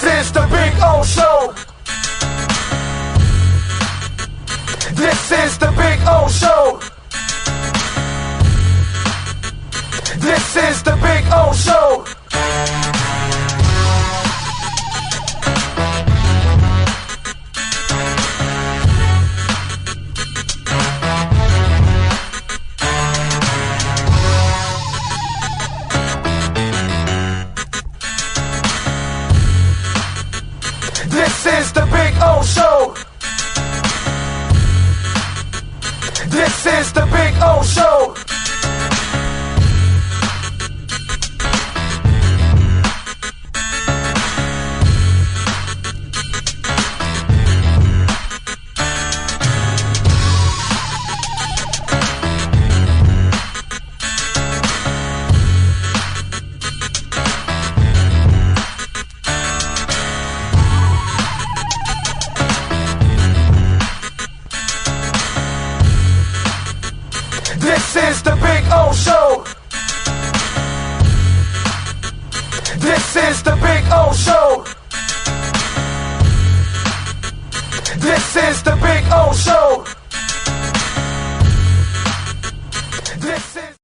is the Big O Show. This is the Big O Show. This is the Big O Show. This is the Big O Show. This is the Big O Show. This is the Big O Show. This is the Big O Show. This is the Big O Show. This is...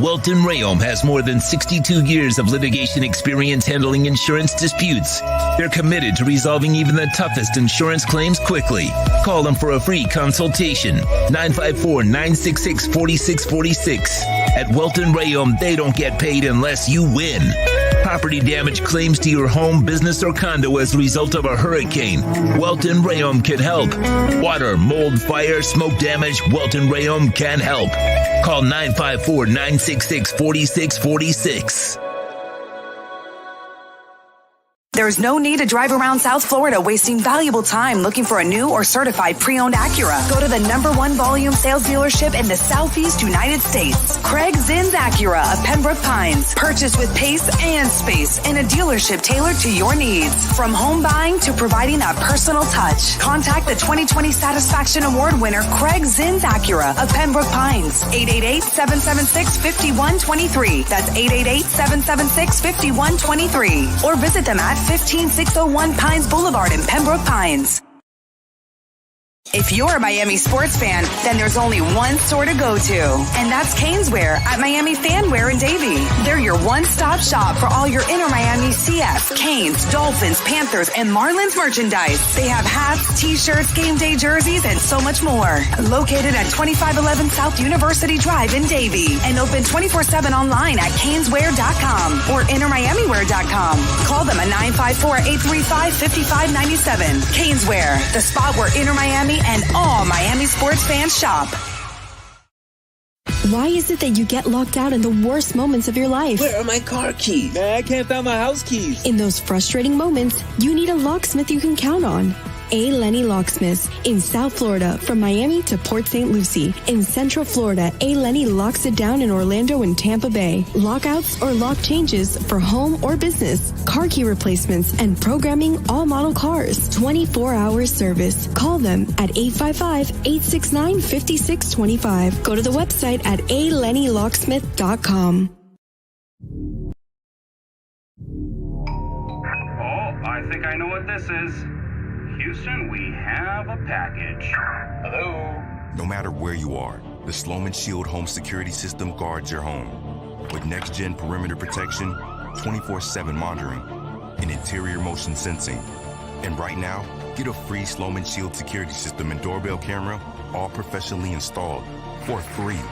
Welton Rayom has more than 62 years of litigation experience handling insurance disputes. They're committed to resolving even the toughest insurance claims quickly. Call them for a free consultation. 954-966-4646. At Welton Rayom, they don't get paid unless you win. Property damage claims to your home, business, or condo as a result of a hurricane. Welton Rayom can help. Water, mold, fire, smoke damage, Welton Rayom can help. Call 954-966-4646. There's no need to drive around South Florida wasting valuable time looking for a new or certified pre-owned Acura. Go to the #1 volume sales dealership in the Southeast United States. Craig Zinn's Acura of Pembroke Pines. Purchase with pace and space in a dealership tailored to your needs. From home buying to providing a personal touch. Contact the 2020 Satisfaction Award winner Craig Zinn's Acura of Pembroke Pines. 888-776-5123. That's 888-776-5123. Or visit them at 15601 Pines Boulevard in Pembroke Pines. If you're a Miami sports fan, then there's only one store to go to, and that's Caneswear at Miami Fanwear in Davie. They're your one-stop shop for all your inner Miami CF, Canes, Dolphins, Panthers, and Marlins merchandise. They have hats, t-shirts, game day jerseys, and so much more. Located at 2511 South University Drive in Davie, and open 24/7 online at caneswear.com or innermiamiwear.com. Call them at 954-835-5597. Caneswear, the spot where inner Miami and all Miami sports fans shop. Why is it that you get locked out in the worst moments of your life? Where are my car keys? Man, I can't find my house keys. In those frustrating moments, you need a locksmith you can count on. A. Lenny Locksmiths in South Florida, from Miami to Port St. Lucie. In Central Florida, A. Lenny locks it down in Orlando and Tampa Bay. Lockouts or lock changes for home or business, car key replacements, and programming all model cars. 24-hour service. Call them at 855-869-5625. Go to the website at alennylocksmith.com. Oh, I think I know what this is. Houston, we have a package. Hello? No matter where you are, the Sloman Shield home security system guards your home. With next-gen perimeter protection, 24/7 monitoring, and interior motion sensing. And right now, get a free Sloman Shield security system and doorbell camera, all professionally installed, for free.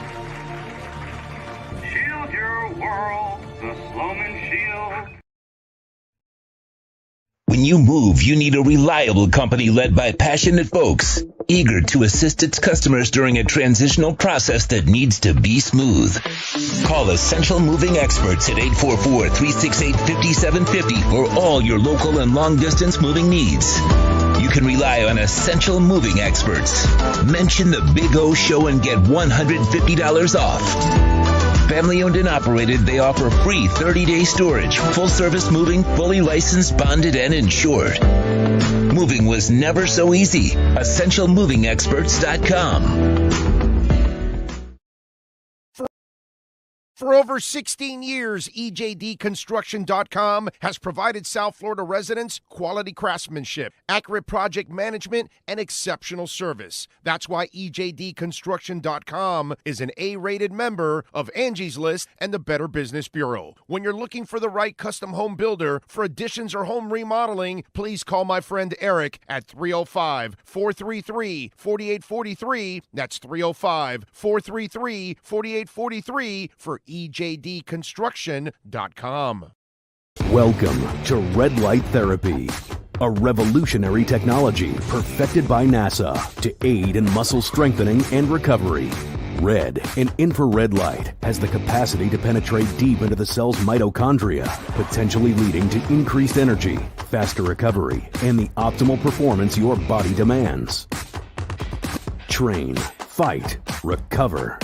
Shield your world, the Sloman Shield. When you move, you need a reliable company led by passionate folks, eager to assist its customers during a transitional process that needs to be smooth. Call Essential Moving Experts at 844-368-5750 for all your local and long-distance moving needs. You can rely on Essential Moving Experts. Mention the Big O Show and get $150 off. Family owned and operated, they offer free 30-day storage, full service moving, fully licensed, bonded, and insured. Moving was never so easy. EssentialMovingExperts.com. For over 16 years, EJDConstruction.com has provided South Florida residents quality craftsmanship, accurate project management, and exceptional service. That's why EJDConstruction.com is an A-rated member of Angie's List and the Better Business Bureau. When you're looking for the right custom home builder for additions or home remodeling, please call my friend Eric at 305-433-4843. That's 305-433-4843 for EJDConstruction.com. Welcome to Red Light Therapy, a revolutionary technology perfected by NASA to aid in muscle strengthening and recovery. Red and infrared light has the capacity to penetrate deep into the cell's mitochondria, potentially leading to increased energy, faster recovery, and the optimal performance your body demands. Train, fight, recover.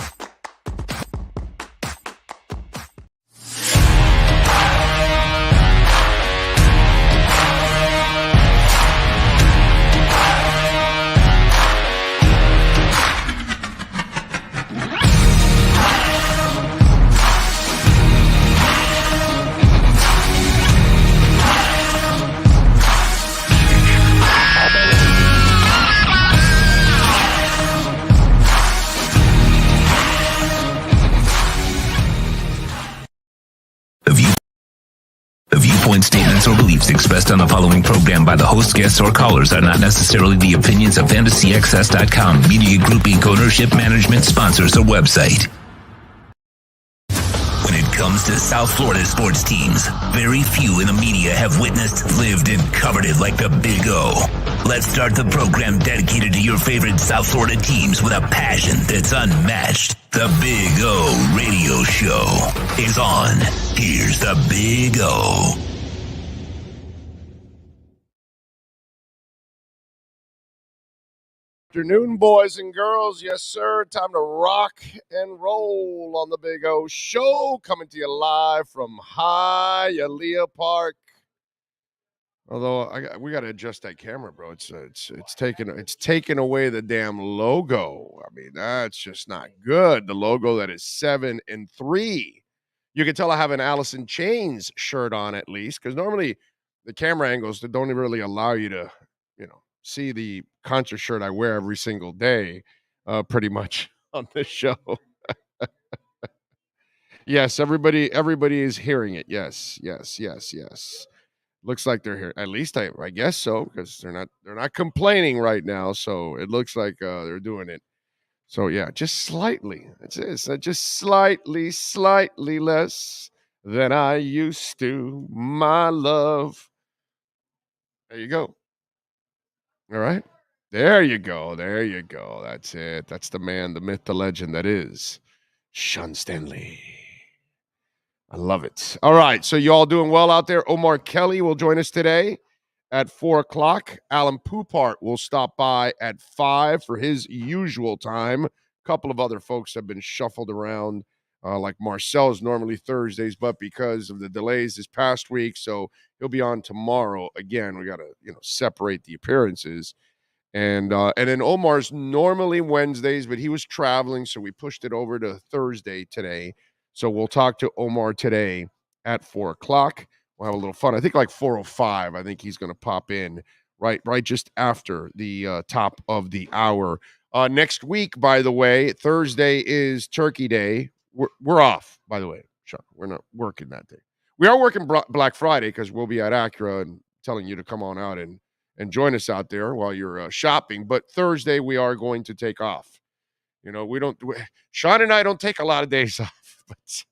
Statements or beliefs expressed on the following program by the host, guests, or callers are not necessarily the opinions of FantasyXS.com, Media Group Inc. ownership, management, sponsors, or website. When it comes to South Florida sports teams, very few in the media have witnessed, lived, and covered it like the Big O. Let's start the program dedicated to your favorite South Florida teams with a passion that's unmatched. The Big O Radio Show is on. Here's the Big O. Afternoon, boys and girls. Yes, sir. Time to rock and roll on the Big O Show. Coming to you live from Hialeah Park. Although we got to adjust that camera, bro. It's taking away the damn logo. I mean, that's just not good. The logo that is 7-3. You can tell I have an Alice in Chains shirt on at least, because normally the camera angles that don't really allow you to, see the concert shirt I wear every single day, pretty much on this show. Yes, everybody is hearing it. Yes. Looks like they're here. At least I guess so, because they're not complaining right now. So it looks like they're doing it. So yeah, just slightly. It's just slightly less than I used to, my love. There you go. All right. There you go. That's it. That's the man, the myth, the legend that is Sean Stanley. I love it. All right. So you all doing well out there? Omar Kelly will join us today at 4:00. Alan Poupart will stop by at 5 for his usual time. A couple of other folks have been shuffled around, like Marcel's normally Thursdays, but because of the delays this past week, so he'll be on tomorrow. Again, we got to separate the appearances. And then Omar's normally Wednesdays, but he was traveling, so we pushed it over to Thursday today. So we'll talk to Omar today at 4:00. We'll have a little fun. I think like 4:05. I think he's going to pop in right just after the top of the hour. Next week, by the way, Thursday is Turkey Day. We're off, by the way, Sean. We're not working that day. We are working Black Friday because we'll be at Acura and telling you to come on out and join us out there while you're shopping. But Thursday, we are going to take off. Sean and I don't take a lot of days off, but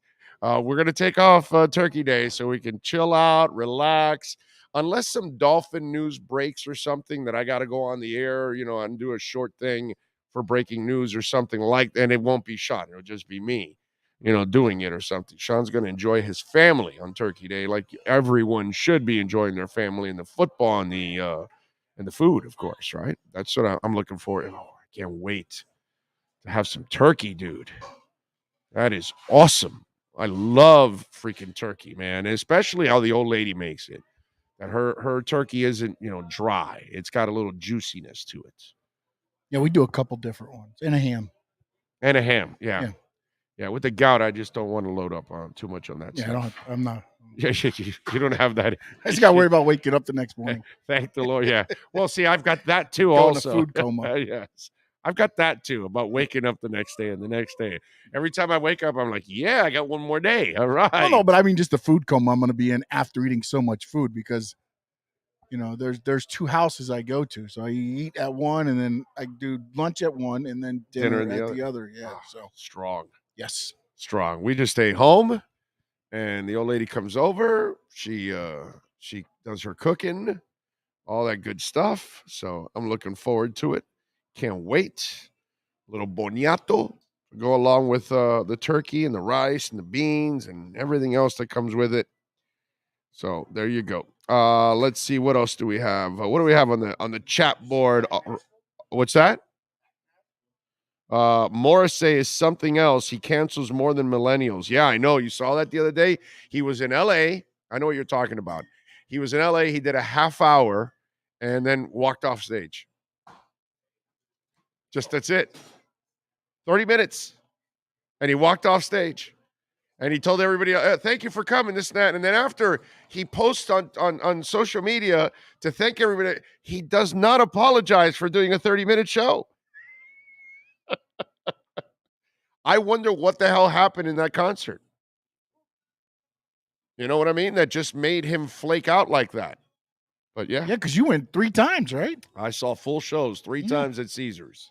we're going to take off Turkey Day so we can chill out, relax, unless some Dolphin news breaks or something that I got to go on the air, and do a short thing for breaking news or something like that. And it won't be Sean. It'll just be me, doing it or something. Sean's going to enjoy his family on Turkey Day like everyone should be enjoying their family and the football and the food, of course, right? That's what I'm looking for. Oh, I can't wait to have some turkey, dude. That is awesome. I love freaking turkey, man, and especially how the old lady makes it. That her turkey isn't, dry. It's got a little juiciness to it. Yeah, we do a couple different ones. And a ham. Yeah. Yeah, with the gout, I just don't want to load up on too much on that stuff. I'm not. Yeah, you don't have that. I just got to worry about waking up the next morning. Thank the Lord. Yeah. Well, see, I've got that too. Go in a Also, food coma. Yes, I've got that too. About waking up the next day and the next day. Every time I wake up, I'm like, yeah, I got one more day. All right. No, but I mean just the food coma I'm going to be in after eating so much food because, there's 2 houses I go to. So I eat at one and then I do lunch at one and then dinner at the other. Yeah. So strong. Yes. Strong. We just stay home. And the old lady comes over. She does her cooking, all that good stuff. So I'm looking forward to it. Can't wait. A little boniato to go along with the turkey and the rice and the beans and everything else that comes with it. So there you go. Let's see, what else do we have? What do we have on the chat board? What's that? Morrissey is something else. He cancels more than millennials. Yeah, I know. You saw that the other day. He was in LA. I know what you're talking about. He was in LA. He did a half hour and then walked off stage. That's it. 30 minutes. And he walked off stage. And he told everybody, thank you for coming, this and that. And then after he posts on social media to thank everybody, he does not apologize for doing a 30-minute show. I wonder what the hell happened in that concert. You know what I mean? That just made him flake out like that. But yeah. Yeah, because you went 3 times, right? I saw full shows 3 times at Caesars.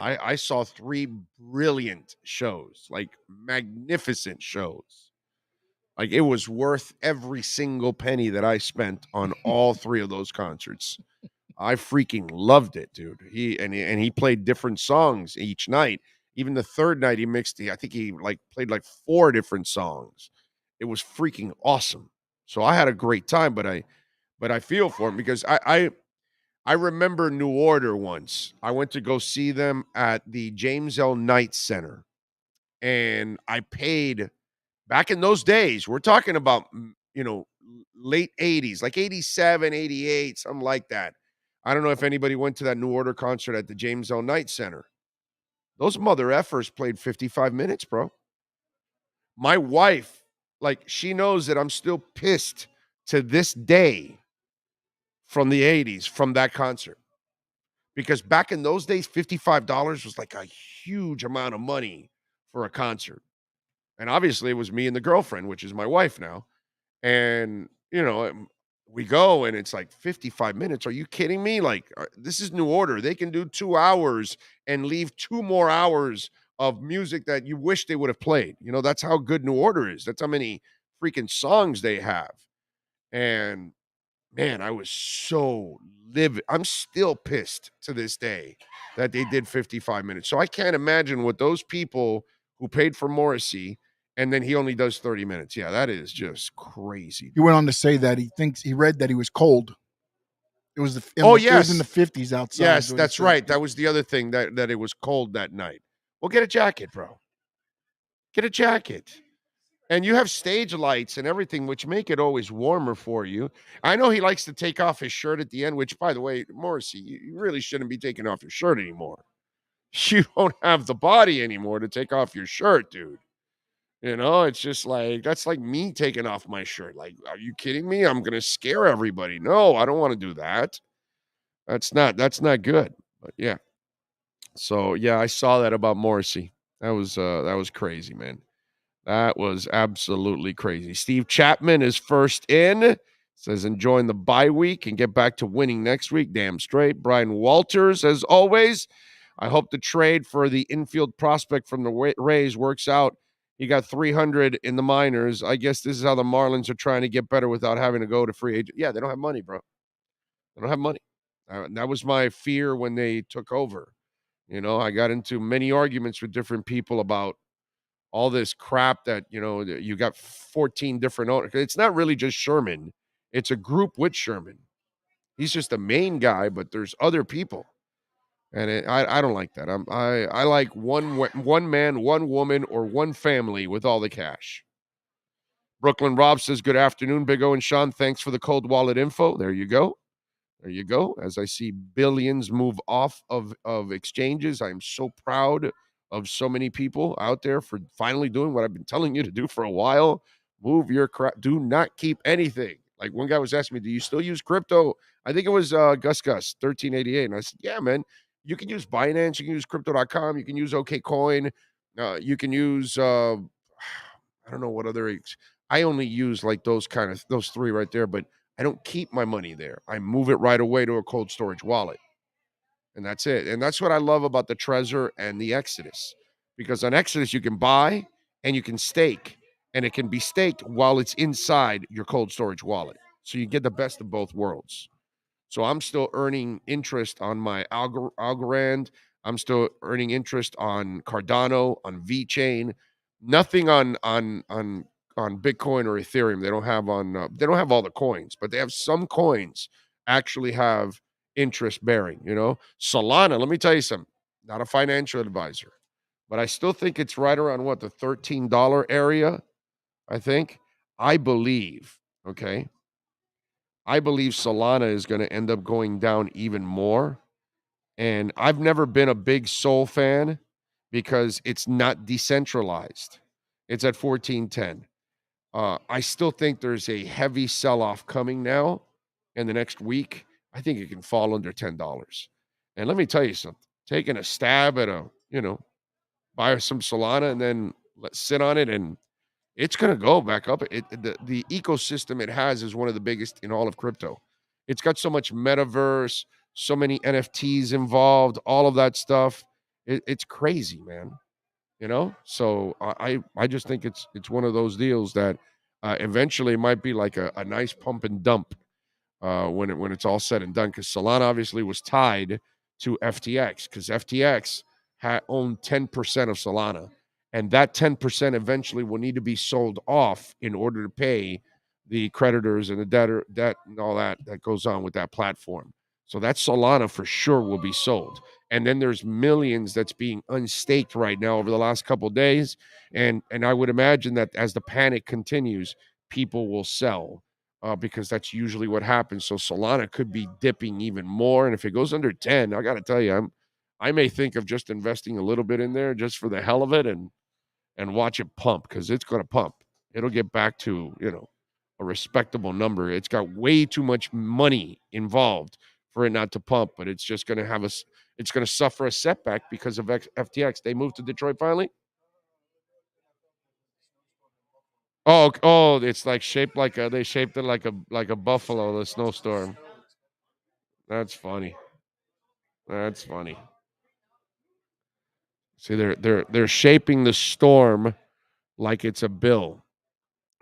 I saw 3 brilliant shows, like magnificent shows. Like it was worth every single penny that I spent on all 3 of those concerts. I freaking loved it, dude. He played different songs each night. Even the third night he mixed. I think he played 4 different songs. It was freaking awesome. So I had a great time, but I feel for him because I remember New Order once. I went to go see them at the James L. Knight Center, and I paid back in those days. We're talking about late 80s, like 87, 88, something like that. I don't know if anybody went to that New Order concert at the James L. Knight Center. Those mother effers played 55 minutes, bro. My wife, she knows that I'm still pissed to this day from the 80s, from that concert. Because back in those days, $55 was like a huge amount of money for a concert. And obviously it was me and the girlfriend, which is my wife now. And, we go and it's like 55 minutes. Are you kidding me? This is New Order. They can do 2 hours and leave 2 more hours of music that you wish they would have played. That's how good New Order is. That's how many freaking songs they have. And man, I was so livid. I'm still pissed to this day that they did 55 minutes. So I can't imagine what those people who paid for Morrissey and then he only does 30 minutes. Yeah, that is just crazy. He went on to say that he read that he was cold. It was It was in the 50s outside. Yes, that's right. That was the other thing, that it was cold that night. Well, get a jacket, bro. Get a jacket. And you have stage lights and everything, which make it always warmer for you. I know he likes to take off his shirt at the end, which, by the way, Morrissey, you really shouldn't be taking off your shirt anymore. You don't have the body anymore to take off your shirt, dude. It's just that's like me taking off my shirt. Are you kidding me? I'm going to scare everybody. No, I don't want to do that. That's not good. But yeah. So yeah, I saw that about Morrissey. That was crazy, man. That was absolutely crazy. Steve Chapman is first in. Says enjoying the bye week and get back to winning next week. Damn straight. Brian Walters, as always. I hope the trade for the infield prospect from the Rays works out. He got 300 in the minors. I guess this is how the Marlins are trying to get better without having to go to free agent. Yeah, they don't have money, bro. They don't have money. That was my fear when they took over. I got into many arguments with different people about all this crap that, you got 14 different owners. It's not really just Sherman. It's a group with Sherman. He's just the main guy, but there's other people. And I don't like that. I like one man, one woman, or one family with all the cash. Brooklyn Rob says, good afternoon, Big O and Sean. Thanks for the cold wallet info. There you go. There you go. As I see billions move off of exchanges, I'm so proud of so many people out there for finally doing what I've been telling you to do for a while. Move your crap. Do not keep anything. Like one guy was asking me, do you still use crypto? I think it was Gus 1388. And I said, yeah, man, you can use Binance. You can use crypto.com. You can use OKCoin. You can use, I don't know what other, I only use like those three right there, but I don't keep my money there. I move it right away to a cold storage wallet. And that's it. And that's what I love about the Trezor and the Exodus. Because on Exodus, you can buy and you can stake. And it can be staked while it's inside your cold storage wallet. So you get the best of both worlds. So I'm still earning interest on my Algorand. I'm still earning interest on Cardano, on VeChain. Nothing on Bitcoin or Ethereum. They don't have all the coins, but they have some coins actually have interest bearing. Solana. Let me tell you something. Not a financial advisor, but I still think it's right around the $13 area. I think. I believe. Okay. I believe Solana is going to end up going down even more. And I've never been a big Sol fan because it's not decentralized. It's at 1410. I still think there's a heavy sell-off coming now in the next week. I think it can fall under $10. And let me tell you something. Taking a stab at buy some Solana and then let's sit on it, and it's going to go back up. The ecosystem it has is one of the biggest in all of crypto. It's got so much metaverse, so many NFTs involved, all of that stuff. It's crazy, man. So I just think it's one of those deals that eventually might be like a nice pump and dump when it's all said and done. Because Solana obviously was tied to FTX because FTX owned 10% of Solana. And that 10% eventually will need to be sold off in order to pay the creditors and the debt and all that goes on with that platform. So that Solana for sure will be sold. And then there's millions that's being unstaked right now over the last couple of days. And I would imagine that as the panic continues, people will sell because that's usually what happens. So Solana could be dipping even more. And if it goes under 10, I got to tell you, I may think of just investing a little bit in there just for the hell of it and watch it pump because it's going to pump. It'll get back to, a respectable number. It's got way too much money involved for it not to pump, but it's just going to it's going to suffer a setback because of FTX. They moved to Detroit finally. Oh, it's like shaped they shaped it like a buffalo, the snowstorm. That's funny. That's funny. See, they're shaping the storm like it's a bill.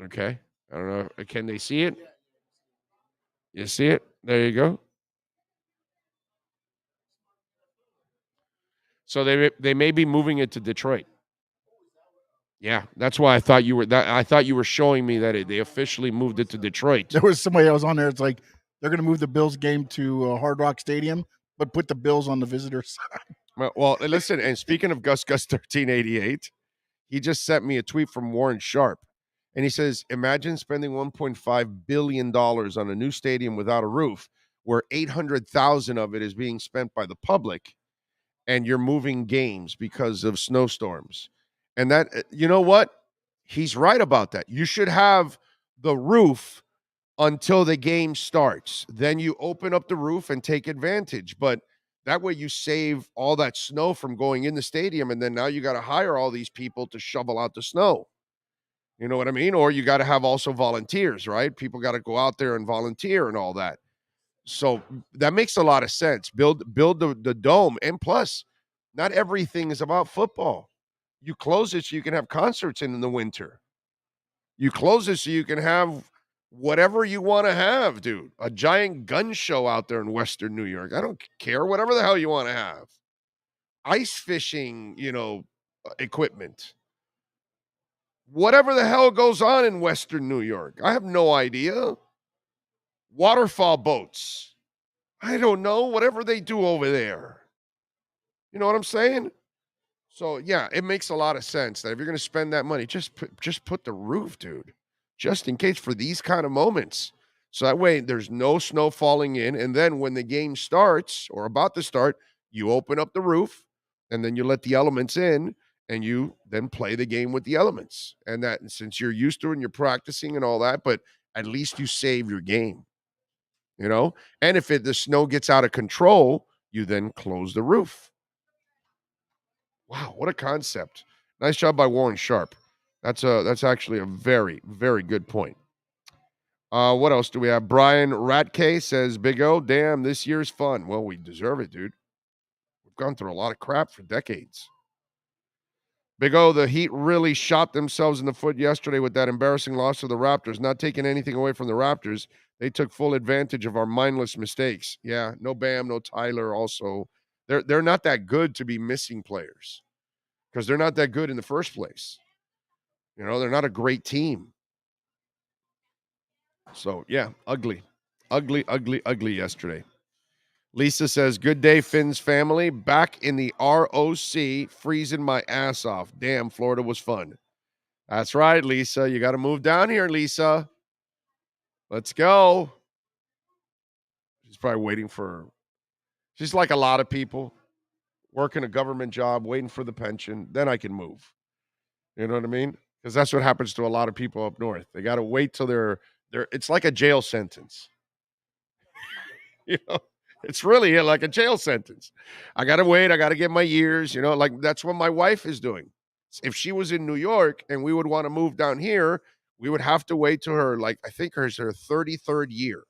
Okay. I don't know. Can they see it? You see it? There you go. So they may be moving it to Detroit. Yeah, that's why I thought you were showing me that they officially moved it to Detroit. There was somebody that was on there. It's like they're going to move the Bills game to Hard Rock Stadium, but put the Bills on the visitor side. Well, listen, and speaking of Gus 1388, he just sent me a tweet from Warren Sharp. And he says, imagine spending $1.5 billion on a new stadium without a roof, where 800,000 of it is being spent by the public, and you're moving games because of snowstorms. And that, you know what? He's right about that. You should have the roof until the game starts. Then you open up the roof and take advantage. But that way you save all that snow from going in the stadium, and then now you got to hire all these people to shovel out the snow. You know what I mean? Or you got to have also volunteers, right? People got to go out there and volunteer and all that. So that makes a lot of sense. Build the dome. And plus, not everything is about football. You close it so you can have concerts in the winter. You close it so you can have whatever you want to have, dude. A giant gun show out there in Western New York. I don't care. Whatever the hell you want to have. Ice fishing, equipment. Whatever the hell goes on in Western New York. I have no idea. Waterfall boats. I don't know. Whatever they do over there. You know what I'm saying? So, yeah, it makes a lot of sense that if you're going to spend that money, just put the roof, dude. Just in case for these kind of moments. So that way there's no snow falling in. And then when the game starts or about to start, you open up the roof and then you let the elements in. and you then play the game with the elements. And that, since you're used to it and you're practicing and all that, but at least you save your game, you know? And if the snow gets out of control, you then close the roof. Wow, what a concept. Nice job by Warren Sharp. That's actually a very, very good point. What else do we have? Brian Ratke says, Big O, damn, this year's fun. Well, we deserve it, dude. We've gone through a lot of crap for decades. Big O, the Heat really shot themselves in the foot yesterday with that embarrassing loss to the Raptors. Not taking anything away from the Raptors. They took full advantage of our mindless mistakes. Yeah, no Bam, no Tyler also. They're not that good to be missing players because they're not that good in the first place. You know, they're not a great team. So, yeah, ugly yesterday. Lisa says, good day, Finn's family. Back in the ROC, freezing my ass off. Damn, Florida was fun. That's right, Lisa. You got to move down here, Lisa. Let's go. She's probably waiting for, she's like a lot of people, working a government job, waiting for the pension. Then I can move. You know what I mean? Because that's what happens to a lot of people up north. They got to wait till they're, it's like a jail sentence. You know? It's really like a jail sentence. I got to wait. I got to get my years, you know, like that's what my wife is doing. If she was in New York and we would want to move down here, we would have to wait to her, like, I think her 33rd year,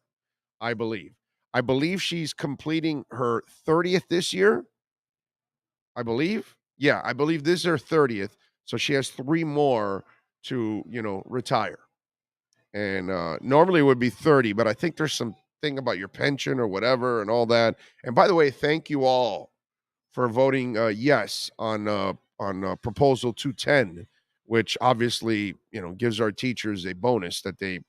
I believe. I believe she's completing her 30th this year. I believe. Yeah, I believe this is her 30th. So she has 3 more to, you know, retire. And normally it would be 30, but I think there's some thing about your pension or whatever and all that. And by the way, thank you all for voting yes on proposal 210, which obviously, you know, gives our teachers a bonus that they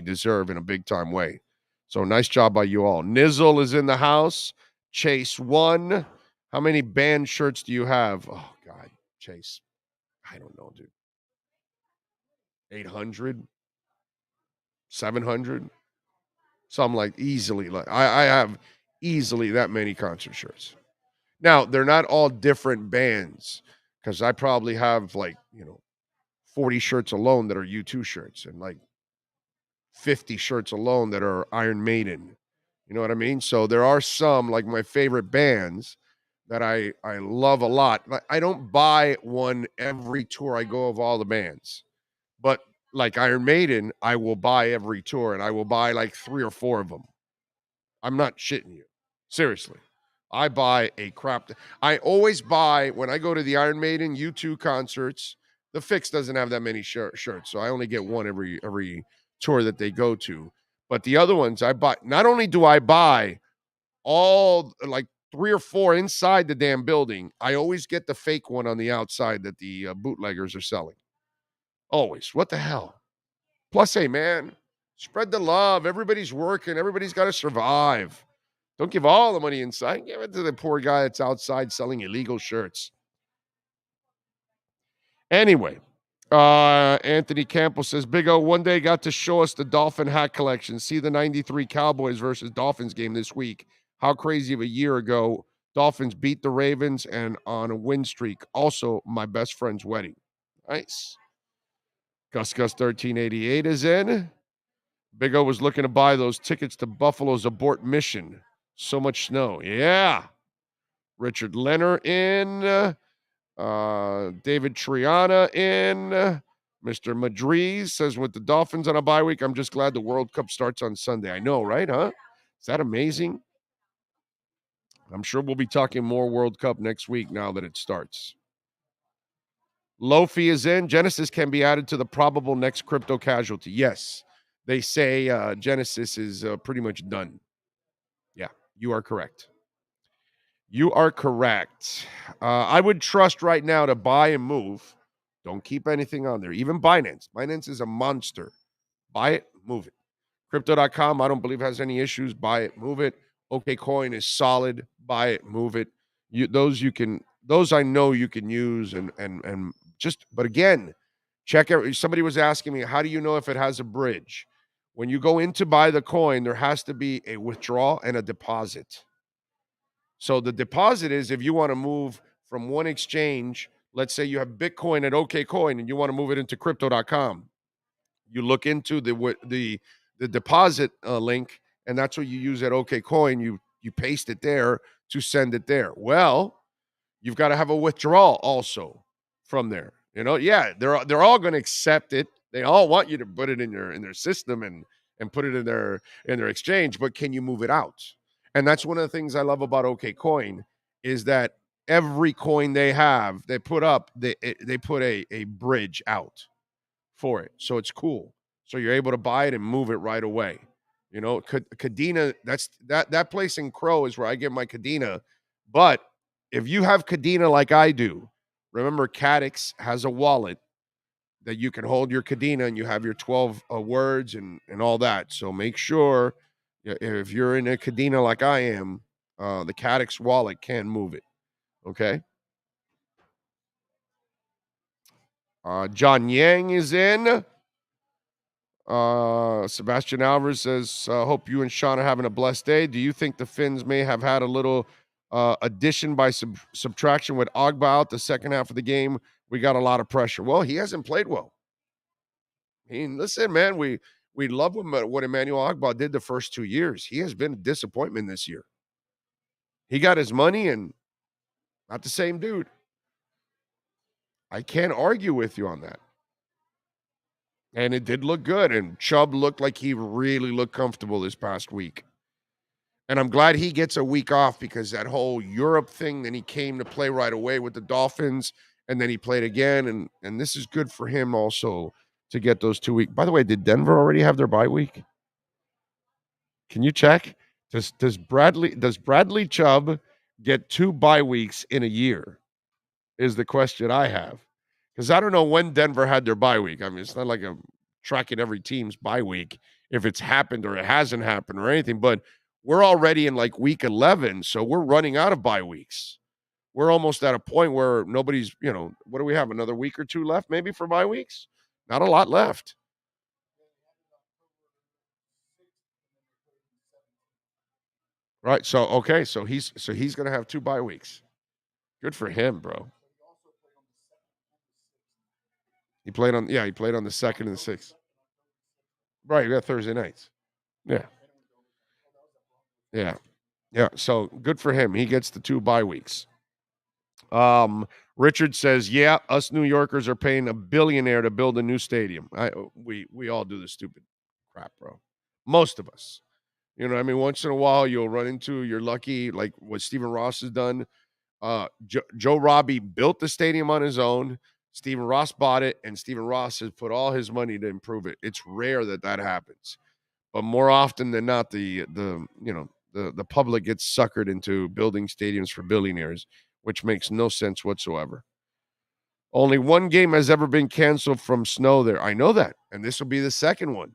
deserve in a big time way. So nice job by you all. Nizzle is in the house. Chase won. How many band shirts do you have? Oh God, Chase. I don't know, dude. 800, 700. Something like easily, like I have easily that many concert shirts. Now, they're not all different bands because I probably have like, you know, 40 shirts alone that are U2 shirts and like 50 shirts alone that are Iron Maiden. You know what I mean? So there are some, like my favorite bands that I love a lot. I don't buy one every tour I go of all the bands. But like Iron Maiden, I will buy every tour and I will buy like 3 or 4 of them. I'm not shitting you. Seriously. I buy a crap. I always buy, when I go to the Iron Maiden U2 concerts, the Fix doesn't have that many shirts, so I only get one every tour that they go to. But the other ones I buy, not only do I buy all like 3 or 4 inside the damn building, I always get the fake one on the outside that the bootleggers are selling. Always. What the hell? Plus, hey, man, spread the love. Everybody's working. Everybody's got to survive. Don't give all the money inside. Give it to the poor guy that's outside selling illegal shirts. Anyway, Anthony Campbell says, Big O one day got to show us the Dolphin hat collection. See the 93 Cowboys versus Dolphins game this week. How crazy of a year ago. Dolphins beat the Ravens and on a win streak. Also, my best friend's wedding. Nice. Gus 1388 is in. Big O was looking to buy those tickets to Buffalo's abort mission. So much snow. Yeah. Richard Leonard in. David Triana in. Mr. Madriz says, with the Dolphins on a bye week, I'm just glad the World Cup starts on Sunday. I know, right? Huh? Is that amazing? I'm sure we'll be talking more World Cup next week now that it starts. Lofi is in. Genesis can be added to the probable next crypto casualty. Yes. They say Genesis is pretty much done. Yeah, you are correct. You are correct. I would trust right now to buy and move. Don't keep anything on there. Even Binance. Binance is a monster. Buy it, move it. Crypto.com, I don't believe has any issues. Buy it, move it. OKCoin is solid. Buy it, move it. Those I know you can use and just, but again, check it. Somebody was asking me, how do you know if it has a bridge? When you go in to buy the coin, there has to be a withdrawal and a deposit. So the deposit is if you want to move from one exchange, Let's say you have Bitcoin at OKCoin and you want to move it into crypto.com. You look into the deposit link, and that's what you use at OKCoin. You paste it there to send it there. Well, you've got to have a withdrawal also from there. Yeah, they're all going to accept it. They all want you to put it in their system and put it in their exchange, but can you move it out? And that's one of the things I love about OKCoin is that every coin they have, they put up, they put a bridge out for it. So it's cool. So you're able to buy it and move it right away. Kadena, that place in Crow is where I get my Kadena. But if you have Kadena like I do, remember Cadix has a wallet that you can hold your Kadena and you have your 12 words and all that. So make sure if you're in a Kadena like I am, the Cadix wallet can move it. Okay. John Yang is in. Sebastian Alvarez says, hope you and Sean are having a blessed day. Do you think the Finns may have had a little addition by subtraction with Ogba out the second half of the game? We got a lot of pressure. Well, he hasn't played well. Listen, man, we love what Emmanuel Ogba did the first 2 years. He has been a disappointment this year. He got his money and not the same dude. I can't argue with you on that. And it did look good. And Chubb looked like he really looked comfortable this past week. And I'm glad he gets a week off because that whole Europe thing, then he came to play right away with the Dolphins, and then he played again. And this is good for him also to get those 2 weeks. By the way, did Denver already have their bye week? Can you check? Does Bradley Chubb get 2 bye weeks in a year? Is the question I have. Because I don't know when Denver had their bye week. I mean, it's not like I'm tracking every team's bye week, if it's happened or it hasn't happened or anything. But we're already in like week 11, so we're running out of bye weeks. We're almost at a point where nobody's, what do we have? Another week or 2 left maybe for bye weeks? Not a lot left. Right. So, okay. So he's going to have 2 bye weeks. Good for him, bro. He played on the 2nd and the 6th. Right, we got Thursday nights. Yeah. Yeah. Yeah. So good for him. He gets the 2 bye weeks. Richard says, yeah, us New Yorkers are paying $1 billion to build a new stadium. We all do this stupid crap, bro. Most of us. Once in a while you're lucky, like what Stephen Ross has done. Joe Robbie built the stadium on his own. Stephen Ross bought it, and Stephen Ross has put all his money to improve it. It's rare that happens, but more often than not, the public gets suckered into building stadiums for billionaires, which makes no sense whatsoever. Only one game has ever been canceled from snow there. I know that, and this will be the second one.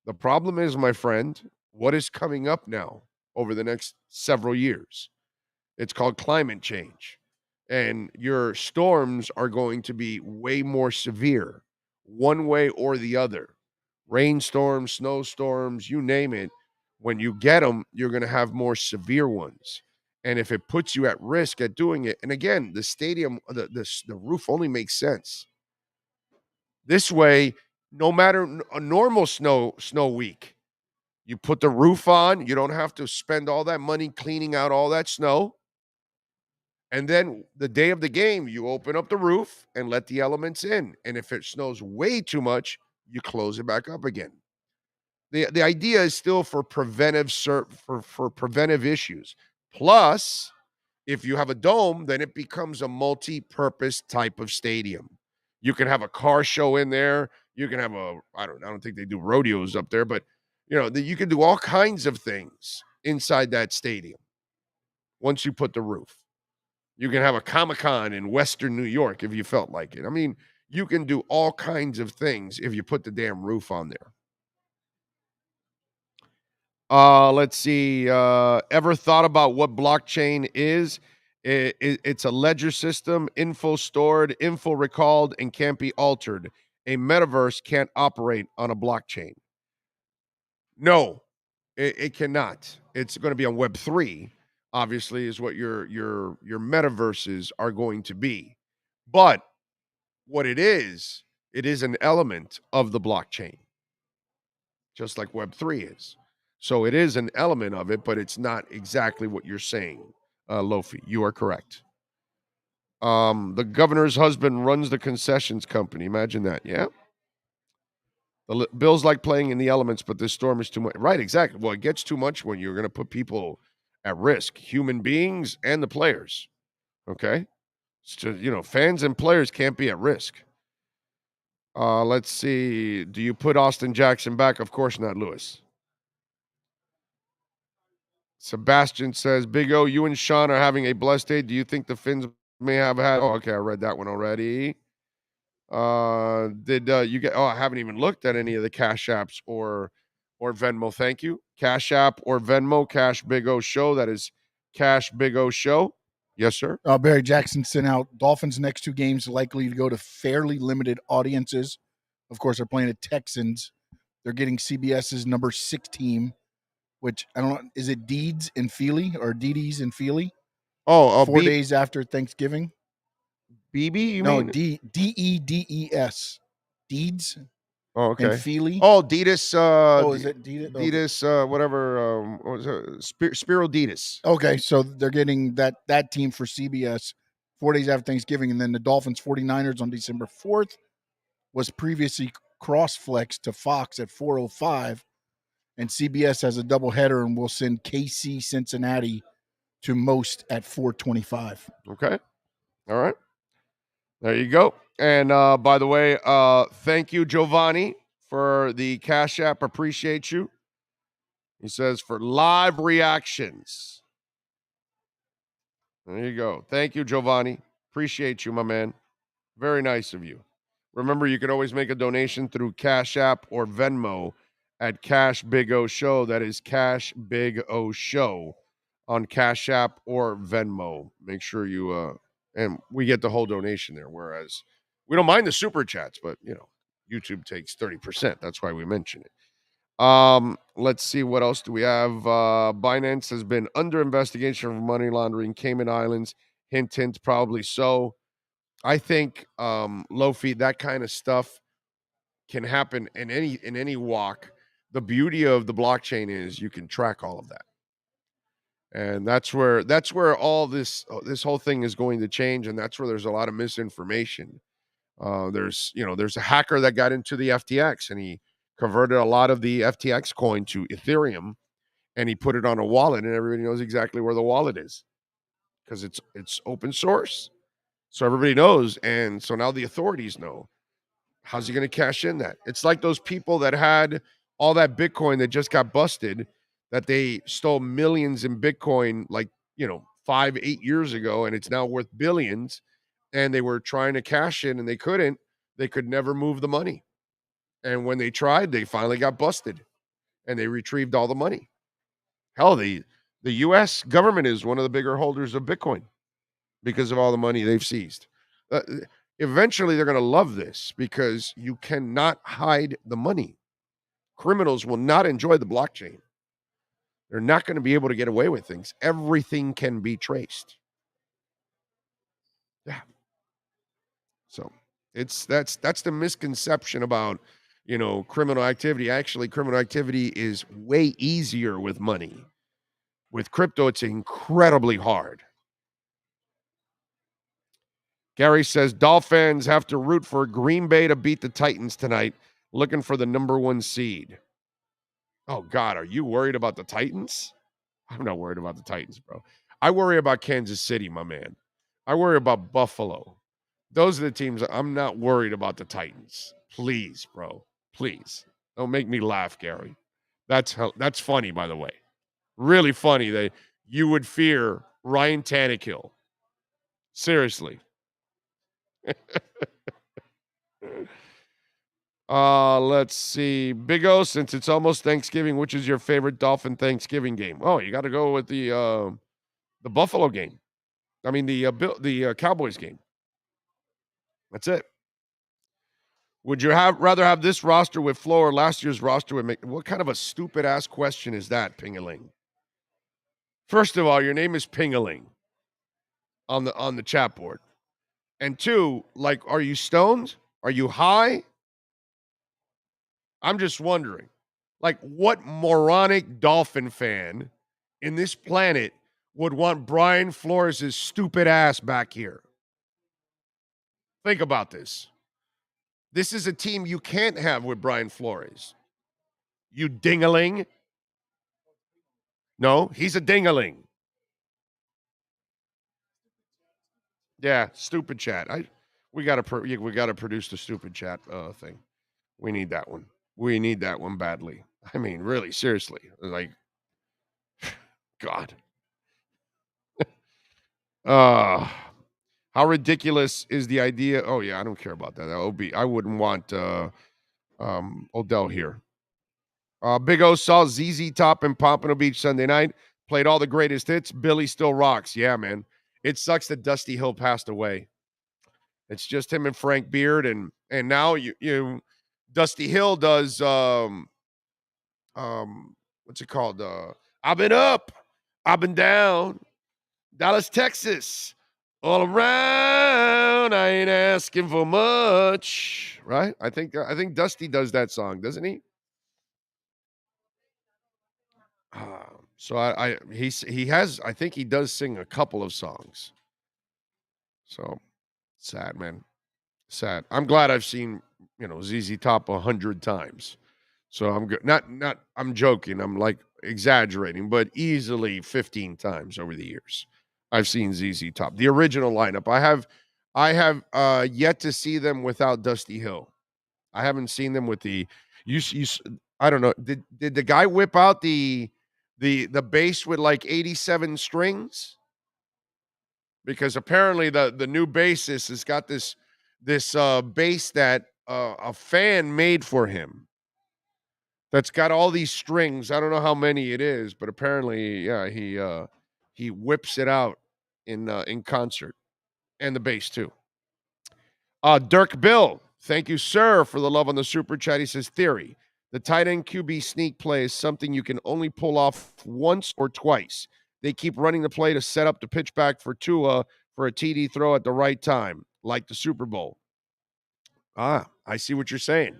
The problem is, my friend, what is coming up now over the next several years? It's called climate change. And your storms are going to be way more severe, one way or the other. Rainstorms, snowstorms, you name it. When you get them, you're going to have more severe ones. And if it puts you at risk at doing it, and again, the stadium, the roof only makes sense. This way, no matter a normal snow week, you put the roof on, you don't have to spend all that money cleaning out all that snow. And then the day of the game, you open up the roof and let the elements in. And if it snows way too much, you close it back up again. The idea is still for preventive for preventive issues. Plus, if you have a dome, then it becomes a multi-purpose type of stadium. You can have a car show in there. You can have I don't think they do rodeos up there, but you can do all kinds of things inside that stadium once you put the roof. You can have a Comic-Con in Western New York if you felt like it. I mean, you can do all kinds of things if you put the damn roof on there. Let's see. Ever thought about what blockchain is? It's a ledger system, info stored, info recalled, and can't be altered. A metaverse can't operate on a blockchain. No, it cannot. It's going to be on Web3. Obviously, is what your metaverses are going to be. But what it is an element of the blockchain, just like Web3 is. So it is an element of it, but it's not exactly what you're saying, Lofi. You are correct. The governor's husband runs the concessions company. Imagine that. Yeah. The Bills like playing in the elements, but this storm is too much. Right, exactly. Well, it gets too much when you're going to put people at risk, human beings and the players. Okay? So, fans and players can't be at risk. Let's see. Do you put Austin Jackson back? Of course not, Lewis. Sebastian says, Big O, you and Sean are having a blessed day. Do you think the Finns may have had... Oh, okay, I read that one already. Did you get... Oh, I haven't even looked at any of the Cash Apps or Venmo. Thank you. Cash App or Venmo, Cash Big O Show. That is Cash Big O Show. Yes, sir. Barry Jackson sent out Dolphins' next 2 games likely to go to fairly limited audiences. Of course, they're playing the Texans. They're getting CBS's number 6 team, which I don't know. Is it Deeds and Feely or Dedes and Feely? 4 days after Thanksgiving. BB, you mean? No, Dedes. Deeds. Oh, okay. And Feely. Oh, Dedes. Is it Dedes? Dedes, whatever. What was it? Spiro Dedes. Okay, so they're getting that team for CBS 4 days after Thanksgiving, and then the Dolphins 49ers on December 4th was previously cross-flexed to Fox at 4:05, and CBS has a doubleheader and will send KC Cincinnati to most at 4:25. Okay. All right. There you go. And by the way, thank you, Giovanni, for the Cash App. Appreciate you. He says for live reactions. There you go. Thank you, Giovanni. Appreciate you, my man. Very nice of you. Remember, you can always make a donation through Cash App or Venmo at Cash Big O Show. That is Cash Big O Show on Cash App or Venmo. Make sure you and we get the whole donation there. Whereas we don't mind the super chats, but YouTube takes 30%. That's why we mention it. Let's see, what else do we have? Binance has been under investigation for money laundering, Cayman Islands. Hint, hint, probably so. I think Lofi, that kind of stuff can happen in any walk. The beauty of the blockchain is you can track all of that. And that's where all this whole thing is going to change, and that's where there's a lot of misinformation. There's a hacker that got into the FTX, and he converted a lot of the FTX coin to Ethereum, and he put it on a wallet, and everybody knows exactly where the wallet is because it's open source, so everybody knows, and so now the authorities know. How's he going to cash in that? It's like those people that had all that Bitcoin that just got busted, that they stole millions in Bitcoin, 5-8 years ago, and it's now worth billions. And they were trying to cash in and they couldn't. They could never move the money. And when they tried, they finally got busted and they retrieved all the money. Hell, the U.S. government is one of the bigger holders of Bitcoin because of all the money they've seized. Eventually, they're going to love this because you cannot hide the money. Criminals will not enjoy the blockchain. They're not going to be able to get away with things. Everything can be traced. Yeah. So that's the misconception about, criminal activity. Actually, criminal activity is way easier with money. With crypto, it's incredibly hard. Gary says Dolphins have to root for Green Bay to beat the Titans tonight, looking for the number 1 seed. Oh, God, are you worried about the Titans? I'm not worried about the Titans, bro. I worry about Kansas City, my man. I worry about Buffalo. Those are the teams. I'm not worried about the Titans. Please, bro. Please. Don't make me laugh, Gary. That's funny, by the way. Really funny that you would fear Ryan Tannehill. Seriously. Let's see. Big O, since it's almost Thanksgiving, which is your favorite Dolphin Thanksgiving game? Oh, you got to go with the Buffalo game. I mean the Cowboys game. That's it. Would you rather have this roster with Flo or last year's roster with what kind of a stupid ass question is that, Pingaling? First of all, your name is Pingaling on the chat board. And 2, like, are you stoned? Are you high? I'm just wondering. Like, what moronic Dolphin fan in this planet would want Brian Flores' stupid ass back here? Think about this. This is a team you can't have with Brian Flores. You dingaling. No, he's a dingaling. Yeah, stupid chat. We gotta produce the stupid chat thing. We need that one. We need that one badly. I mean, really, seriously. Like, God. How ridiculous is the idea? Oh yeah, I don't care about that. I wouldn't want Odell here. Big O saw ZZ Top in Pompano Beach Sunday night. Played all the greatest hits. Billy still rocks. Yeah, man. It sucks that Dusty Hill passed away. It's just him and Frank Beard, and now you Dusty Hill does what's it called? I've been up, I've been down, Dallas, Texas, all around. I ain't asking for much, right? I think Dusty does that song, doesn't he? So I think he does sing a couple of songs. So sad, man. Sad. I'm glad I've seen, ZZ Top 100 times. So I'm good. Not I'm joking. I'm like exaggerating, but easily 15 times over the years. I've seen ZZ Top. The original lineup. I have yet to see them without Dusty Hill. I haven't seen them with the you I don't know. Did the guy whip out the bass with like 87 strings? Because apparently the new bassist has got this bass that a fan made for him. That's got all these strings. I don't know how many it is, but apparently, yeah, he whips it out in concert, and the bass too. Dirk Bill, thank you, sir, for the love on the super chat. He says, theory: the tight end QB sneak play is something you can only pull off once or twice. They keep running the play to set up the pitch back for Tua for a TD throw at the right time, like the Super Bowl. I see what you're saying.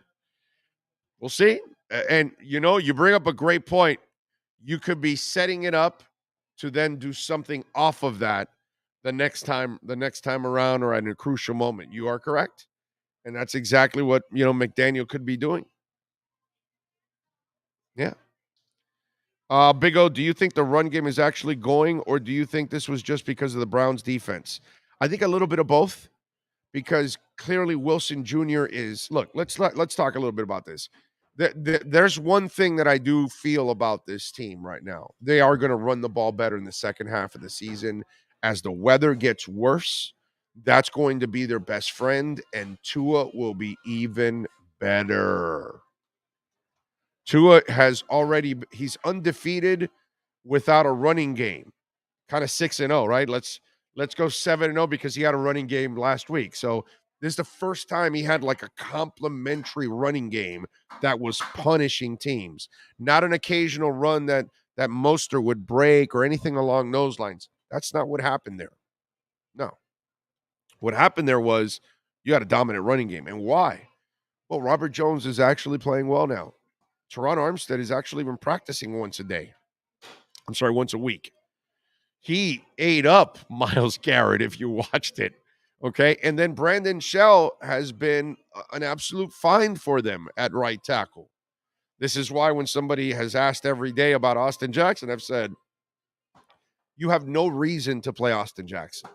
We'll see. And, you bring up a great point. You could be setting it up to then do something off of that the next time around or at a crucial moment. You are correct. And that's exactly what, McDaniel could be doing. Yeah. Big O, do you think the run game is actually going, or do you think this was just because of the Browns defense? I think a little bit of both, because clearly Wilson Jr. is, look, let's talk a little bit about this. There's one thing that I do feel about this team right now. They are going to run the ball better in the second half of the season. As the weather gets worse, that's going to be their best friend, and Tua will be even better. Tua he's undefeated without a running game. Kind of 6-0, right? Let's go 7-0 because he had a running game last week. So this is the first time he had like a complimentary running game that was punishing teams. Not an occasional run that Mostert would break or anything along those lines. That's not what happened there. No. What happened there was you had a dominant running game. And why? Well, Robert Jones is actually playing well now. Teron Armstead has actually been practicing once a week. He ate up Myles Garrett if you watched it. Okay. And then Brandon Shell has been an absolute find for them at right tackle. This is why when somebody has asked every day about Austin Jackson, I've said, you have no reason to play Austin Jackson.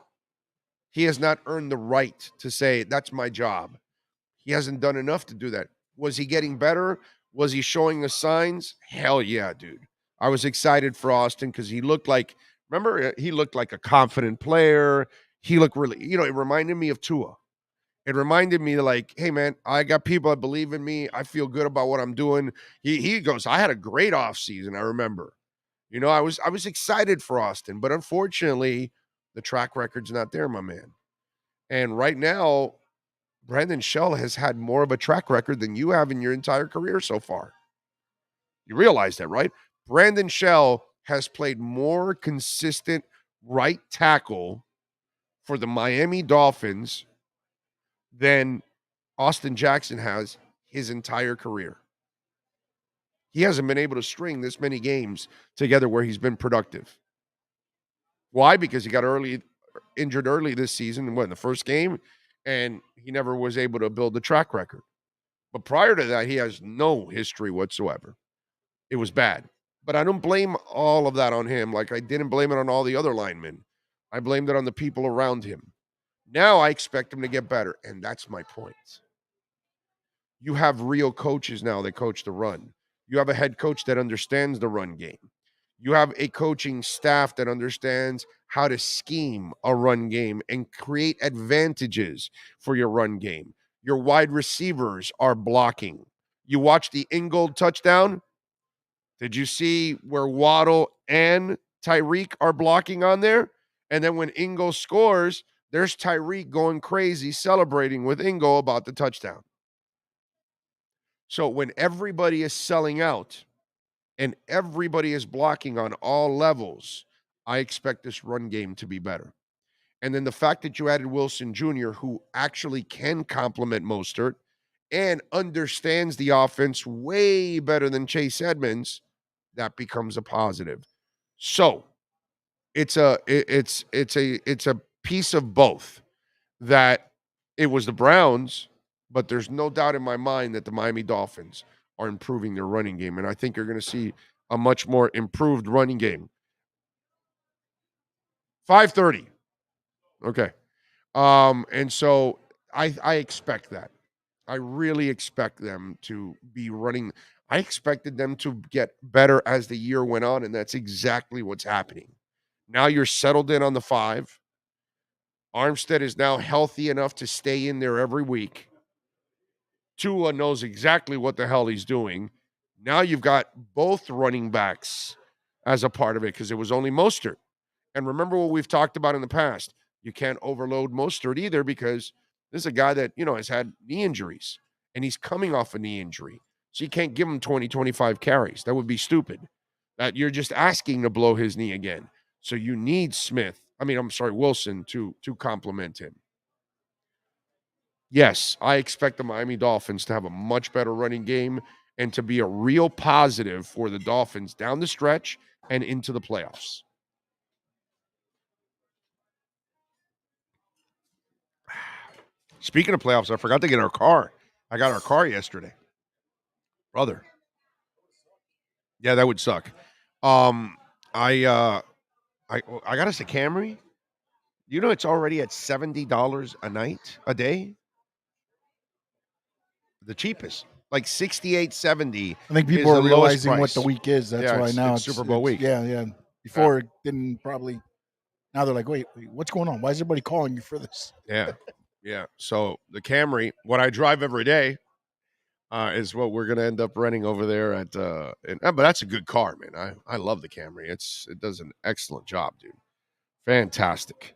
He has not earned the right to say, that's my job. He hasn't done enough to do that. Was he getting better? Was he showing the signs? Hell yeah, dude. I was excited for Austin because he looked like a confident player. He looked really, it reminded me of Tua. It reminded me like, hey, man, I got people that believe in me. I feel good about what I'm doing. He goes, I had a great offseason, I remember. I was excited for Austin, but unfortunately, the track record's not there, my man. And right now, Brandon Shell has had more of a track record than you have in your entire career so far. You realize that, right? Brandon Shell has played more consistent right tackle for the Miami Dolphins than Austin Jackson has his entire career. He hasn't been able to string this many games together where he's been productive. Why? Because he got injured early this season, in the first game, and he never was able to build a track record. But prior to that, he has no history whatsoever. It was bad. But I don't blame all of that on him like I didn't blame it on all the other linemen. I blamed it on the people around him. Now I expect him to get better, and that's my point. You have real coaches now that coach the run. You have a head coach that understands the run game. You have a coaching staff that understands how to scheme a run game and create advantages for your run game. Your wide receivers are blocking. You watch the Ingold touchdown. Did you see where Waddle and Tyreek are blocking on there? And then when Ingold scores, there's Tyreek going crazy celebrating with Ingold about the touchdown. So when everybody is selling out and everybody is blocking on all levels, I expect this run game to be better. And then the fact that you added Wilson Jr., who actually can complement Mostert and understands the offense way better than Chase Edmonds, that becomes a positive. So it's a piece of both that it was the Browns, but there's no doubt in my mind that the Miami Dolphins are improving their running game, and I think you're going to see a much more improved running game. 5:30. Okay. And so I expect that. I really expect them to be running. I expected them to get better as the year went on, and that's exactly what's happening. Now you're settled in on the 5. Armstead is now healthy enough to stay in there every week. Tua knows exactly what the hell he's doing. Now you've got both running backs as a part of it because it was only Mostert. And remember what we've talked about in the past. You can't overload Mostert either because this is a guy that, has had knee injuries, and he's coming off a knee injury. So you can't give him 20, 25 carries. That would be stupid. That you're just asking to blow his knee again. So you need Wilson to complement him. Yes, I expect the Miami Dolphins to have a much better running game and to be a real positive for the Dolphins down the stretch and into the playoffs. Speaking of playoffs, I forgot to get our car. I got our car yesterday. Brother. Yeah, that would suck. I got us a Camry. It's already at $70 a day. The cheapest, like $68.70. I think people are realizing what the week is. That's why now it's Super Bowl week. Yeah. Before it didn't probably. Now they're like, wait, what's going on? Why is everybody calling you for this? Yeah. So the Camry, what I drive every day, is what we're gonna end up renting over there at. But that's a good car, man. I love the Camry. It does an excellent job, dude. Fantastic.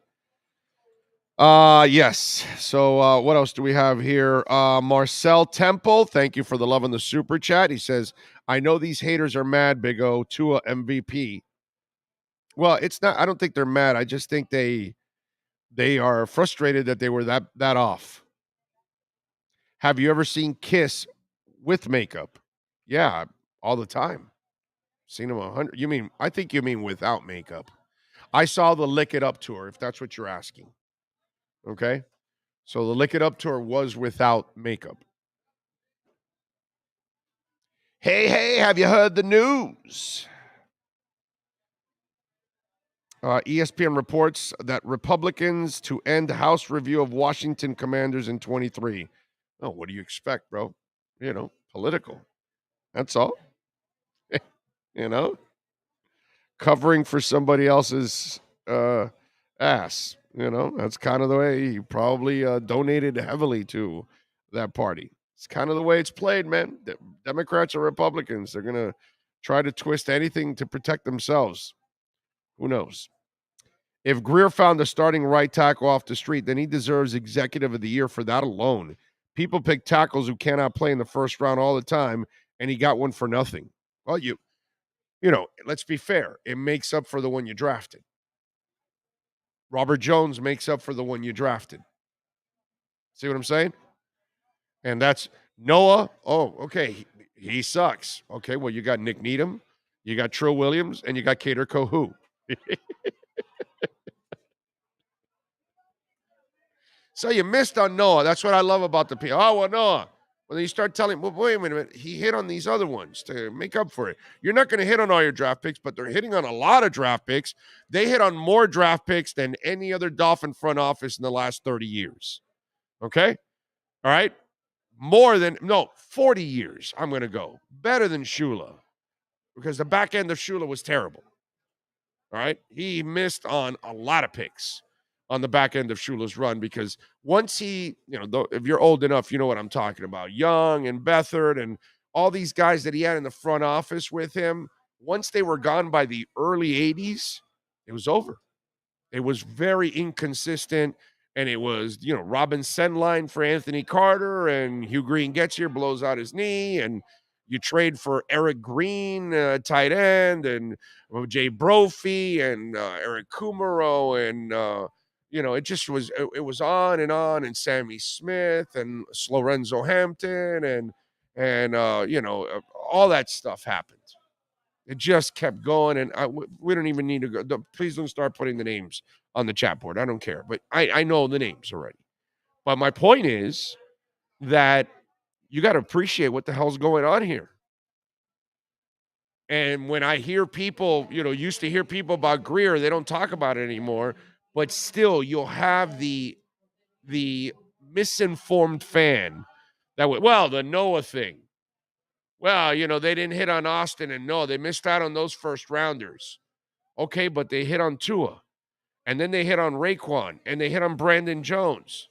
Yes. So what else do we have here? Marcel Temple, thank you for the love on the super chat. He says, I know these haters are mad, Big O, Tua MVP. Well, it's not, I don't think they're mad. I just think they are frustrated that they were that off. Have you ever seen Kiss with makeup? Yeah, all the time. Seen him 100. I think you mean without makeup. I saw the Lick It Up tour, if that's what you're asking. Okay? So the Lick It Up tour was without makeup. Hey, have you heard the news? ESPN reports that Republicans to end House review of Washington Commanders in 23. Oh, what do you expect, bro? Political. That's all. Covering for somebody else's ass. That's kind of the way he probably donated heavily to that party. It's kind of the way it's played, man. Democrats or Republicans, they're going to try to twist anything to protect themselves. Who knows? If Greer found a starting right tackle off the street, then he deserves Executive of the Year for that alone. People pick tackles who cannot play in the first round all the time, and he got one for nothing. Well, let's be fair. It makes up for the one you drafted. Robert Jones makes up for the one you drafted. See what I'm saying? And that's Noah. Oh, okay. He sucks. Okay, well, you got Nick Needham, you got Trill Williams, and you got Kader Kohu. So you missed on Noah. That's what I love about the people. Oh, well, Noah. Well, then you start telling, well, wait a minute. He hit on these other ones to make up for it. You're not going to hit on all your draft picks, but they're hitting on a lot of draft picks. They hit on more draft picks than any other Dolphin front office in the last 30 years. Okay? All right? 40 years, I'm going to go. Better than Shula, because the back end of Shula was terrible. All right? He missed on a lot of picks on the back end of Shula's run, because once he, if you're old enough, you know what I'm talking about. Young and Beathard and all these guys that he had in the front office with him, once they were gone by the early 80s, it was over. It was very inconsistent, and it was, Robin Senline for Anthony Carter, and Hugh Green gets here, blows out his knee, and you trade for Eric Green, tight end, and Jay Brophy, and Eric Kumaro, and it just was, it was on, and Sammy Smith, and Lorenzo Hampton, and all that stuff happened. It just kept going, and we don't even need to go. Please don't start putting the names on the chat board. I don't care, but I know the names already. But my point is that you got to appreciate what the hell's going on here. And when I hear people, used to hear people about Greer, they don't talk about it anymore. But still, you'll have the misinformed fan that would, the Noah thing. Well, they didn't hit on Austin, and no, they missed out on those first rounders. Okay, but they hit on Tua, and then they hit on Raekwon, and they hit on Brandon Jones,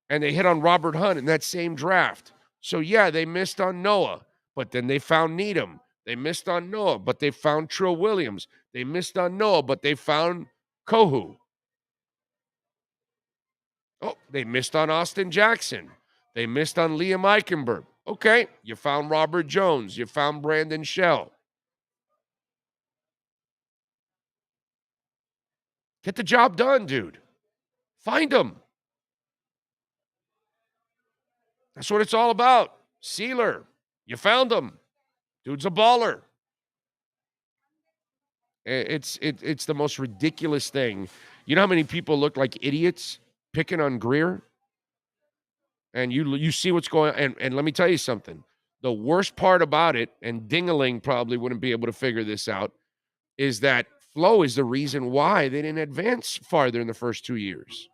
and they hit on Robert Hunt in that same draft. So, yeah, they missed on Noah, but then they found Needham. They missed on Noah, but they found Trill Williams. They missed on Noah, but they found Kohu. Oh, they missed on Austin Jackson. They missed on Liam Eichenberg. Okay, you found Robert Jones. You found Brandon Shell. Get the job done, dude. Find them. That's what it's all about. Sealer, you found him. Dude's a baller. It's the most ridiculous thing. You know how many people look like idiots picking on Greer? And you see what's going on. And let me tell you something. The worst part about it, and Dingaling probably wouldn't be able to figure this out, is that Flo is the reason why they didn't advance farther in the first 2 years.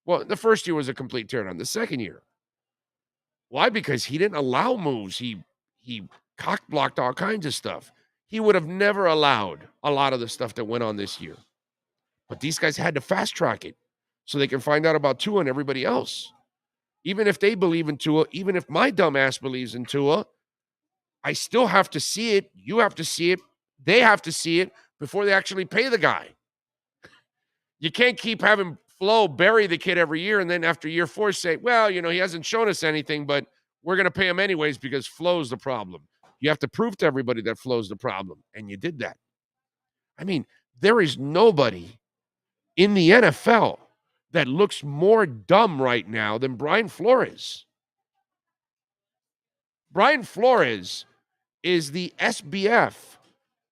Well, the first year was a complete teardown. The second year. Why? Because he didn't allow moves. He cock-blocked all kinds of stuff. He would have never allowed a lot of the stuff that went on this year. But these guys had to fast-track it so they can find out about Tua and everybody else. Even if they believe in Tua, even if my dumb ass believes in Tua, I still have to see it. You have to see it. They have to see it before they actually pay the guy. You can't keep having Flo bury the kid every year and then after year 4 say, well, he hasn't shown us anything, but we're going to pay him anyways because Flo's the problem. You have to prove to everybody that Flo's the problem, and you did that. I mean, there is nobody in the NFL that looks more dumb right now than Brian Flores. Brian Flores is the SBF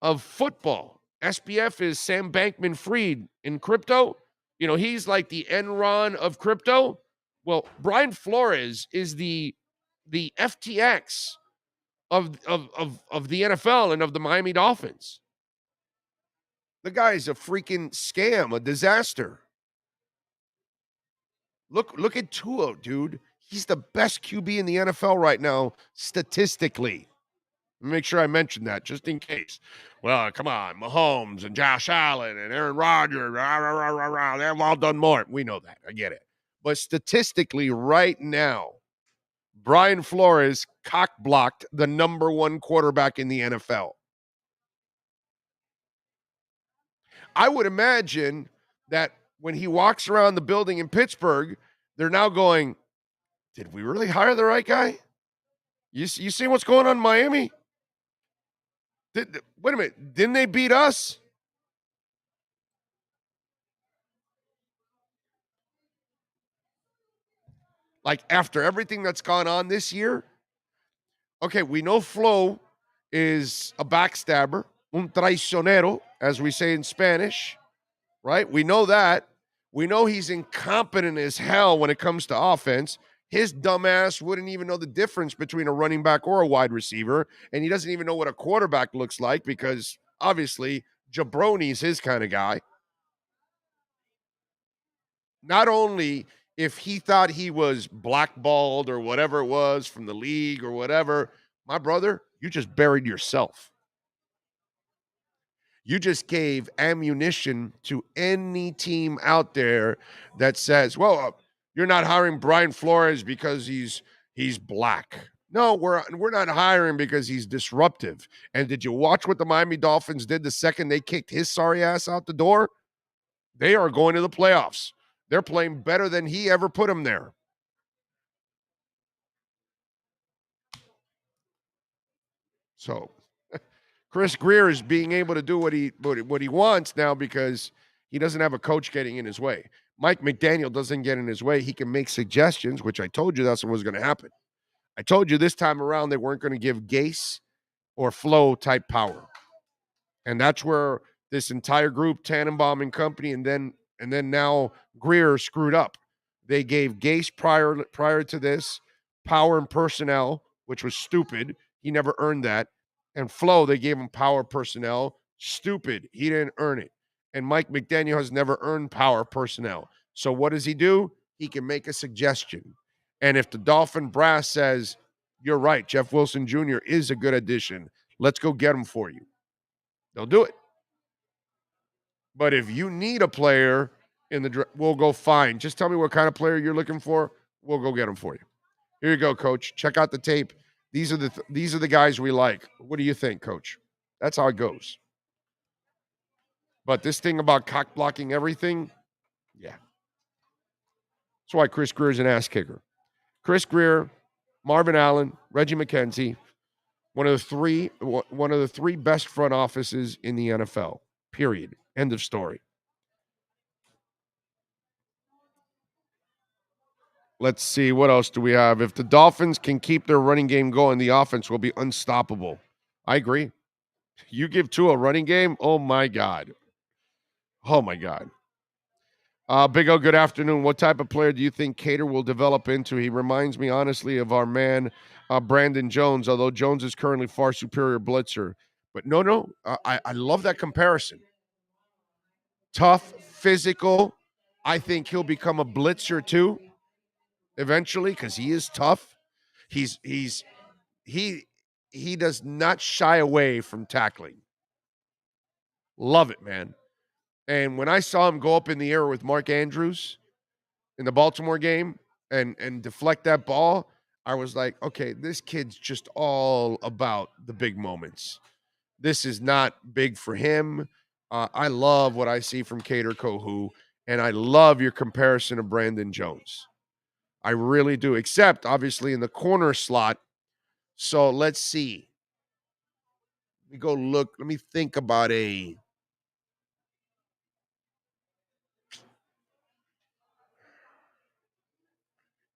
of football. SBF is Sam Bankman-Fried in crypto. He's like the Enron of crypto. Well, Brian Flores is the FTX of the NFL and of the Miami Dolphins. The guy's a freaking scam, a disaster. Look at Tua, dude. He's the best QB in the NFL right now, statistically. Make sure I mention that just in case. Well, come on, Mahomes and Josh Allen and Aaron Rodgers, they've all done more. We know that. I get it. But statistically, right now, Brian Flores cock-blocked the number 1 quarterback in the NFL. I would imagine that when he walks around the building in Pittsburgh, they're now going, did we really hire the right guy? You see what's going on in Miami? Wait a minute. Didn't they beat us? Like after everything that's gone on this year, okay, we know Flo is a backstabber, un traicionero, as we say in Spanish, right? We know that. We know he's incompetent as hell when it comes to offense. His dumbass wouldn't even know the difference between a running back or a wide receiver, and he doesn't even know what a quarterback looks like because obviously Jabroni's his kind of guy. Not only if he thought he was blackballed or whatever it was from the league or whatever, my brother, you just buried yourself. You just gave ammunition to any team out there that says, well, you're not hiring Brian Flores because he's black. No, we're not hiring because he's disruptive. And did you watch what the Miami Dolphins did the second they kicked his sorry ass out the door? They are going to the playoffs. They're playing better than he ever put them there. So Chris Greer is being able to do what he wants now because he doesn't have a coach getting in his way. Mike McDaniel doesn't get in his way. He can make suggestions, which I told you that's what was going to happen. I told you this time around they weren't going to give Gase or Flo type power. And that's where this entire group, Tannenbaum and company, and then now Greer screwed up. They gave Gase prior to this power and personnel, which was stupid. He never earned that. And Flo, they gave him power personnel. Stupid. He didn't earn it. And Mike McDaniel has never earned power personnel. So what does he do? He can make a suggestion. And if the Dolphin brass says, you're right, Jeff Wilson Jr. is a good addition, let's go get him for you, they'll do it. But if you need a player in the draft, we'll go find. Just tell me what kind of player you're looking for. We'll go get him for you. Here you go, Coach. Check out the tape. These are the guys we like. What do you think, Coach? That's how it goes. But this thing about cock blocking everything, yeah. That's why Chris Greer is an ass kicker. Chris Greer, Marvin Allen, Reggie McKenzie, one of the three best front offices in the NFL. Period. End of story. Let's see. What else do we have? If the Dolphins can keep their running game going, the offense will be unstoppable. I agree. You give Tua a running game, oh my God. Oh my God. Big O, good afternoon. What type of player do you think Cater will develop into? He reminds me, honestly, of our man, Brandon Jones, although Jones is currently far superior blitzer. But no, I love that comparison. Tough, physical. I think he'll become a blitzer too, eventually, because he is tough. He does not shy away from tackling. Love it, man. And when I saw him go up in the air with Mark Andrews in the Baltimore game and deflect that ball, I was like, okay, this kid's just all about the big moments. This is not big for him. I love what I see from Cater Kohu, and I love your comparison of Brandon Jones. I really do, except obviously in the corner slot. So let's see. Let me go look. Let me think about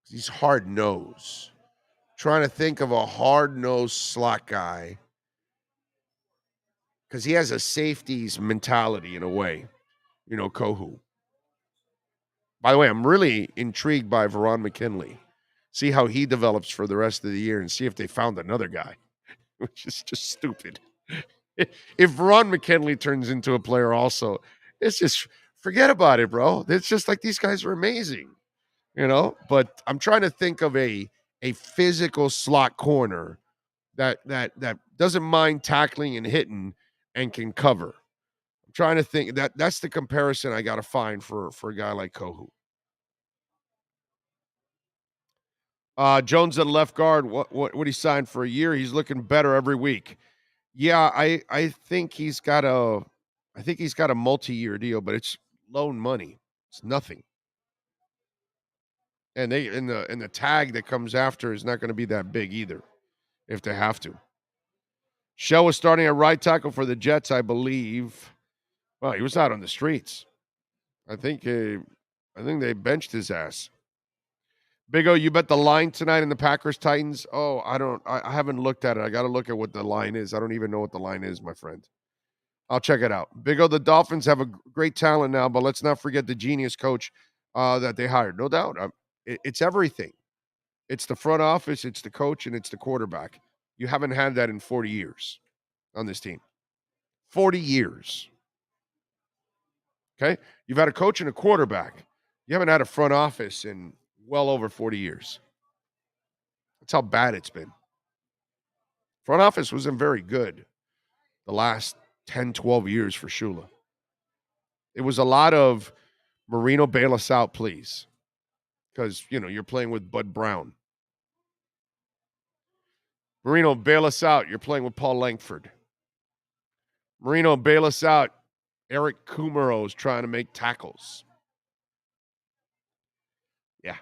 he's hard nose. Trying to think of a hard nosed slot guy because he has a safeties mentality in a way, Kohu. By the way, I'm really intrigued by Veron McKinley. See how he develops for the rest of the year and see if they found another guy, which is just stupid. If Veron McKinley turns into a player also, it's just forget about it, bro. It's just like these guys are amazing, But I'm trying to think of a physical slot corner that doesn't mind tackling and hitting and can cover. I'm trying to think that's the comparison I got to find for a guy like Kohu. Jones at left guard. What he signed for a year? He's looking better every week. Yeah, I think he's got a multi-year deal, but it's loan money. It's nothing. And the tag that comes after is not going to be that big either, if they have to. Shell was starting at right tackle for the Jets, I believe. Well, he was out on the streets. I think they benched his ass. Big O, you bet the line tonight in the Packers Titans? Oh, I haven't looked at it. I got to look at what the line is. I don't even know what the line is, my friend. I'll check it out. Big O, the Dolphins have a great talent now, but let's not forget the genius coach that they hired. No doubt. It's everything. It's the front office, it's the coach, and it's the quarterback. You haven't had that in 40 years on this team. 40 years. Okay? You've had a coach and a quarterback. You haven't had a front office in well over 40 years. That's how bad it's been. Front office wasn't very good the last 10, 12 years for Shula. It was a lot of Marino, bail us out, please. Because, you're playing with Bud Brown. Marino, bail us out. You're playing with Paul Langford. Marino, bail us out. Eric Kumero's trying to make tackles. Yeah.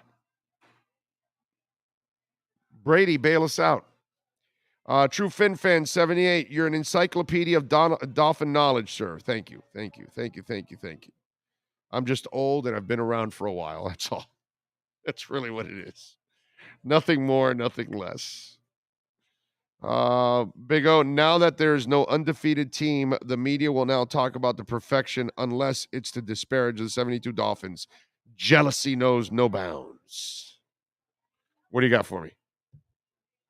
Brady, bail us out. True Fin Fan 78, you're an encyclopedia of dolphin knowledge, sir. Thank you. I'm just old and I've been around for a while. That's all. That's really what it is. Nothing more, nothing less. Big O, now that there's no undefeated team, the media will now talk about the perfection unless it's to disparage the 72 Dolphins. Jealousy knows no bounds. What do you got for me?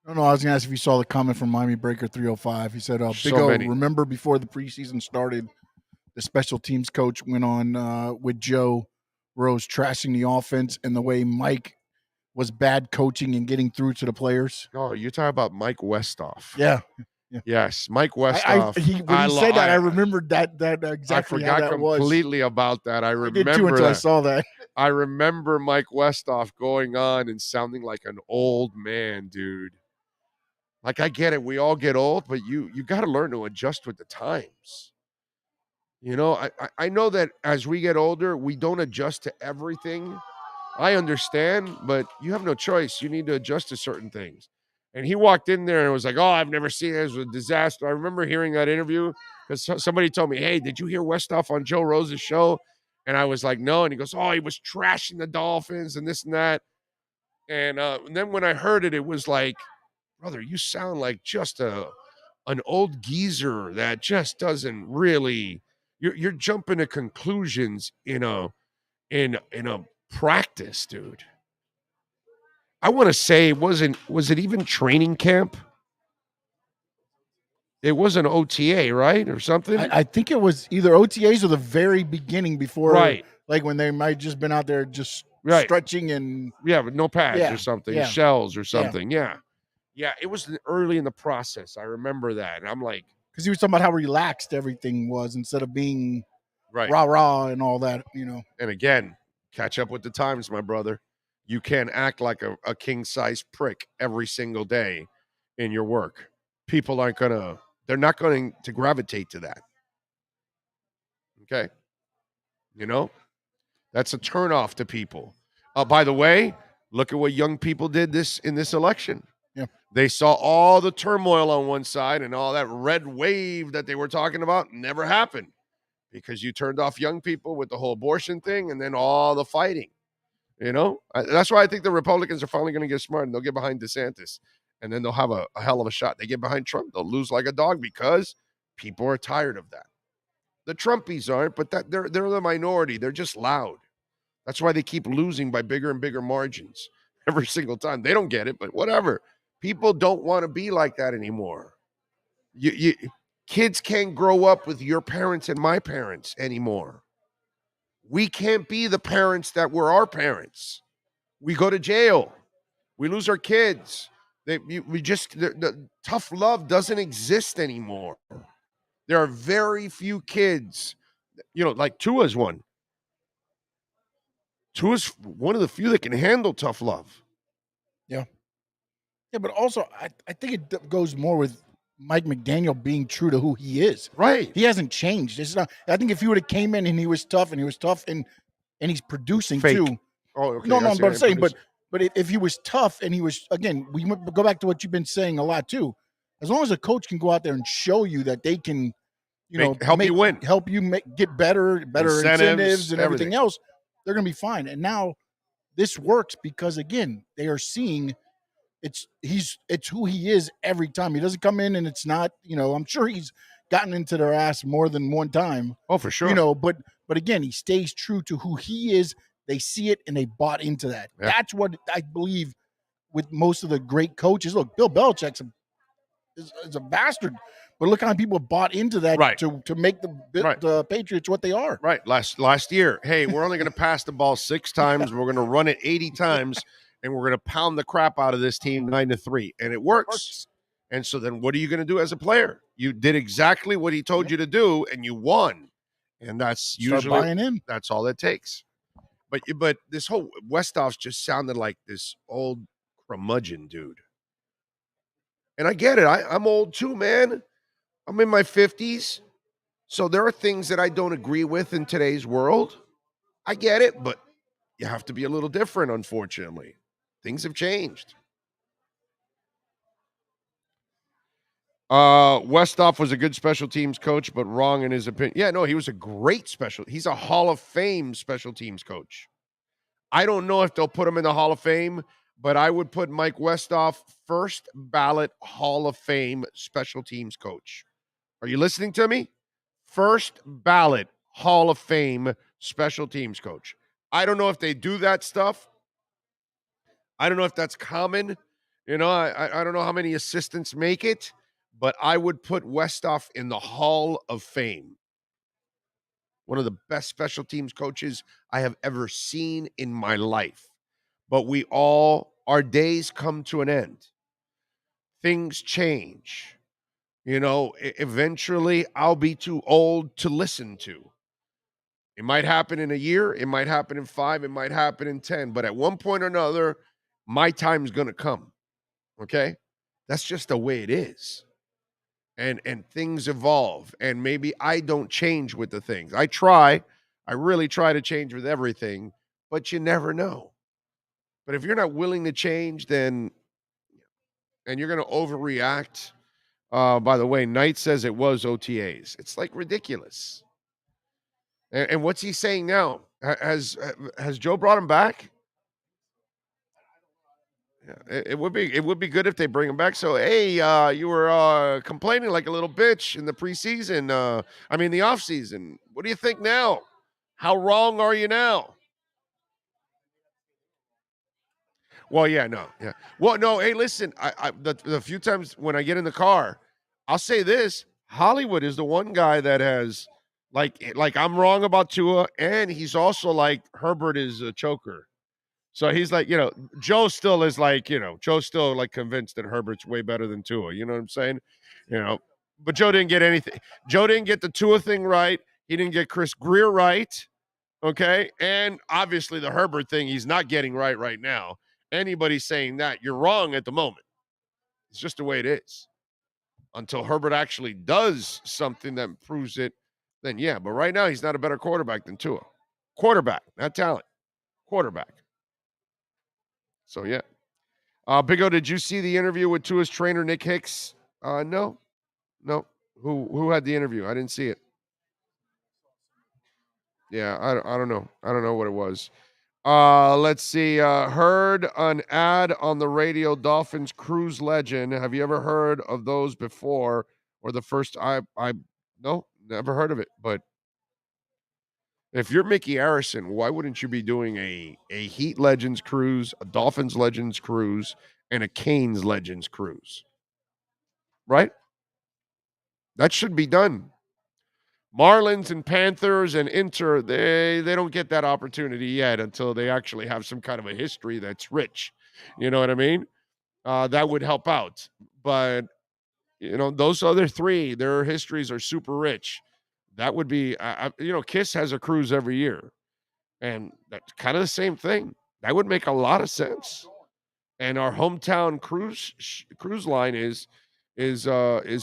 No, I was going to ask if you saw the comment from Miami Breaker 305. He said, Big O, remember before the preseason started, the special teams coach went on with Joe Rose trashing the offense and the way Mike was bad coaching and getting through to the players. Oh, you're talking about Mike Westhoff. Yeah. Yes, Mike Westhoff. When he said that, I remembered that exactly how that was. I forgot completely about that. I remember I did too until I saw that. I remember Mike Westhoff going on and sounding like an old man, dude. Like, I get it. We all get old, but you got to learn to adjust with the times. I know that as we get older, we don't adjust to everything. I understand, but you have no choice. You need to adjust to certain things. And he walked in there and was like, oh, I've never seen it. It was a disaster. I remember hearing that interview because somebody told me, hey, did you hear Westhoff on Joe Rose's show? And I was like, no. And he goes, oh, he was trashing the Dolphins and this and that. And then when I heard it, it was like, brother, you sound like just an old geezer that just doesn't really. You're jumping to conclusions in a practice, dude. I want to say was it even training camp? It was an OTA, right? Or something? I think it was either OTAs or the very beginning before, right? Like when they might just been out there just stretching and with no pads or something, shells or something. Yeah. It was early in the process. I remember that. And I'm like, because he was talking about how relaxed everything was instead of being rah and all that, And again, catch up with the times, my brother. You can't act like a king-size prick every single day in your work. People they're not going to gravitate to that. Okay? That's a turnoff to people. By the way, look at what young people did in this election. Yeah. They saw all the turmoil on one side and all that red wave that they were talking about never happened because you turned off young people with the whole abortion thing and then all the fighting. That's why I think the Republicans are finally going to get smart and they'll get behind DeSantis and then they'll have a hell of a shot. They get behind Trump, they'll lose like a dog because people are tired of that. The Trumpies aren't, but they're the minority. They're just loud. That's why they keep losing by bigger and bigger margins every single time. They don't get it, but whatever. People don't want to be like that anymore. Kids can't grow up with your parents and my parents anymore. We can't be the parents that were our parents. We go to jail. We lose our kids. The tough love doesn't exist anymore. There are very few kids, like Tua's one. Tua's one of the few that can handle tough love. Yeah. Yeah, but also I think it goes more with Mike McDaniel being true to who he is. Right. He hasn't changed. It's not. I think if he would have came in and he was tough and he's producing fake. Too. Oh, okay. No, but I'm saying, but if he was tough and he was, again, we go back to what you've been saying a lot too. As long as a coach can go out there and show you that they can, help you win, help you get better incentives and everything else, they're going to be fine. And now this works because, again, they are seeing it's who he is every time. He doesn't come in and it's not, I'm sure he's gotten into their ass more than one time. Oh, for sure. But again, he stays true to who he is. They see it and they bought into that. Yeah. That's what I believe with most of the great coaches. Look, Bill Belichick's is a bastard, but look how many people bought into that to make the Patriots what they are. Right. Last year, hey, we're only going to pass the ball 6 times. We're going to run it 80 times, and we're going to pound the crap out of this team 9-3, and it works. And so then what are you going to do as a player? You did exactly what he told you to do, and you won. And that's usually buying in. That's all it takes. But this whole Westhoff's just sounded like this old curmudgeon dude. And I get it. I'm old too, man. I'm in my 50s. So there are things that I don't agree with in today's world. I get it, but you have to be a little different, unfortunately. Things have changed. Westhoff was a good special teams coach, but wrong in his opinion. Yeah, no, he was a great he's a Hall of Fame special teams coach. I don't know if they'll put him in the Hall of Fame, but I would put Mike Westhoff first ballot Hall of Fame special teams coach. Are you listening to me? First ballot Hall of Fame special teams coach. I don't know if they do that stuff. I don't know if that's common. I don't know how many assistants make it, but I would put Westhoff in the Hall of Fame. One of the best special teams coaches I have ever seen in my life. But our days come to an end. Things change. Eventually I'll be too old to listen to. It might happen in a year. It might happen in 5. It might happen in 10. But at one point or another, my time's going to come. Okay? That's just the way it is. And things evolve. And maybe I don't change with the things. I really try to change with everything, but you never know. But if you're not willing to change, and you're going to overreact. By the way, Knight says it was OTAs. It's like ridiculous. And what's he saying now? Has Joe brought him back? Yeah, it would be good if they bring him back. So, hey, you were complaining like a little bitch in the preseason. The offseason. What do you think now? How wrong are you now? Well, yeah, no, yeah. Well, no, hey, listen, the few times when I get in the car, I'll say this: Hollywood is the one guy that has like I'm wrong about Tua, and he's also like Herbert is a choker. So he's like, Joe still is like, Joe's still like convinced that Herbert's way better than Tua. You know what I'm saying? But Joe didn't get anything. Joe didn't get the Tua thing right. He didn't get Chris Greer right. Okay. And obviously the Herbert thing, he's not getting right now. Anybody saying that, you're wrong at the moment. It's just the way it is. Until Herbert actually does something that proves it, then yeah. But right now, he's not a better quarterback than Tua. Quarterback, not talent. Quarterback. So, yeah. Big O, did you see the interview with Tua's trainer, Nick Hicks? No. Who had the interview? I didn't see it. Yeah, I don't know. I don't know what it was. Let's see. Heard an ad on the radio, Dolphins cruise legend. Have you ever heard of those before? Or the first? No, never heard of it. But if you're Mickey Arison, why wouldn't you be doing a Heat Legends cruise, a Dolphins Legends cruise, and a Canes Legends cruise? Right? That should be done. Marlins and Panthers and Inter, they don't get that opportunity yet until they actually have some kind of a history that's rich. You know what I mean? That would help out. But, those other 3, their histories are super rich. That would be, KISS has a cruise every year. And that's kind of the same thing. That would make a lot of sense. And our hometown cruise line is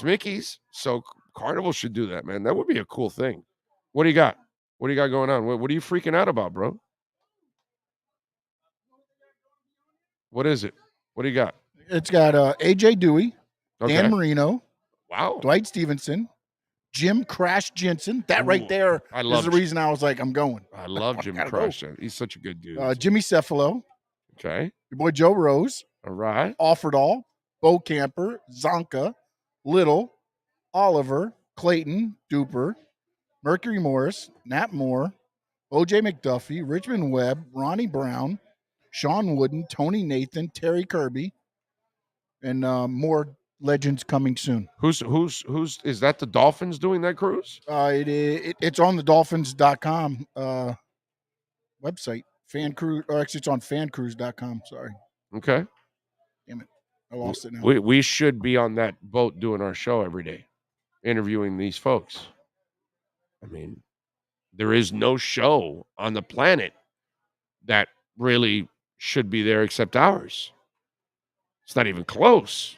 Mickey's. So Carnival should do that, man. That would be a cool thing. What do you got? What do you got going on? What are you freaking out about, bro? What is it? What do you got? It's got AJ Dewey, Okay. Dan Marino, Wow. Dwight Stevenson, Jim Crash Jensen. That right there is the reason I was like, I'm going. I love Jim Crash. He's such a good dude. Jimmy Cephalo. Okay. Your boy Joe Rose. All right. Offerdahl. Bo Camper. Zonka. Little. Oliver. Clayton. Duper. Mercury Morris. Nat Moore. O.J. McDuffie. Richmond Webb. Ronnie Brown. Sean Wooden. Tony Nathan. Terry Kirby. And more legends coming soon. Who's is that the Dolphins doing that cruise? It's on the Dolphins.com website. Fan cruise, or actually it's on fancruise.com. Sorry. Okay. Damn it. I lost it now. We should be on that boat doing our show every day, interviewing these folks. I mean, there is no show on the planet that really should be there except ours. It's not even close.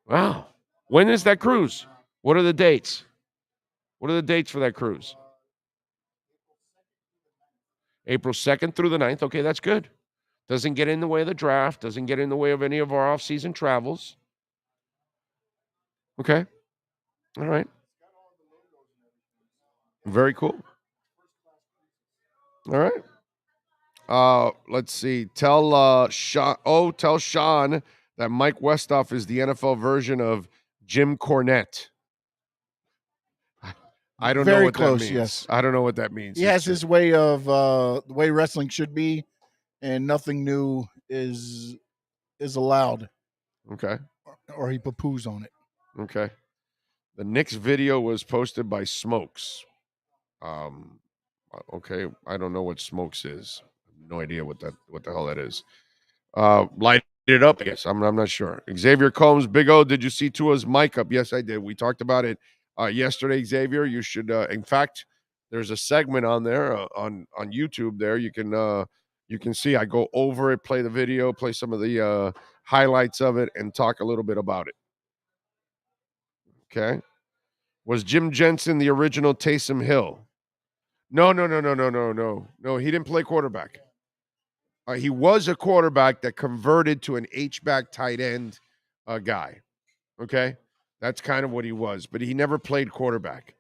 Wow. When is that cruise? What are the dates? What are the dates for that cruise? April 2nd through the 9th. Okay, that's good. Doesn't get in the way of the draft. Doesn't get in the way of any of our off-season travels. Okay. All right. Very cool. All right. Let's see. Tell Sean that Mike Westhoff is the NFL version of Jim Cornette. I don't know what that means. Yes. I don't know what that means. He has his way of the way wrestling should be, and nothing new is allowed. Okay. Or he poo-poos on it. Okay. The Knicks video was posted by Smokes. Okay. I don't know what Smokes is. No idea what the hell that is. Light it up, I guess. I'm not sure. Xavier Combs, Big O, did you see Tua's mic up? Yes, I did. We talked about it yesterday, Xavier. You should, in fact, there's a segment on there on YouTube there. You can see I go over it, play the video, play some of the highlights of it, and talk a little bit about it. Okay. Was Jim Jensen the original Taysom Hill? No. No, he didn't play quarterback. He was a quarterback that converted to an H-back tight end guy. Okay, that's kind of what he was, but he never played quarterback.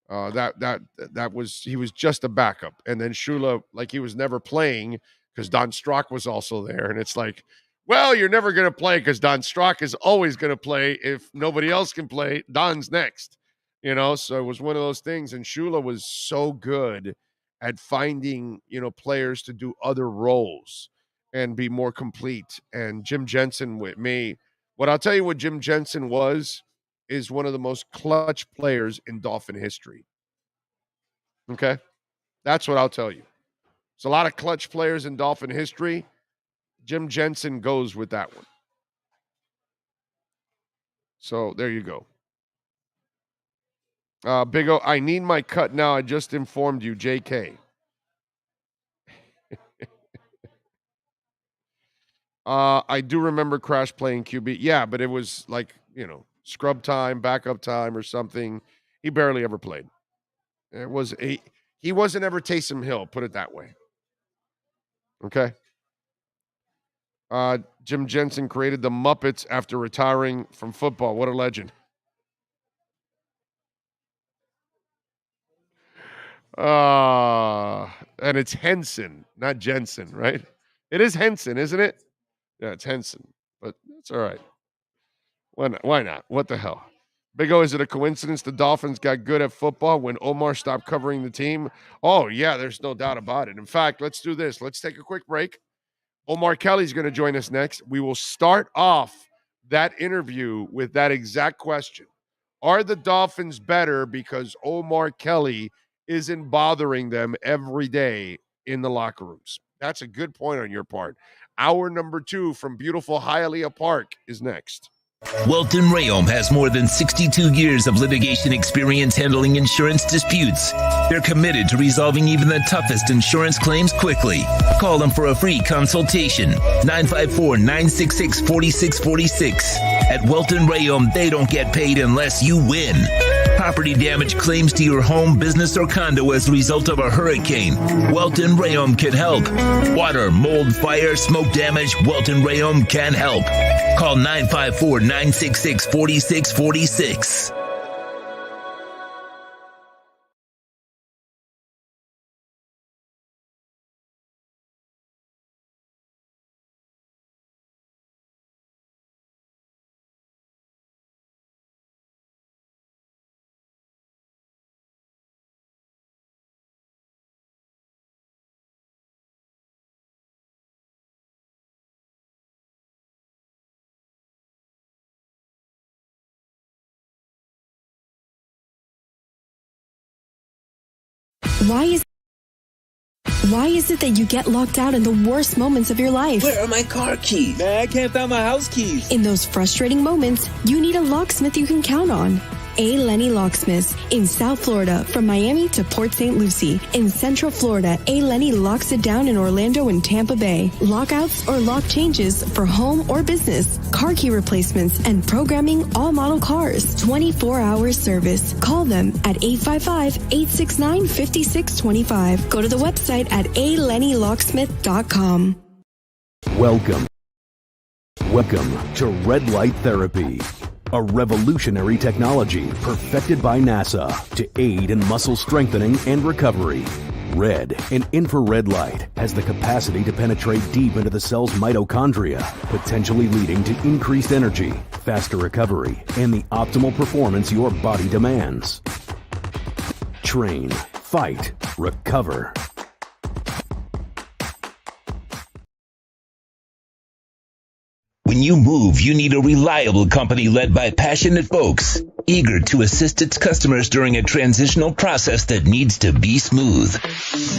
He was just a backup, and then Shula, like, he was never playing because Don Strock was also there, and it's like, well, you're never going to play because Don Strock is always going to play. If nobody else can play, Don's next. So it was one of those things, and Shula was so good at finding, players to do other roles and be more complete. And Jim Jensen with me, what I'll tell you what Jim Jensen is one of the most clutch players in Dolphin history. Okay? That's what I'll tell you. There's a lot of clutch players in Dolphin history. Jim Jensen goes with that one. So there you go. Big O, I need my cut now. I just informed you, JK. I do remember Crash playing QB. Yeah, but it was like, scrub time, backup time or something. He barely ever played. He wasn't ever Taysom Hill, put it that way. Okay. Jim Jensen created the Muppets after retiring from football. What a legend. And it's Henson, not Jensen, right? It is Henson, isn't it? Yeah, it's Henson, but it's all right. Why not? What the hell? Big O, is it a coincidence the Dolphins got good at football when Omar stopped covering the team? Oh, yeah, there's no doubt about it. In fact, let's do this. Let's take a quick break. Omar Kelly's going to join us next. We will start off that interview with that exact question. Are the Dolphins better because Omar Kelly isn't bothering them every day in the locker rooms? That's a good point on your part. Hour number 2 from beautiful Hialeah Park is next. Welton Rayom has more than 62 years of litigation experience handling insurance disputes. They're committed to resolving even the toughest insurance claims quickly. Call them for a free consultation. 954-966-4646. At Welton Rayom, they don't get paid unless you win. Property damage claims to your home, business, or condo as a result of a hurricane. Welton Rayom can help. Water, mold, fire, smoke damage, Welton Rayom can help. Call 954-966-4646. Why is it that you get locked out in the worst moments of your life? Where are my car keys? Man, I can't find my house keys. In those frustrating moments, you need a locksmith you can count on. A. Lenny Locksmiths in South Florida, from Miami to Port St. Lucie. In Central Florida, A. Lenny locks it down in Orlando and Tampa Bay. Lockouts or lock changes for home or business, car key replacements, and programming all model cars. 24-hour service. Call them at 855-869-5625. Go to the website at alennylocksmith.com. Welcome to Red Light Therapy, a revolutionary technology perfected by NASA to aid in muscle strengthening and recovery. Red and infrared light has the capacity to penetrate deep into the cell's mitochondria, potentially leading to increased energy, faster recovery, and the optimal performance your body demands. Train, fight, recover. When you move, you need a reliable company led by passionate folks, eager to assist its customers during a transitional process that needs to be smooth.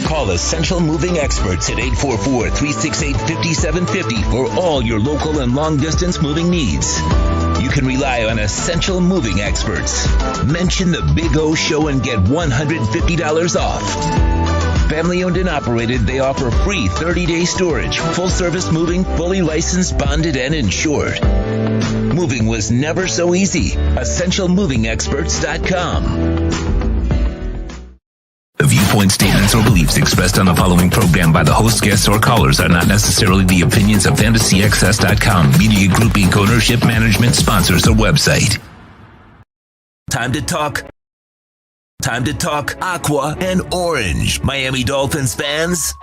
Call Essential Moving Experts at 844-368-5750 for all your local and long-distance moving needs. You can rely on Essential Moving Experts. Mention the Big O Show and get $150 off. Family owned and operated, they offer free 30-day storage, full-service moving, fully licensed, bonded, and insured. Moving was never so easy. EssentialMovingExperts.com. The viewpoint, statements, or beliefs expressed on the following program by the host, guests, or callers are not necessarily the opinions of FantasyAccess.com, Media Group, Inc., ownership, management, sponsors, or website. Time to talk Aqua and Orange, Miami Dolphins fans.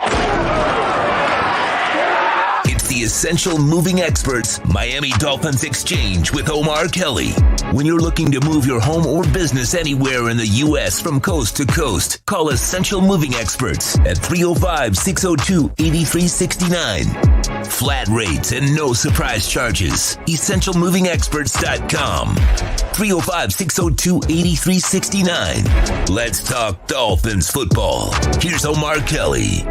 It's the Essential Moving Experts Miami Dolphins Exchange with Omar Kelly. When you're looking to move your home or business anywhere in the U.S. from coast to coast, call Essential Moving Experts at 305-602-8369. Flat rates and no surprise charges. EssentialMovingExperts.com. 305-602-8369. Let's talk Dolphins football. Here's Omar Kelly.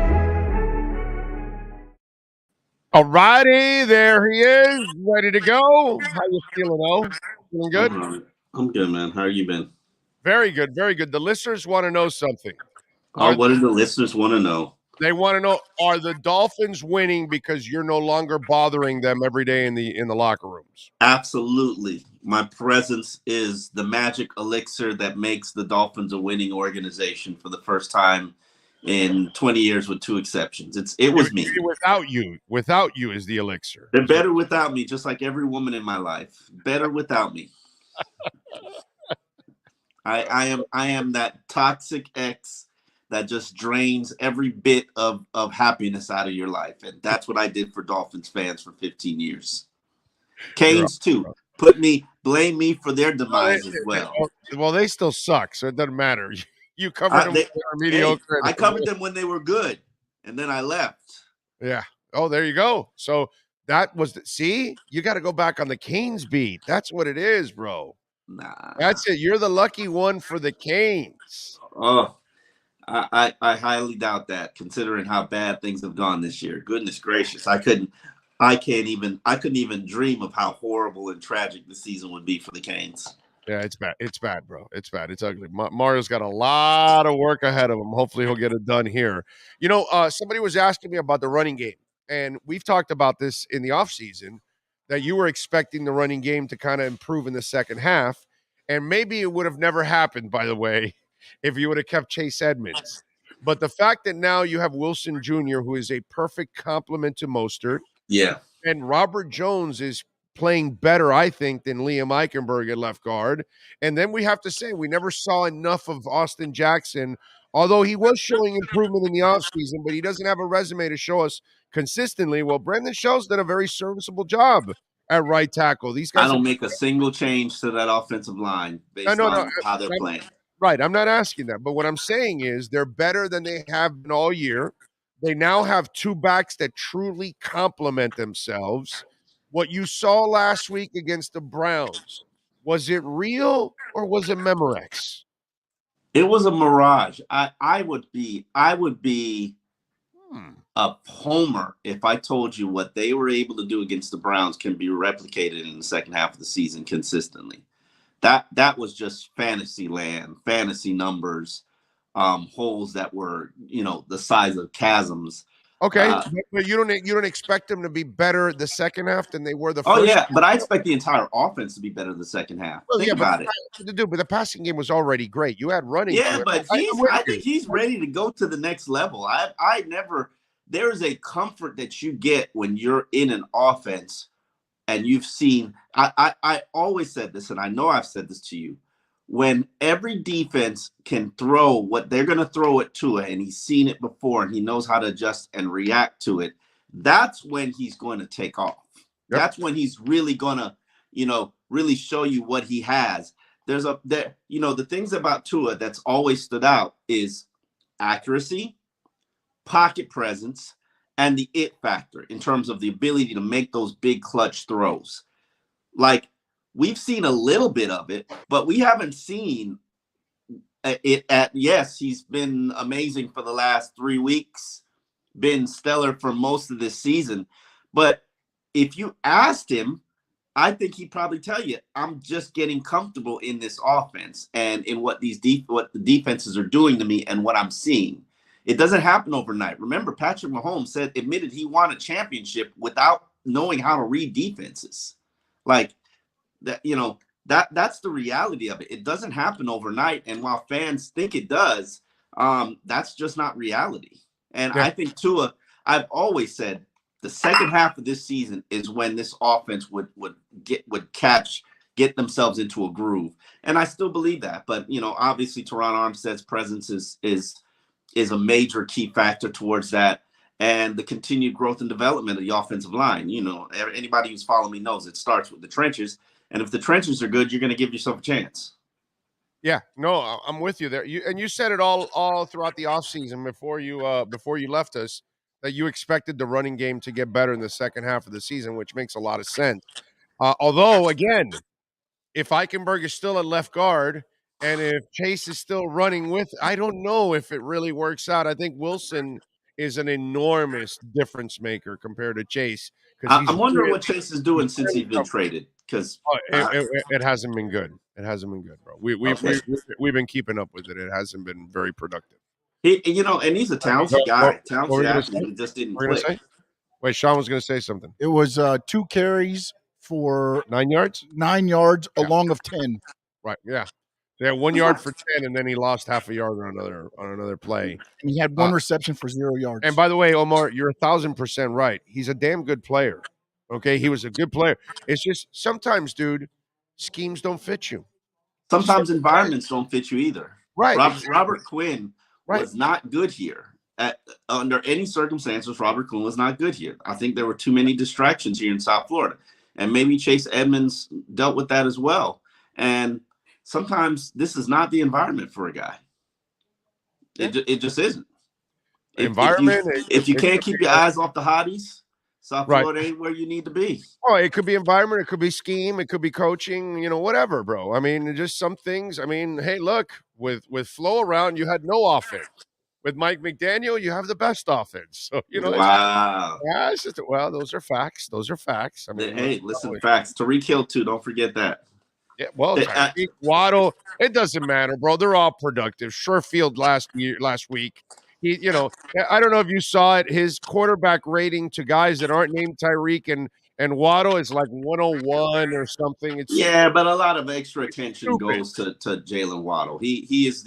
All righty, there he is, ready to go. How you feeling, O? Feeling good? I'm good, man. How you been? Very good, very good. The listeners want to know something. What do the listeners want to know? They want to know, are the Dolphins winning because you're no longer bothering them every day in the locker rooms? Absolutely. My presence is the magic elixir that makes the Dolphins a winning organization for the first time in 20 years, with two exceptions. It was me. Without you is the elixir. They're better without me, just like every woman in my life. Better without me. I am that toxic ex that just drains every bit of happiness out of your life. And that's what I did for Dolphins fans for 15 years. Canes too. Blame me for their demise as well. Well, they still suck, so it doesn't matter. You covered them when they were mediocre. I covered them when they were good, and then I left. Yeah. Oh, there you go. So that was see, you got to go back on the Canes beat. That's what it is, bro. Nah. That's it. You're the lucky one for the Canes. Oh, I highly doubt that, considering how bad things have gone this year. Goodness gracious. I couldn't even dream of how horrible and tragic the season would be for the Canes. Yeah, it's bad. It's bad, bro. It's bad. It's ugly. Mario's got a lot of work ahead of him. Hopefully he'll get it done here. You know, somebody was asking me about the running game, and we've talked about this in the offseason, that you were expecting the running game to kind of improve in the second half, and maybe it would have never happened, by the way, if you would have kept Chase Edmonds. But the fact that now you have Wilson Jr., who is a perfect complement to Mostert, yeah, and Robert Jones is playing better, I think, than Liam Eichenberg at left guard. And then we have to say we never saw enough of Austin Jackson, although he was showing improvement in the offseason, but he doesn't have a resume to show us consistently. Well, Brandon Shell's done a very serviceable job at right tackle. These guys I don't make a single change to that offensive line based on how they're playing. Right. I'm not asking that. But what I'm saying is they're better than they have been all year. They now have two backs that truly complement themselves. What you saw last week against the Browns, was it real or was it Memorex? It was a mirage. I would be a homer if I told you what they were able to do against the Browns can be replicated in the second half of the season consistently. That was just fantasy land, fantasy numbers, holes that were, the size of chasms. Okay, but you don't expect them to be better the second half than they were the first. Oh yeah, but I expect the entire offense to be better the second half. Well, Think about it. But the passing game was already great. You had running. Yeah, but I think he's ready to go to the next level. There is a comfort that you get when you're in an offense and you've seen. I always said this, and I know I've said this to you. When every defense can throw what they're going to throw at Tua, and he's seen it before, and he knows how to adjust and react to it, that's when he's going to take off. Yep. That's when he's really going to, really show you what he has. The things about Tua that's always stood out is accuracy, pocket presence, and the it factor in terms of the ability to make those big clutch throws. Like, we've seen a little bit of it, but we haven't seen it yes, he's been amazing for the last 3 weeks, been stellar for most of this season. But if you asked him, I think he'd probably tell you, I'm just getting comfortable in this offense and in what what the defenses are doing to me and what I'm seeing. It doesn't happen overnight. Remember, Patrick Mahomes admitted he won a championship without knowing how to read defenses. Like that, that's the reality of it. It doesn't happen overnight. And while fans think it does, that's just not reality. And I think Tua, I've always said, the second half of this season is when this offense would get themselves into a groove. And I still believe that. But, obviously Teron Armstead's presence is a major key factor towards that. And the continued growth and development of the offensive line. Anybody who's following me knows it starts with the trenches. And if the trenches are good, you're going to give yourself a chance. Yeah, no, I'm with you there. You said it all throughout the offseason before you left us, that you expected the running game to get better in the second half of the season, which makes a lot of sense. Although, again, if Eichenberg is still at left guard and if Chase is still running I don't know if it really works out. I think Wilson is an enormous difference maker compared to Chase. I'm wondering what Chase is doing since he's been traded. Because it hasn't been good. It hasn't been good, bro. We've been keeping up with it. It hasn't been very productive. And he's a talented guy, talented athlete. He just didn't click. Wait, Sean was going to say something. It was 2 carries for 9 yards. 9 yards, along of 10. Right. Yeah. They had 1 yard for 10, and then he lost half a yard on another play. And he had 1 reception for 0 yards. And by the way, Omar, you're 1,000% right. He's a damn good player. Okay, he was a good player. It's just sometimes, dude, schemes don't fit you. Sometimes environments don't fit you either. Right. Robert Quinn was not good here. Under any circumstances, Robert Quinn was not good here. I think there were too many distractions here in South Florida. And maybe Chase Edmonds dealt with that as well. And sometimes this is not the environment for a guy. It just isn't. If you can't keep your eyes off the hotties, South Florida ain't where you need to be. Oh, it could be environment, it could be scheme, it could be coaching, whatever, bro. I mean, just some things. I mean, hey, look, with Flo around, you had no offense. With Mike McDaniel, you have the best offense. So, wow. Those are facts. Those are facts. I mean, hey, listen, facts. Tyreek Hill too. Don't forget that. Yeah, well, Tyreek, Waddle, it doesn't matter, bro. They're all productive. Sherfield last week. I don't know if you saw it. His quarterback rating to guys that aren't named Tyreek and Waddle is like 101 or something. But a lot of extra attention goes to Jalen Waddle. He is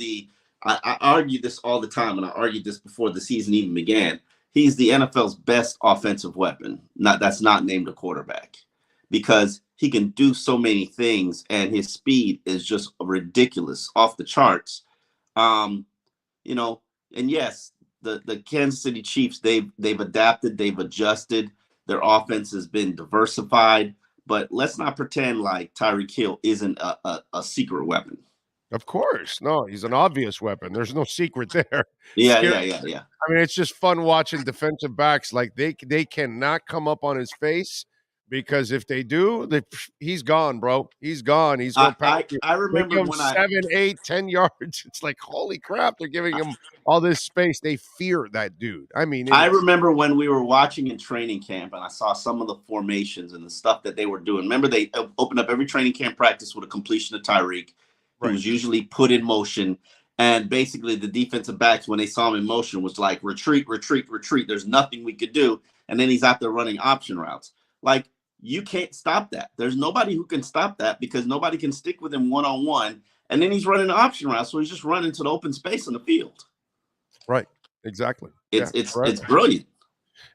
I argue this all the time, and I argued this before the season even began. He's the NFL's best offensive weapon. That's not named a quarterback, because he can do so many things, and his speed is just ridiculous, off the charts. And yes, the Kansas City Chiefs, they've adapted, they've adjusted. Their offense has been diversified, but let's not pretend like Tyreek Hill isn't a secret weapon. Of course. No, he's an obvious weapon. There's no secret there. Yeah. I mean, it's just fun watching defensive backs. Like they cannot come up on his face, because if they do, he's gone, bro. He's gone. He's going past you. I They remember give him when 7, 8, 10 yards. It's like, holy crap, they're giving him all this space. They fear that dude. I mean, I remember when we were watching in training camp and I saw some of the formations and the stuff that they were doing. Remember, they opened up every training camp practice with a completion of Tyreek, who was usually put in motion. And basically the defensive backs, when they saw him in motion, was like, retreat, retreat, retreat. There's nothing we could do. And then he's out there running option routes. Like, you can't stop that. There's nobody who can stop that because nobody can stick with him one-on-one. And then he's running option routes, so he's just running to the open space on the field. Right. Exactly. It's brilliant.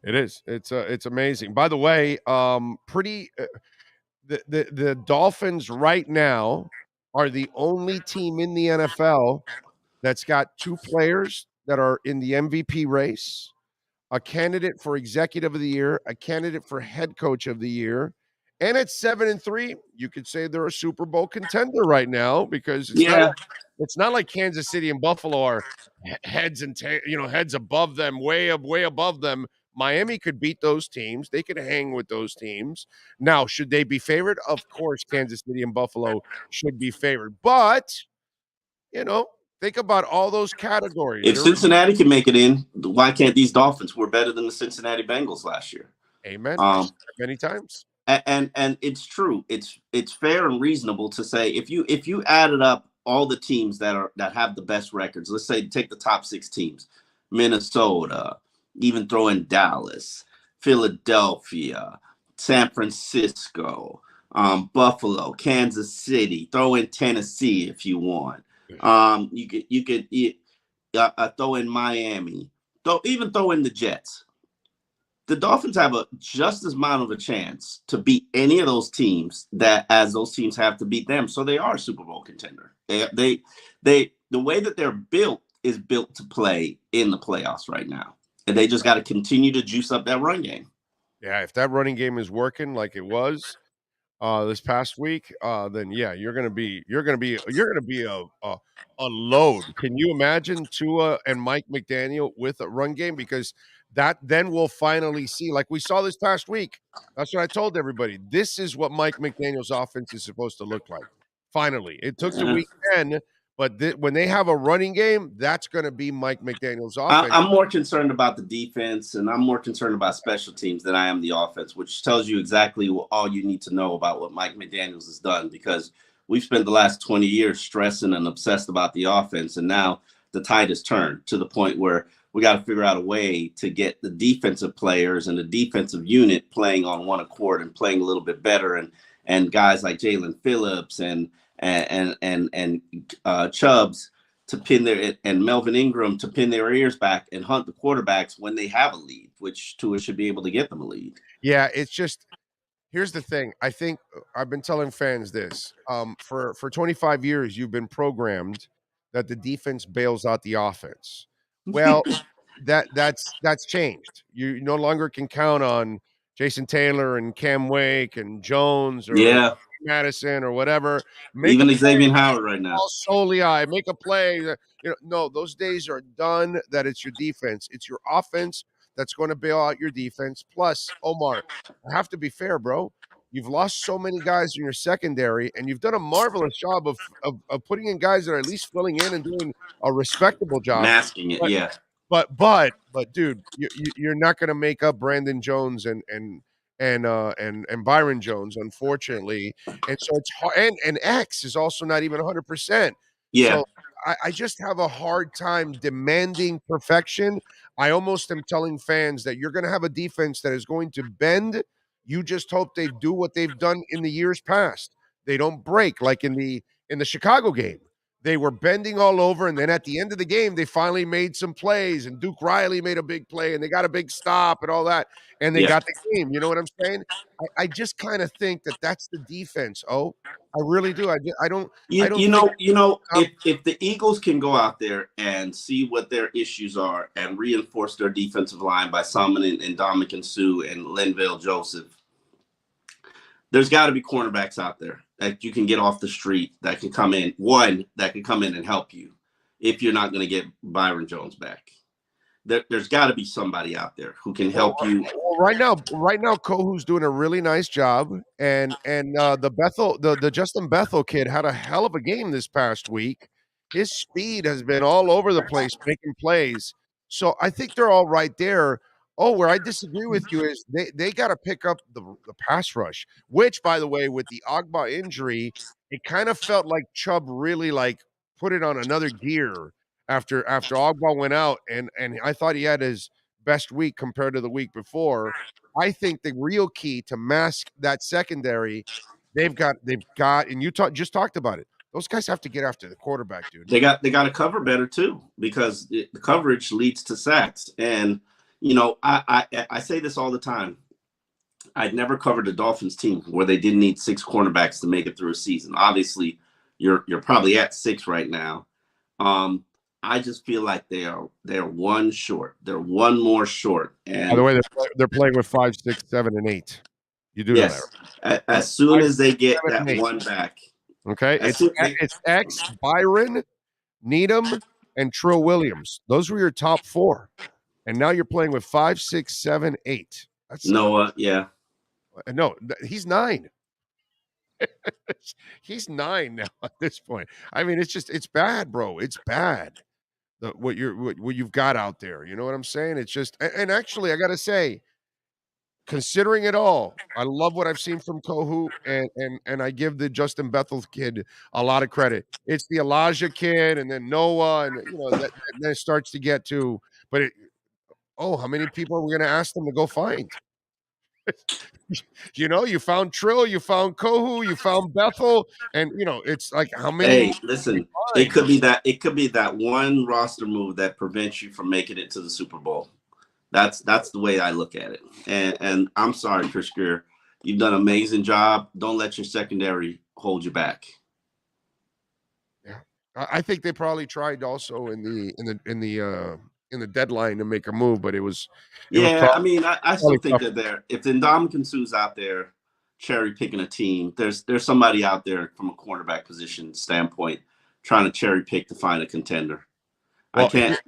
It is. It's amazing. By the way, the Dolphins right now are the only team in the NFL that's got 2 players that are in the MVP race, a candidate for executive of the year, a candidate for head coach of the year, and at 7-3, you could say they're a Super Bowl contender right now because it's not like Kansas City and Buffalo are heads above them, way above them. Miami could beat those teams. They could hang with those teams. Now, should they be favored? Of course, Kansas City and Buffalo should be favored. But, think about all those categories. If Cincinnati can make it in, why can't these Dolphins, who were better than the Cincinnati Bengals last year? Amen. Many times. And it's true. It's fair and reasonable to say if you added up all the teams that have the best records, let's say take the top 6 teams, Minnesota, even throw in Dallas, Philadelphia, San Francisco, Buffalo, Kansas City, throw in Tennessee if you want. You could throw in Miami, throw in the Jets. The Dolphins have just as amount of a chance to beat any of those teams as those teams have to beat them. So they are a Super Bowl contender. The way that they're built is built to play in the playoffs right now. And they just got to continue to juice up that run game. Yeah, if that running game is working like it was this past week, then you're gonna be a load. Can you imagine Tua and Mike McDaniel with a run game? Because that then we'll finally see, like we saw this past week. That's what I told everybody. This is what Mike McDaniel's offense is supposed to look like. Finally, it took to week 10. But when they have a running game, that's going to be Mike McDaniel's offense. I'm more concerned about the defense, and I'm more concerned about special teams than I am the offense, which tells you exactly all you need to know about what Mike McDaniel's has done, because we've spent the last 20 years stressing and obsessed about the offense, and now the tide has turned to the point where we got to figure out a way to get the defensive players and the defensive unit playing on one accord and playing a little bit better, and guys like Jalen Phillips and Chubbs to pin and Melvin Ingram to pin their ears back and hunt the quarterbacks when they have a lead, which Tua should be able to get them a lead. Yeah, it's just, here's the thing. I think I've been telling fans this. For 25 years, you've been programmed that the defense bails out the offense. Well, that's changed. You no longer can count on Jason Taylor and Cam Wake and Jones or Madison or whatever. Even Xavier Howard right now. Solely make a play. No, those days are done. That it's your defense. It's your offense that's going to bail out your defense. Plus, Omar, I have to be fair, bro. You've lost so many guys in your secondary, and you've done a marvelous job of putting in guys that are at least filling in and doing a respectable job. Masking it, yeah. But dude, you're not going to make up Brandon Jones and Byron Jones, unfortunately. And so it's hard. And X is also not even 100%. Yeah. So I just have a hard time demanding perfection. I almost am telling fans that you're going to have a defense that is going to bend. You just hope they do what they've done in the years past. They don't break, like in the Chicago game. They were bending all over, and then at the end of the game, they finally made some plays, and Duke Riley made a big play, and they got a big stop and all that, and they got the game. You know what I'm saying? I just kind of think that that's the defense. Oh, I really do. I don't. If the Eagles can go out there and see what their issues are and reinforce their defensive line by summoning Ndamukong Suh and Linval Joseph, there's got to be cornerbacks out there that you can get off the street that can come in. One that can come in and help you if you're not going to get Byron Jones back. there's got to be somebody out there who can help you. Well, right now, Kohu's doing a really nice job, and the Justin Bethel kid had a hell of a game this past week. His speed has been all over the place, making plays. So I think they're all right there. Oh, where I disagree with you is they got to pick up the pass rush, which, by the way, with the Agba injury, it kind of felt like Chubb really like put it on another gear after Agba went out, and I thought he had his best week compared to the week before. I think the real key to mask that secondary, they've got, and you just talked about it. Those guys have to get after the quarterback, dude. They got to cover better too, because the coverage leads to sacks. And I say this all the time. I'd never covered a Dolphins team where they didn't need 6 cornerbacks to make it through a season. Obviously, you're probably at 6 right now. I just feel like they're one short. They're one more short. And by the way, they're playing with 5, 6, 7, and 8. You do know that, right? As soon as they get that 8. one back. Okay, it's X, Byron, Needham, and Trill Williams. Those were your top 4, and now you're playing with 5, 6, 7, 8. That's Noah, yeah. No, he's 9. He's 9 now at this point. I mean, it's bad, bro. It's bad. What you've got out there. You know what I'm saying? It's just, and actually, I got to say, considering it all, I love what I've seen from Kohu, and I give the Justin Bethel kid a lot of credit. It's the Elijah kid, and then Noah, and that it starts to get to. But how many people are we going to ask them to go find? You found Trill, you found Kohu, you found Bethel, and it's like how many. Hey, listen, it could be that one roster move that prevents you from making it to the Super Bowl. That's the way I look at it. And I'm sorry, Chris Greer, you've done an amazing job. Don't let your secondary hold you back. Yeah, I think they probably tried also in the deadline to make a move, but it was tough. I mean, I still think tough. that if the Ndamukong Suh's out there cherry picking a team, there's somebody out there from a cornerback position standpoint trying to cherry pick to find a contender. Well, I can't.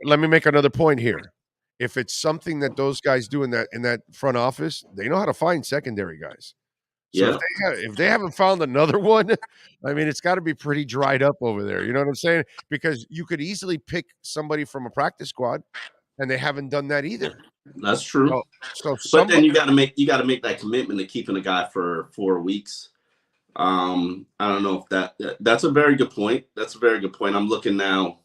Let me make another point here. If it's something that those guys do in that front office, they know how to find secondary guys. So if they haven't found another one, I mean, it's got to be pretty dried up over there. You know what I'm saying? Because you could easily pick somebody from a practice squad, and they haven't done that either. That's true. But then you got to make that commitment to keeping a guy for 4 weeks. I don't know if that's a very good point. That's a very good point. I'm looking now.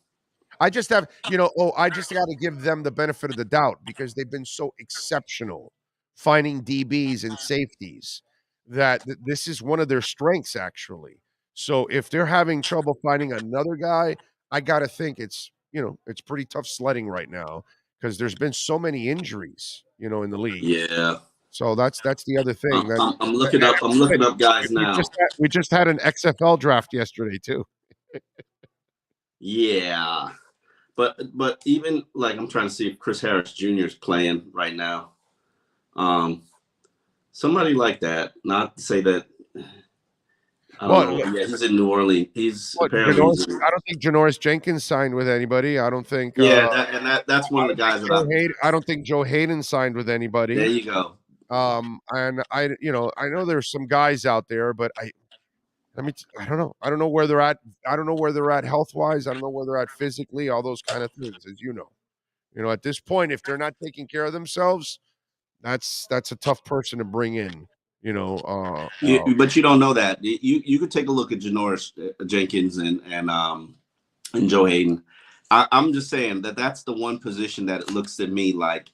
I just have, I just got to give them the benefit of the doubt because they've been so exceptional finding DBs and safeties that this is one of their strengths, actually. So if they're having trouble finding another guy, I got to think it's pretty tough sledding right now because there's been so many injuries, in the league. Yeah. So that's the other thing. I'm looking up guys now. We just had an XFL draft yesterday too. Yeah. But even like I'm trying to see if Chris Harris Jr. is playing right now. Somebody like that. Not to say that. I don't know. Yeah, he's in New Orleans. Apparently. I don't think Janoris Jenkins signed with anybody. I don't think. Yeah, that's one of the guys I don't think Joe Hayden signed with anybody. There you go. And I know there's some guys out there, but I don't know. I don't know where they're at. I don't know where they're at health wise. I don't know where they're at physically. All those kind of things, as you know. At this point, if they're not taking care of themselves, that's a tough person to bring in. But you don't know that. You could take a look at Janoris Jenkins and Joe Hayden. I'm just saying that's the one position that it looks to me like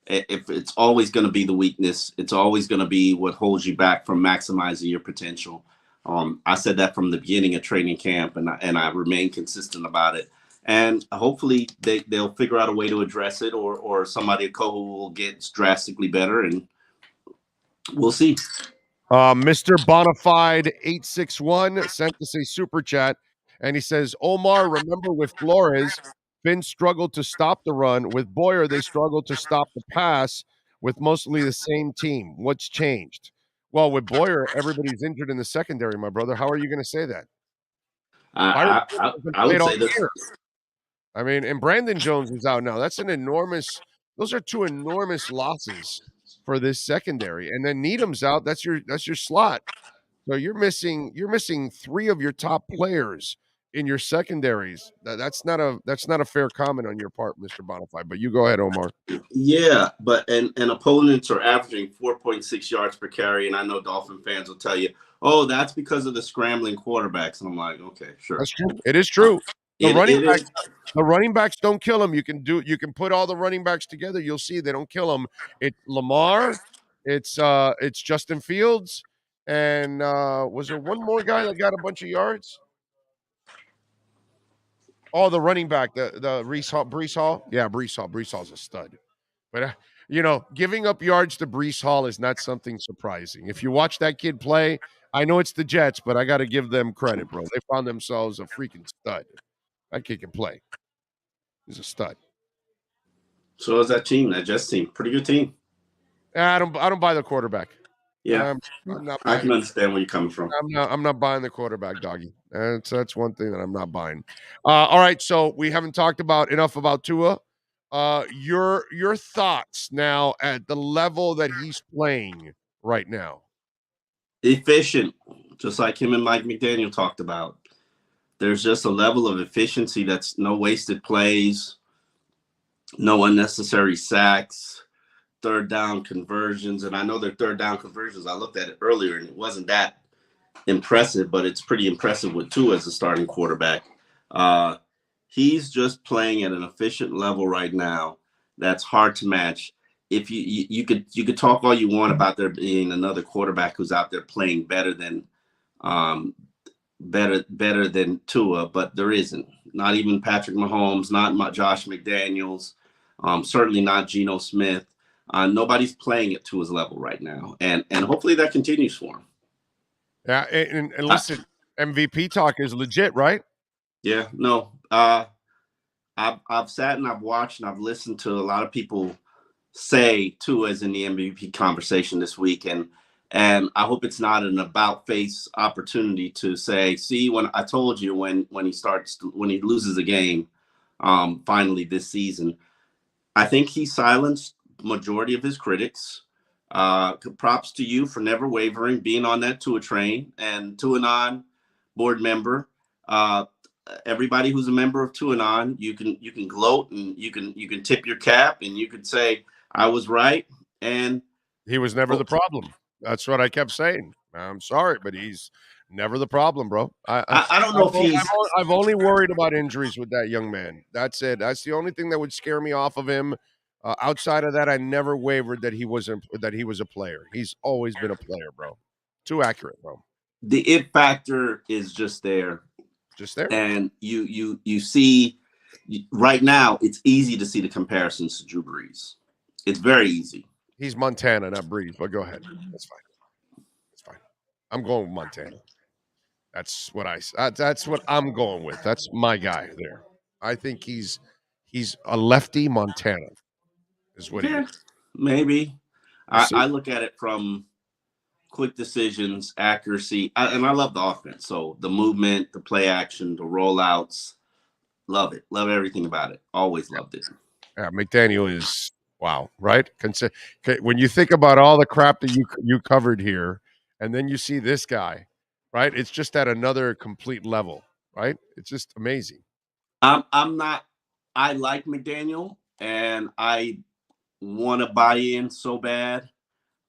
if it's always going to be the weakness, it's always going to be what holds you back from maximizing your potential. I said that from the beginning of training camp, and I remain consistent about it. And hopefully they'll figure out a way to address it, or somebody at Kohu will get drastically better, and we'll see. Mr. Bonafide 861 sent us a super chat, and he says, Omar, remember with Flores, Finn struggled to stop the run. With Boyer, they struggled to stop the pass with mostly the same team. What's changed? Well, with Boyer, everybody's injured in the secondary, my brother. How are you going to say that? I would say this. I mean, and Brandon Jones is out now. That's an enormous. Those are two enormous losses for this secondary. And then Needham's out. That's your slot. So you're missing three of your top players in your secondaries. That's not a fair comment on your part, Mr. Bonify. But you go ahead, Omar. Yeah, but and opponents are averaging 4.6 yards per carry, and I know Dolphin fans will tell you, "Oh, that's because of the scrambling quarterbacks." And I'm like, okay, sure. That's true. It is true. The The running backs don't kill them. You can put all the running backs together. You'll see they don't kill them. It's Lamar. It's Justin Fields. And was there one more guy that got a bunch of yards? Oh, the running back, the Brees Hall. Yeah, Brees Hall. Brees Hall's a stud. But giving up yards to Brees Hall is not something surprising. If you watch that kid play, I know it's the Jets, but I got to give them credit, bro. They found themselves a freaking stud. That kid can play. He's a stud. So is that team, that Jets team. Pretty good team. I don't buy the quarterback. Yeah, I can understand where you're coming from. I'm not buying the quarterback, doggy. That's one thing that I'm not buying. All right, so we haven't talked enough about Tua. Your thoughts now at the level that he's playing right now. Efficient, just like him and Mike McDaniel talked about. There's just a level of efficiency that's no wasted plays, no unnecessary sacks, third down conversions. And I know they're third down conversions. I looked at it earlier and it wasn't that impressive, but it's pretty impressive with Tua as a starting quarterback. He's just playing at an efficient level right now that's hard to match. If you could talk all you want about there being another quarterback who's out there playing better than Tua, but there isn't. Not even Patrick Mahomes, not Josh McDaniels, certainly not Geno Smith. Nobody's playing at Tua's level right now, and hopefully that continues for him. Yeah, and listen, MVP talk is legit, right? Yeah, no. I've sat and I've watched and I've listened to a lot of people say Tua's in the MVP conversation this week, and I hope it's not an about face opportunity to say, see, when I told you when he loses a game, finally this season. I think he silenced majority of his critics. Props to you for never wavering, being on that Tua train, and Tuanon board member. Everybody who's a member of Tuanon, you can gloat and you can tip your cap and you can say I was right. And he was never the problem. That's what I kept saying. I'm sorry, but he's never the problem, bro. I don't know I've only worried about injuries with that young man. That's it. That's the only thing that would scare me off of him. Outside of that, I never wavered that he was a player. He's always been a player, bro. Too accurate, bro. The it factor is just there. And you see right now, it's easy to see the comparisons to Drew Brees. It's very easy. He's Montana, not Brees, but go ahead. That's fine. That's fine. I'm going with Montana. That's what I'm going with. That's my guy there. I think he's a lefty Montana is what he is. Maybe. I look at it from quick decisions, accuracy, and I love the offense. So the movement, the play action, the rollouts, love it. Love everything about it. Always loved it. Yeah, McDaniel is wow, right? When you think about all the crap that you covered here, and then you see this guy, right? It's just at another complete level, right? It's just amazing. I like McDaniel, and I want to buy in so bad.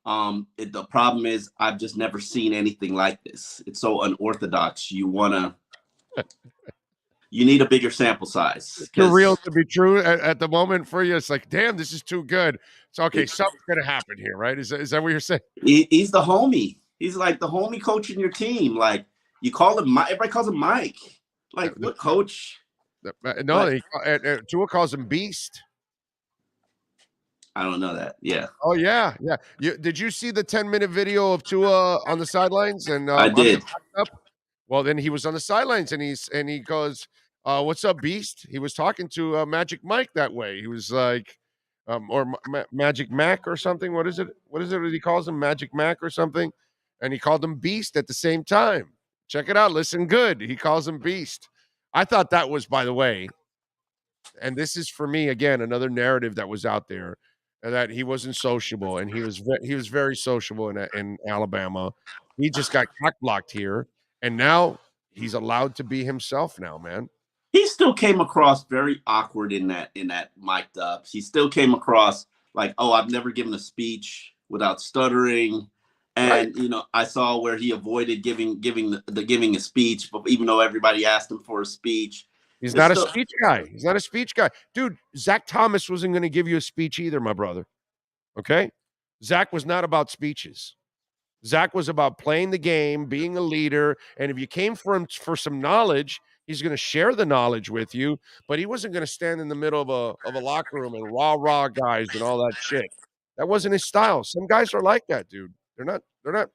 The problem is I've just never seen anything like this. It's so unorthodox. You need a bigger sample size. It's too real to be true at the moment for you. It's like, damn, this is too good. It's okay. Something's gonna happen here, right? Is that what you're saying? He's the homie. He's like the homie coaching your team. Like you call him, everybody calls him Mike. Like what coach? No, Tua calls him Beast. I don't know that. Yeah. Oh yeah. Did you see the 10-minute video of Tua on the sidelines? And I did. Well, then he was on the sidelines, and he goes, "What's up, Beast?" He was talking to Magic Mike that way. He was like, or Magic Mac or something. What is it? What is it that he calls him? Magic Mac or something? And he called him Beast at the same time. Check it out. Listen good. He calls him Beast. I thought that was, by the way, and this is for me again another narrative that was out there that he wasn't sociable, and he was very sociable in Alabama. He just got cock blocked here, and now he's allowed to be himself now, man. He still came across very awkward in that mic'd up. He still came across like, oh, I've never given a speech without stuttering. And I saw where he avoided giving a speech, but even though everybody asked him for a speech, he's not a speech guy. He's not a speech guy, dude. Zach Thomas wasn't going to give you a speech either, my brother. Okay, Zach was not about speeches. Zach was about playing the game, being a leader, and if you came for him for some knowledge, he's going to share the knowledge with you. But he wasn't going to stand in the middle of a locker room and rah guys and all that shit. That wasn't his style. Some guys are like that, dude. They're not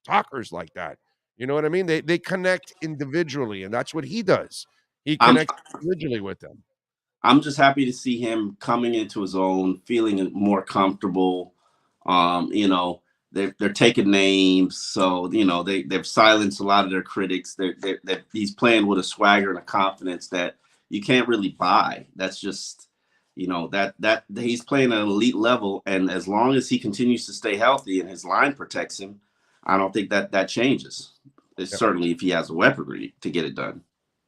talkers like that. You know what I mean? They connect individually, and that's what he does. He connects individually with them. I'm just happy to see him coming into his own, feeling more comfortable. They're taking names, so they've silenced a lot of their critics. He's playing with a swagger and a confidence that you can't really buy. That's just that he's playing at an elite level, and as long as he continues to stay healthy and his line protects him, I don't think that changes. Certainly if he has the weaponry to get it done.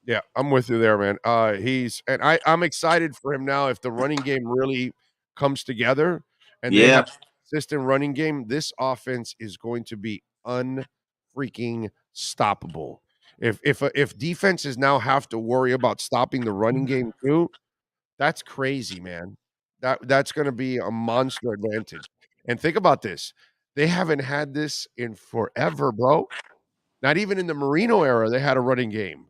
Yeah, I'm with you there, man. I'm excited for him now. If the running game really comes together and they have a consistent running game, this offense is going to be unfreaking stoppable. If defenses now have to worry about stopping the running game too, that's crazy, man. That's going to be a monster advantage. And think about this: they haven't had this in forever, bro. Not even in the Marino era, they had a running game.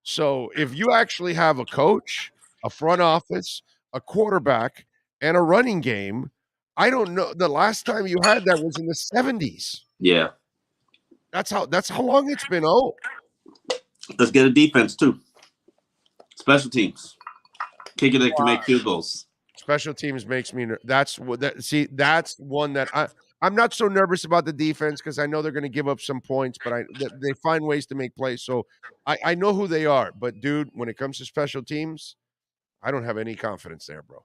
So if you actually have a coach, a front office, a quarterback, and a running game, I don't know. The last time you had that was in the 70s. Yeah. That's how long it's been. Oh. Let's get a defense too. Special teams. Kicker that can make field goals. Special teams makes me that's one that I'm not so nervous about the defense because I know they're going to give up some points, but they find ways to make plays. So I know who they are. But, dude, when it comes to special teams, I don't have any confidence there, bro.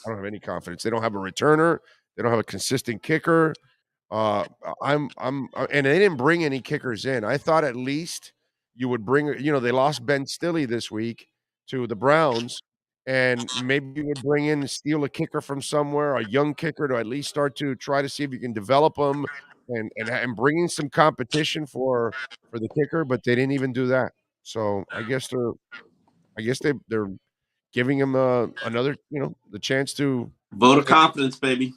I don't have any confidence. They don't have a returner. They don't have a consistent kicker. And they didn't bring any kickers in. I thought at least you would bring, they lost Ben Stilley this week to the Browns. And maybe you would bring in, steal a kicker from somewhere, a young kicker to at least start to try to see if you can develop them and bring in some competition for the kicker, but they didn't even do that. So I guess they're giving him another, the chance to vote of confidence, baby.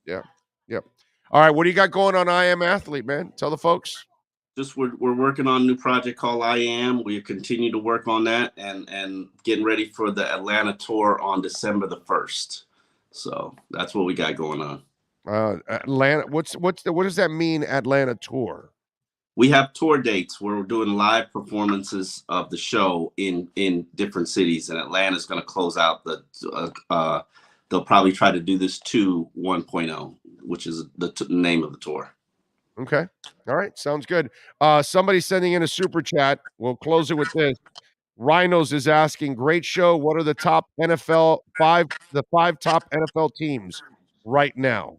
Yeah. Yep. All right, what do you got going on I Am Athlete, man? Tell the folks. Just we're working on a new project called I Am. We continue to work on that and getting ready for the Atlanta tour on December the 1st. So that's what we got going on. Atlanta. What does that mean, Atlanta tour? We have tour dates where we're doing live performances of the show in different cities, and Atlanta's going to close out they'll probably try to do this 1.0, which is the name of the tour. Okay. All right. Sounds good. Somebody sending in a super chat. We'll close it with this. Rhinos is asking, great show. What are the top five top NFL teams right now?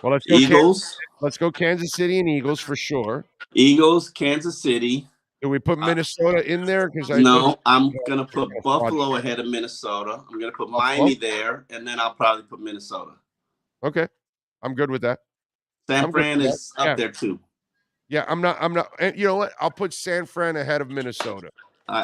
Well, let's go Eagles. Let's go Kansas City and Eagles for sure. Eagles, Kansas City. Do we put Minnesota in there? Because I'm gonna put Buffalo ahead of Minnesota. I'm gonna put Miami there, and then I'll probably put Minnesota. Okay, I'm good with that. San Fran is up there too. Yeah, I'm not. And you know what? I'll put San Fran ahead of Minnesota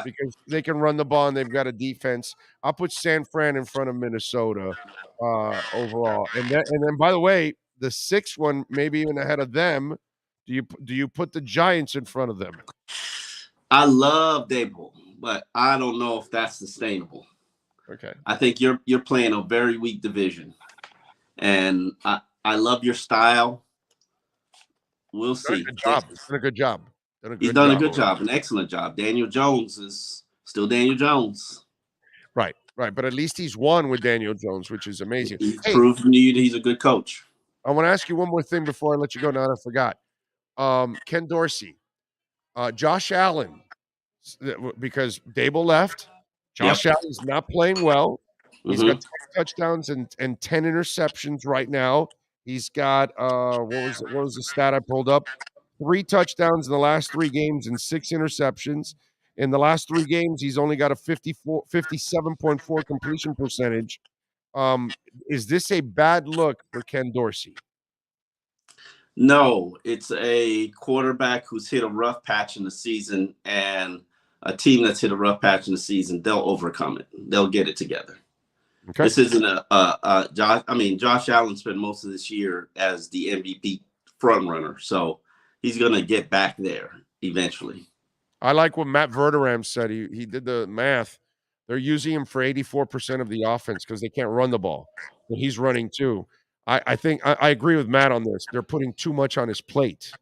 because they can run the ball and they've got a defense. I'll put San Fran in front of Minnesota overall. And then, by the way, the sixth one, maybe even ahead of them. Do you put the Giants in front of them? I love Dable, but I don't know if that's sustainable. Okay. I think you're playing a very weak division, and I love your style. We'll see. He's done a good job. He's done a good job, an excellent job. Daniel Jones is still Daniel Jones. Right. But at least he's won with Daniel Jones, which is amazing. He's proven to you that he's a good coach. I want to ask you one more thing before I let you go. Now I forgot. Ken Dorsey, Josh Allen, because Dable left. Josh Allen's not playing well. He's got 10 Mm-hmm. touchdowns and 10 interceptions right now. He's got what was the stat I pulled up? 3 touchdowns in the last 3 games and 6 interceptions. In the last 3 games, he's only got a 57.4 completion percentage. Is this a bad look for Ken Dorsey? No, it's a quarterback who's hit a rough patch in the season, and a team that's hit a rough patch in the season, they'll overcome it. They'll get it together. Okay. This isn't Josh Allen spent most of this year as the MVP front runner, so he's going to get back there eventually. I like what Matt Verderame said. He did the math. They're using him for 84% of the offense because they can't run the ball. And he's running too. I think I agree with Matt on this. They're putting too much on his plate.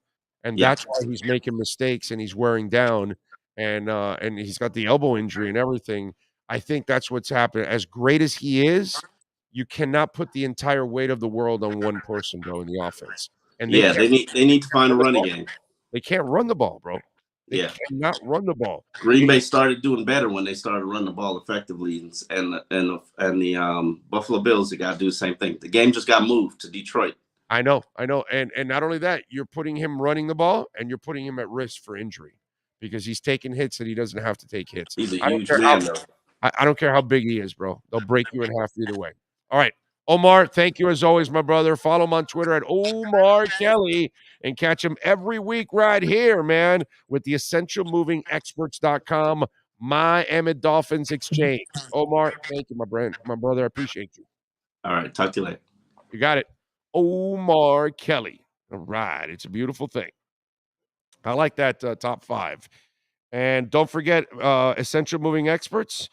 And that's why he's making mistakes and he's wearing down and he's got the elbow injury and everything. I think that's what's happening. As great as he is, you cannot put the entire weight of the world on one person, bro, in the offense. And they need to find a running game. They can't run the ball, bro. They cannot run the ball. Green Bay started doing better when they started running the ball effectively, and the Buffalo Bills, they got to do the same thing. The game just got moved to Detroit. I know, and not only that, you're putting him running the ball, and you're putting him at risk for injury because he's taking hits that he doesn't have to take hits. He's a huge man, though. I don't care how big he is, bro. They'll break you in half either way. All right. Omar, thank you as always, my brother. Follow him on Twitter at Omar Kelly and catch him every week right here, man, with the EssentialMovingExperts.com Miami Dolphins Exchange. Omar, thank you, my brother. I appreciate you. All right. Talk to you later. You got it. Omar Kelly. All right. It's a beautiful thing. I like that top 5. And don't forget, Essential Moving Experts.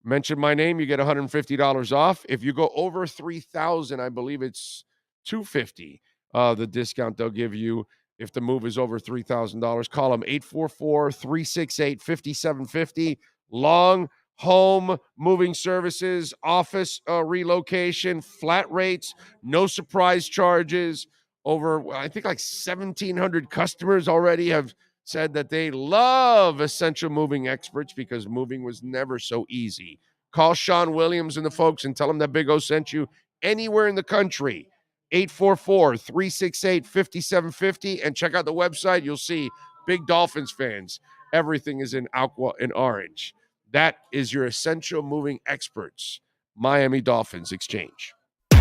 Mention my name, you get $150 off. If you go over 3,000, I believe it's $250. The discount they'll give you if the move is over $3,000. Call them 844-368-5750. Long home moving services, office relocation, flat rates, no surprise charges. Over, I think, like 1,700 customers already have said that they love Essential Moving Experts because moving was never so easy. Call Sean Williams and the folks and tell them that Big O sent you anywhere in the country. 844-368-5750 and check out the website. You'll see big Dolphins fans. Everything is in aqua and orange. That is your Essential Moving Experts, Miami Dolphins Exchange.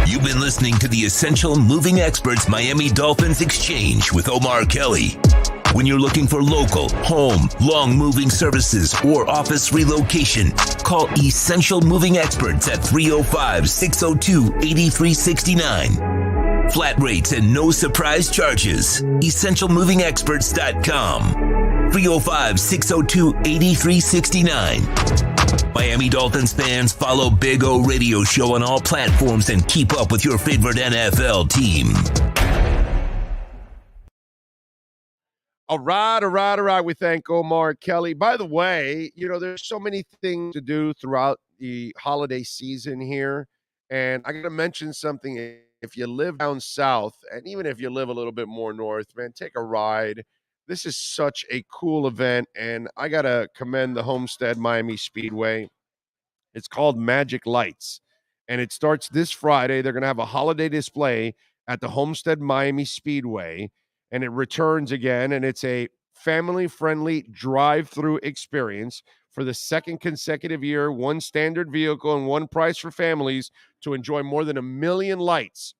You've been listening to the Essential Moving Experts Miami Dolphins Exchange with Omar Kelly. When you're looking for local, home, long moving services, or office relocation, call Essential Moving Experts at 305-602-8369. Flat rates and no surprise charges. EssentialMovingExperts.com. 305-602-8369. Miami Dolphins fans, follow Big O Radio Show on all platforms and keep up with your favorite NFL team. All right. We thank Omar Kelly. By the way, there's so many things to do throughout the holiday season here. And I got to mention something. If you live down south, and even if you live a little bit more north, man, take a ride. This is such a cool event. And I got to commend the Homestead Miami Speedway. It's called Magic Lights. And it starts this Friday. They're going to have a holiday display at the Homestead Miami Speedway. And it returns again, and it's a family-friendly drive-through experience for the second consecutive year. One standard vehicle and one price for families to enjoy more than 1 million lights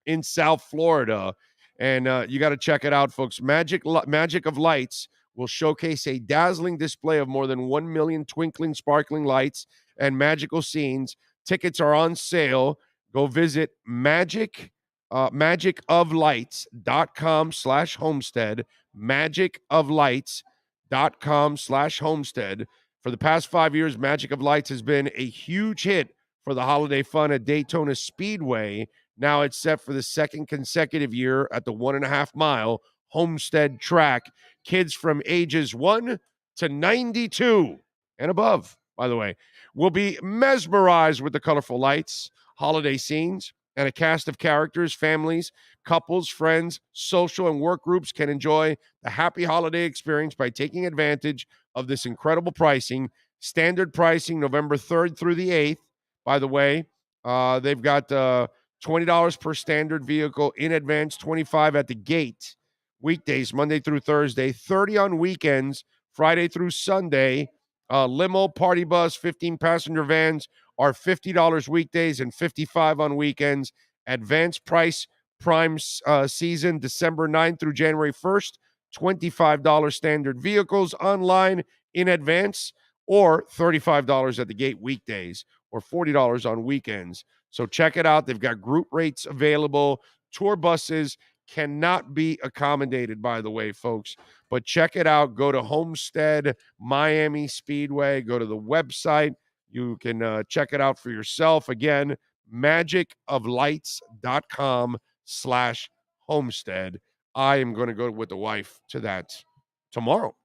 in South Florida. And you got to check it out, folks. Magic of Lights will showcase a dazzling display of more than 1 million twinkling, sparkling lights and magical scenes. Tickets are on sale. Go visit magicoflights.com/homestead, magicoflights.com/homestead. For the past 5 years, Magic of Lights has been a huge hit for the holiday fun at Daytona Speedway. Now it's set for the second consecutive year at the 1.5 mile Homestead track. Kids from ages 1 to 92 and above, by the way, will be mesmerized with the colorful lights, holiday scenes, and a cast of characters. Families, couples, friends, social and work groups can enjoy the happy holiday experience by taking advantage of this incredible pricing. Standard pricing November 3rd through the 8th. By the way, they've got $20 per standard vehicle in advance, $25 at the gate. Weekdays, Monday through Thursday, $30 on weekends, Friday through Sunday. Limo, party bus, 15-passenger vans are $50 weekdays and $55 on weekends. Advance price prime season, December 9th through January 1st, $25 standard vehicles online in advance, or $35 at the gate weekdays, or $40 on weekends. So check it out. They've got group rates available. Tour buses cannot be accommodated, by the way, folks. But check it out. Go to Homestead Miami Speedway. Go to the website. You can check it out for yourself. Again, magicoflights.com/homestead. I am going to go with the wife to that tomorrow,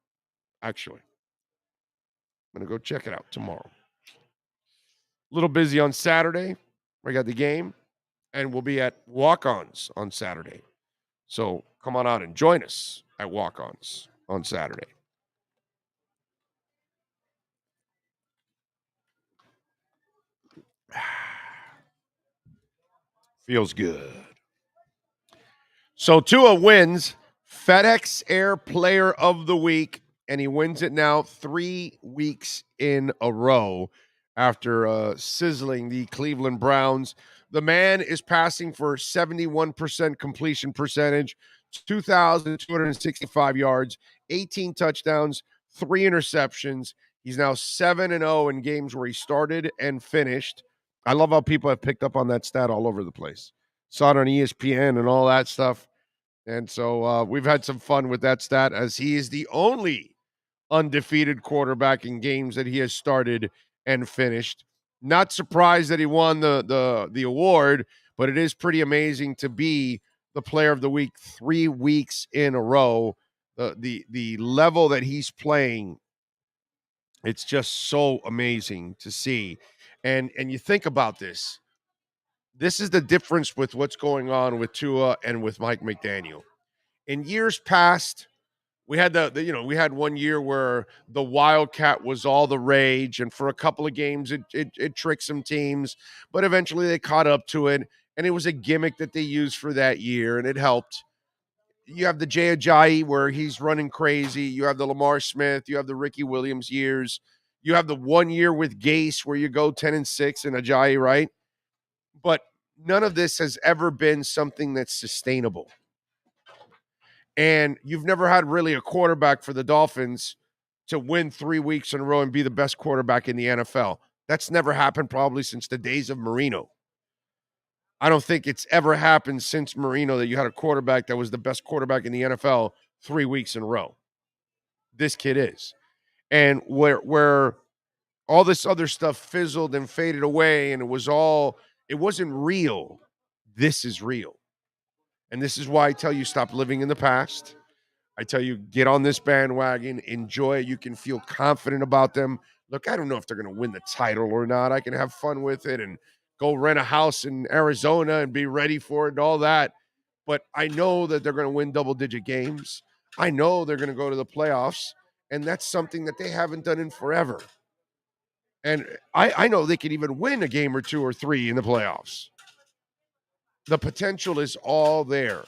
actually. I'm going to go check it out tomorrow. A little busy on Saturday. We got the game, and we'll be at Walk-Ons on Saturday. So come on out and join us at Walk-Ons on Saturday. Feels good. So Tua wins FedEx Air Player of the Week, and he wins it now 3 weeks in a row after sizzling the Cleveland Browns. The man is passing for 71% completion percentage, 2,265 yards, 18 touchdowns, 3 interceptions. He's now 7-0 in games where he started and finished. I love how people have picked up on that stat all over the place. Saw it on ESPN and all that stuff. And so we've had some fun with that stat, as he is the only undefeated quarterback in games that he has started and finished. Not surprised that he won the award, but it is pretty amazing to be the player of the week 3 weeks in a row. The level that he's playing, it's just so amazing to see. And you think about this. This is the difference with what's going on with Tua and with Mike McDaniel. In years past, we had we had 1 year where the Wildcat was all the rage, and for a couple of games it tricked some teams, but eventually they caught up to it, and it was a gimmick that they used for that year, and it helped. You have the Jay Ajayi where he's running crazy. You have the Lamar Smith. You have the Ricky Williams years. You have the 1 year with Gase where you go 10-6 and Ajayi, right? But none of this has ever been something that's sustainable. And you've never had really a quarterback for the Dolphins to win 3 weeks in a row and be the best quarterback in the NFL. That's never happened probably since the days of Marino. I don't think it's ever happened since Marino that you had a quarterback that was the best quarterback in the NFL 3 weeks in a row. This kid is. And where all this other stuff fizzled and faded away and it wasn't real. This is real. And this is why I tell you, stop living in the past. I tell you, get on this bandwagon, enjoy it. You can feel confident about them. Look, I don't know if they're going to win the title or not. I can have fun with it and go rent a house in Arizona and be ready for it and all that. But I know that they're going to win double-digit games. I know they're going to go to the playoffs, and that's something that they haven't done in forever. And I know they could even win a game or 2 or 3 in the playoffs. The potential is all there.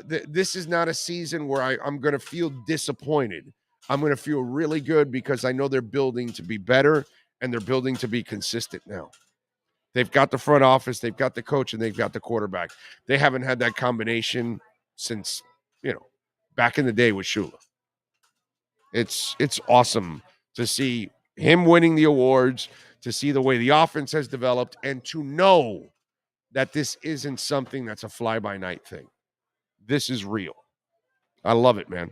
This is not a season where I'm going to feel disappointed. I'm going to feel really good because I know they're building to be better and they're building to be consistent now. They've got the front office, they've got the coach, and they've got the quarterback. They haven't had that combination since, back in the day with Shula. It's awesome to see him winning the awards, to see the way the offense has developed, and to know that this isn't something that's a fly-by-night thing. This is real. I love it, man.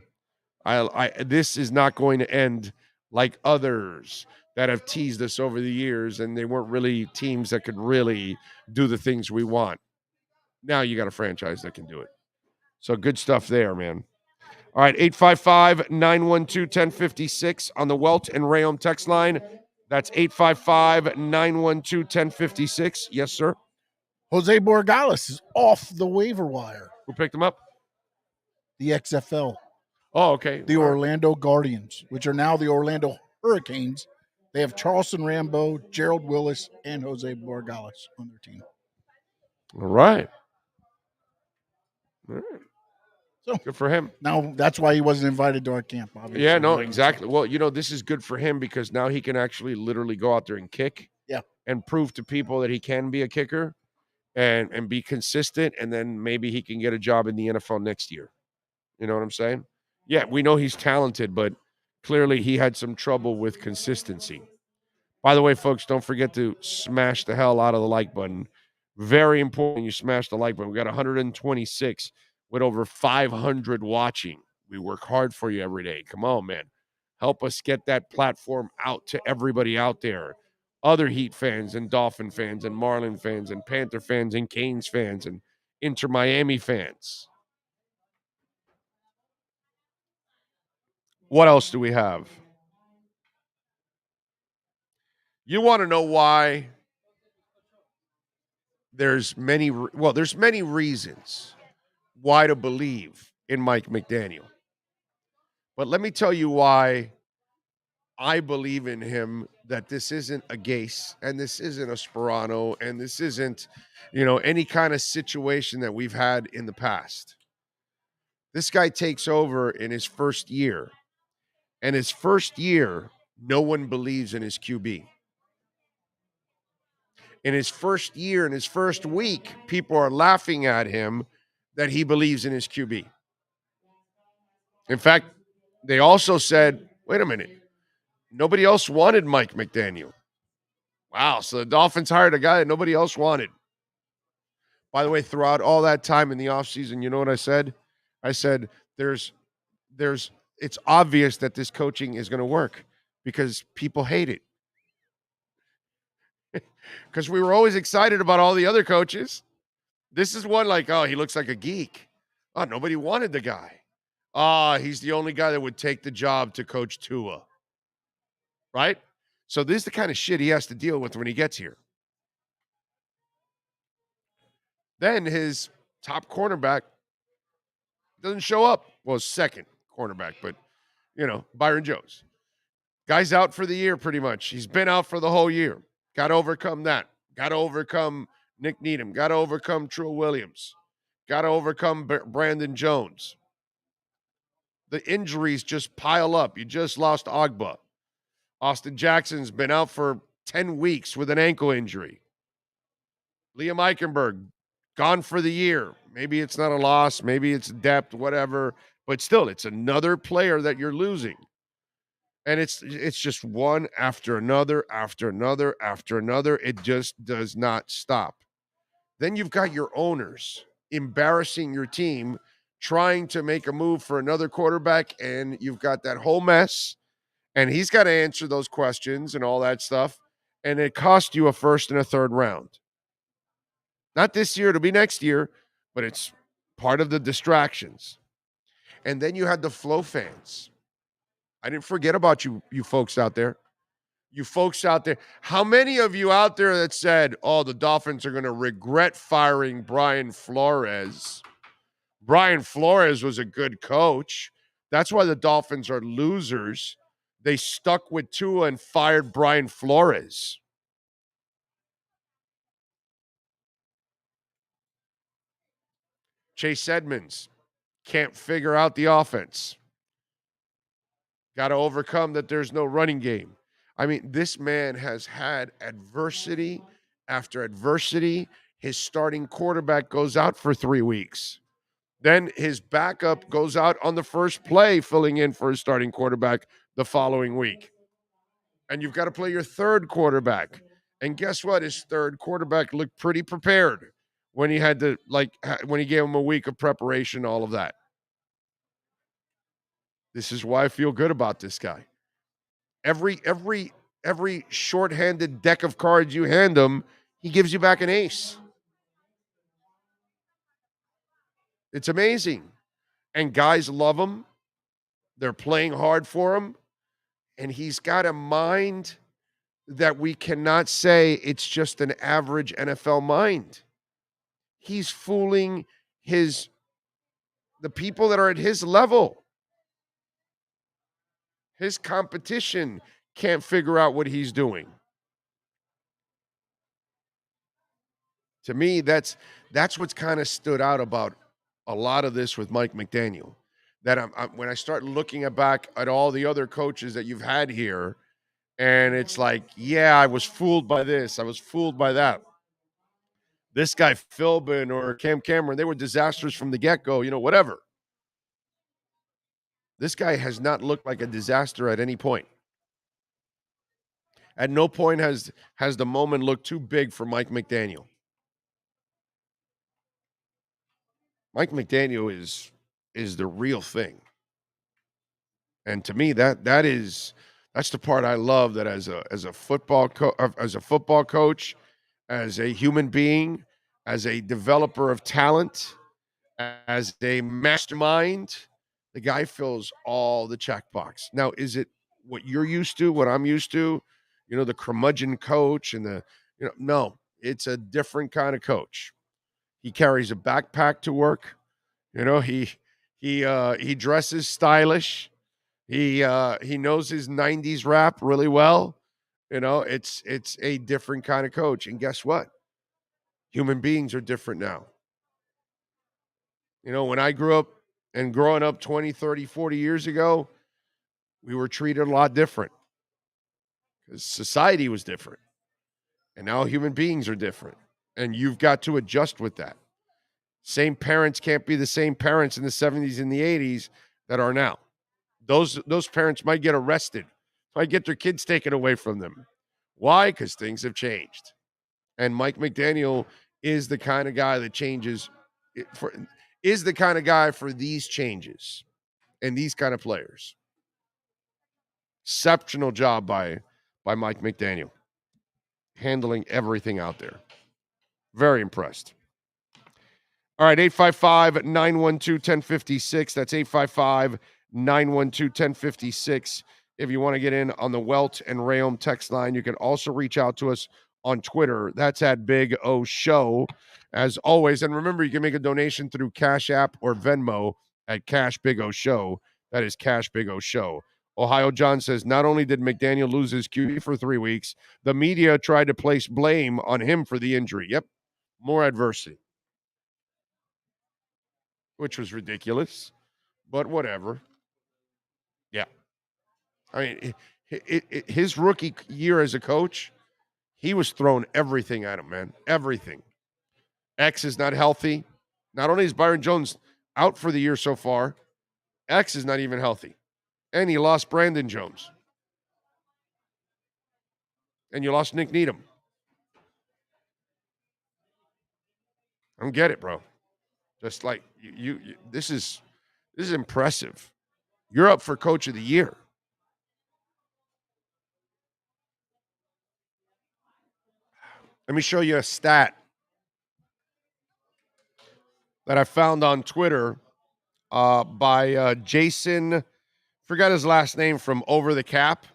This is not going to end like others that have teased us over the years, and they weren't really teams that could really do the things we want. Now you got a franchise that can do it. So good stuff there, man. All right, 855-912-1056 on the Welt and Rayom text line. That's 855-912-1056. Yes, sir. Jose Borregales is off the waiver wire. Who picked him up? The XFL. Oh, okay. The Orlando Guardians, which are now the Orlando Hurricanes, They have Charleston Rambo, Gerald Willis, and Jose Borregales on their team. All right. So good for him. Now that's why he wasn't invited to our camp. Obviously. Yeah, no, exactly. Well, this is good for him because now he can actually literally go out there and kick. Yeah. And prove to people that he can be a kicker and be consistent, and then maybe he can get a job in the NFL next year. You know what I'm saying? Yeah, we know he's talented, but clearly he had some trouble with consistency. By the way, folks, don't forget to smash the hell out of the like button. Very important you smash the like button. We got 126 with over 500 watching. We work hard for you every day. Come on, man. Help us get that platform out to everybody out there. Other Heat fans and Dolphin fans and Marlin fans and Panther fans and Canes fans and Inter Miami fans. What else do we have? You want to know why there's many reasons why to believe in Mike McDaniel. But let me tell you why I believe in him, that this isn't a Gase and this isn't a Sperano and this isn't, any kind of situation that we've had in the past. This guy takes over in his first year, and his first year, no one believes in his QB. In his first year, in his first week, people are laughing at him that he believes in his QB. In fact, they also said, wait a minute, nobody else wanted Mike McDaniel. Wow, so the Dolphins hired a guy that nobody else wanted. By the way, throughout all that time in the offseason, you know what I said? I said, it's obvious that this coaching is going to work because people hate it. Because we were always excited about all the other coaches. This is one like, oh, he looks like a geek. Oh, nobody wanted the guy. He's the only guy that would take the job to coach Tua. Right? So this is the kind of shit he has to deal with when he gets here. Then his top cornerback doesn't show up. Well, second cornerback, but, Byron Jones. Guy's out for the year pretty much. He's been out for the whole year. Got to overcome that. Got to overcome Nick Needham. Got to overcome True Williams. Got to overcome Brandon Jones. The injuries just pile up. You just lost Ogba. Austin Jackson's been out for 10 weeks with an ankle injury. Liam Eichenberg, gone for the year. Maybe it's not a loss. Maybe it's depth, whatever. But still, it's another player that you're losing. And it's just one after another, after another, after another. It just does not stop. Then you've got your owners embarrassing your team, trying to make a move for another quarterback, and you've got that whole mess. And he's got to answer those questions and all that stuff. And it cost you a first and a third round. Not this year, it'll be next year, but it's part of the distractions. And then you had the Flow fans. I didn't forget about you folks out there. You folks out there. How many of you out there that said, oh, the Dolphins are going to regret firing Brian Flores? Brian Flores was a good coach. That's why the Dolphins are losers. They stuck with Tua and fired Brian Flores. Chase Edmonds can't figure out the offense. Got to overcome that there's no running game. I mean, this man has had adversity after adversity. His starting quarterback goes out for 3 weeks. Then his backup goes out on the first play, filling in for his starting quarterback the following week. And you've got to play your third quarterback. And guess what? His third quarterback looked pretty prepared when he had to, when he gave him a week of preparation, all of that. This is why I feel good about this guy. Every shorthanded deck of cards you hand him, he gives you back an ace. It's amazing. And guys love him. They're playing hard for him. And he's got a mind that we cannot say it's just an average NFL mind. He's fooling the people that are at his level. His competition can't figure out what he's doing. To me, that's what's kind of stood out about a lot of this with Mike McDaniel. That when I start looking back at all the other coaches that you've had here, and it's like, yeah, I was fooled by this, I was fooled by that. This guy Philbin or Cam Cameron, they were disasters from the get-go, whatever. This guy has not looked like a disaster at any point. At no point has the moment looked too big for Mike McDaniel. Mike McDaniel is the real thing. And to me, that's the part I love, that as a football coach, as a human being, as a developer of talent, as a mastermind, the guy fills all the checkbox. Now, is it what you're used to, what I'm used to? The curmudgeon coach and no, it's a different kind of coach. He carries a backpack to work. He dresses stylish. He knows his 90s rap really well. It's a different kind of coach. And guess what? Human beings are different now. When I grew up and growing up 20, 30, 40 years ago, we were treated a lot different because society was different. And now human beings are different. And you've got to adjust with that. Same parents can't be the same parents in the 70s and the 80s that are now. Those parents might get arrested, might get their kids taken away from them. Why? Because things have changed. And Mike McDaniel is the kind of guy that is the kind of guy for these changes and these kind of players. Exceptional job by Mike McDaniel, handling everything out there. Very impressed. All right, 855-912-1056. That's 855-912-1056. If you want to get in on the Welt and Rayom text line, you can also reach out to us on Twitter. That's at Big O Show, as always. And remember, you can make a donation through Cash App or Venmo at Cash Big O Show. That is Cash Big O Show. Ohio John says, not only did McDaniel lose his QB for 3 weeks, the media tried to place blame on him for the injury. Yep, more adversity. Which was ridiculous, but whatever. Yeah. I mean, his rookie year as a coach, he was throwing everything at him, man. Everything. X is not healthy. Not only is Byron Jones out for the year so far, X is not even healthy. And he lost Brandon Jones. And you lost Nick Needham. I don't get it, bro. Just like you this is impressive. You're up for coach of the year. Let me show you a stat that I found on Twitter by Jason, forgot his last name, from Over the Cap.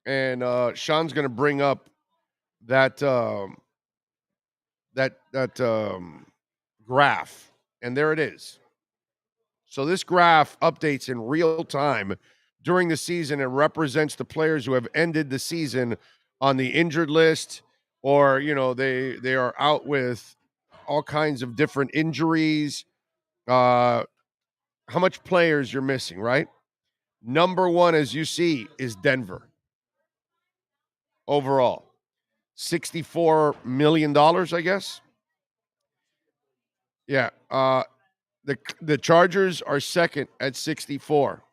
And Sean's going to bring up that graph, and there it is. So this graph updates in real time during the season and represents the players who have ended the season on the injured list, or they are out with all kinds of different injuries. How much players you're missing, right? Number one, as you see, is Denver. Overall, $64 million, I guess. Yeah. The Chargers are second at 64.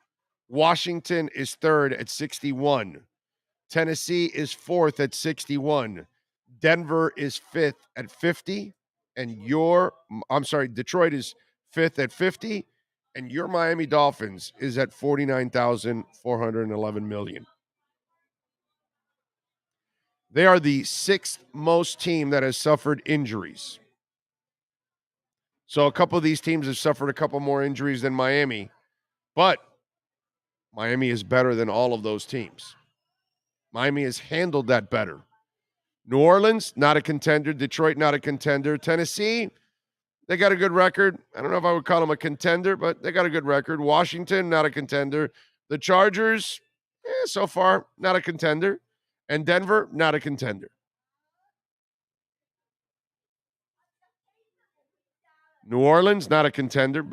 Washington is third at 61. Tennessee is fourth at 61. Denver is fifth at 50. And Detroit is fifth at 50. And your Miami Dolphins is at 49,411 million. They are the sixth most team that has suffered injuries. So a couple of these teams have suffered a couple more injuries than Miami, but Miami is better than all of those teams. Miami has handled that better. New Orleans, not a contender. Detroit, not a contender. Tennessee, they got a good record. I don't know if I would call them a contender, but they got a good record. Washington, not a contender. The Chargers, So far, not a contender. And Denver, not a contender. New Orleans, not a contender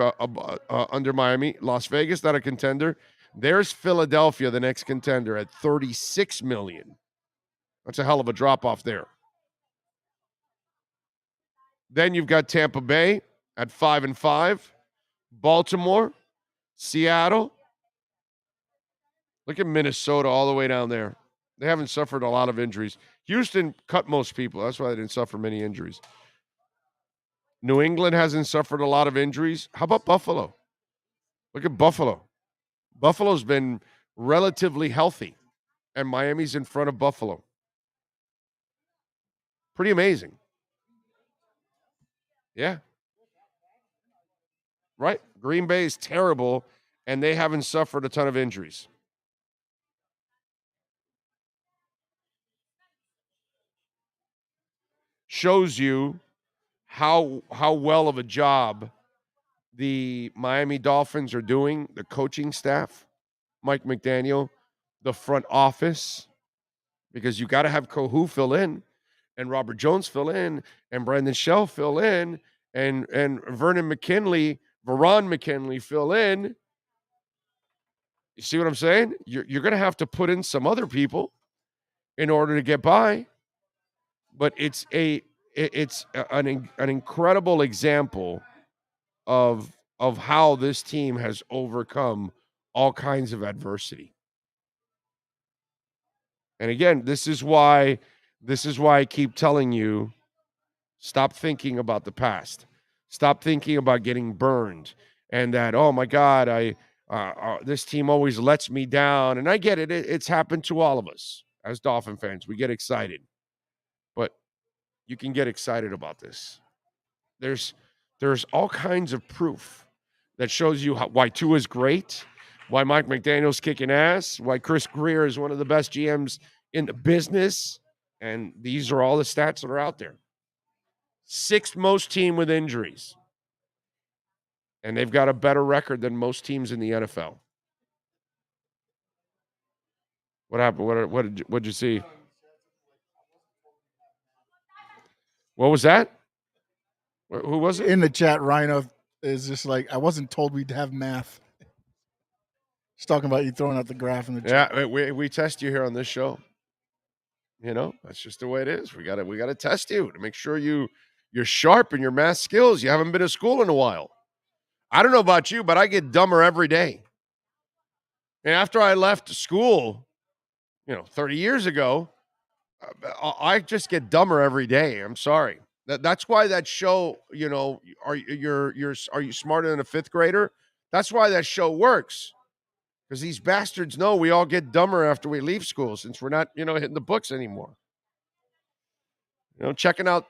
under Miami. Las Vegas, not a contender. There's Philadelphia, the next contender, at $36 million. That's a hell of a drop-off there. Then you've got Tampa Bay at 5-5. Baltimore, Seattle. Look at Minnesota all the way down there. They haven't suffered a lot of injuries. Houston cut most people. That's why they didn't suffer many injuries. New England hasn't suffered a lot of injuries. How about Buffalo? Look at Buffalo. Buffalo's been relatively healthy, and Miami's in front of Buffalo. Pretty amazing. Yeah. Right? Green Bay is terrible, and they haven't suffered a ton of injuries. Shows you how well of a job the Miami Dolphins are doing, the coaching staff, Mike McDaniel, the front office, because you got to have Kohu fill in, and Robert Jones fill in, and Brandon Shell fill in, and Veron McKinley fill in. You see what I'm saying? You're going to have to put in some other people in order to get by, but it's an incredible example of how this team has overcome all kinds of adversity. And again, this is why I keep telling you, stop thinking about the past. Stop thinking about getting burned and that, oh my God, this team always lets me down. And I get it. It's happened to all of us as Dolphin fans. We get excited, but you can get excited about this. There's all kinds of proof that shows you why Tua is great, why Mike McDaniel's kicking ass, why Chris Greer is one of the best GMs in the business. And these are all the stats that are out there. 6th most team with injuries. And they've got a better record than most teams in the NFL. What happened? What did you see? What was that? Who was it? In the chat, Rhino is just like, I wasn't told we'd have math. He's talking about you throwing out the graph in the chat. Yeah, we test you here on this show. You know, that's just the way it is. We gotta test you to make sure you're sharp in your math skills. You haven't been to school in a while. I don't know about you, but I get dumber every day. And after I left school, 30 years ago, I just get dumber every day. I'm sorry. That's why that show, are you smarter than a 5th grader? That's why that show works. Because these bastards know we all get dumber after we leave school since we're not, hitting the books anymore. Checking out,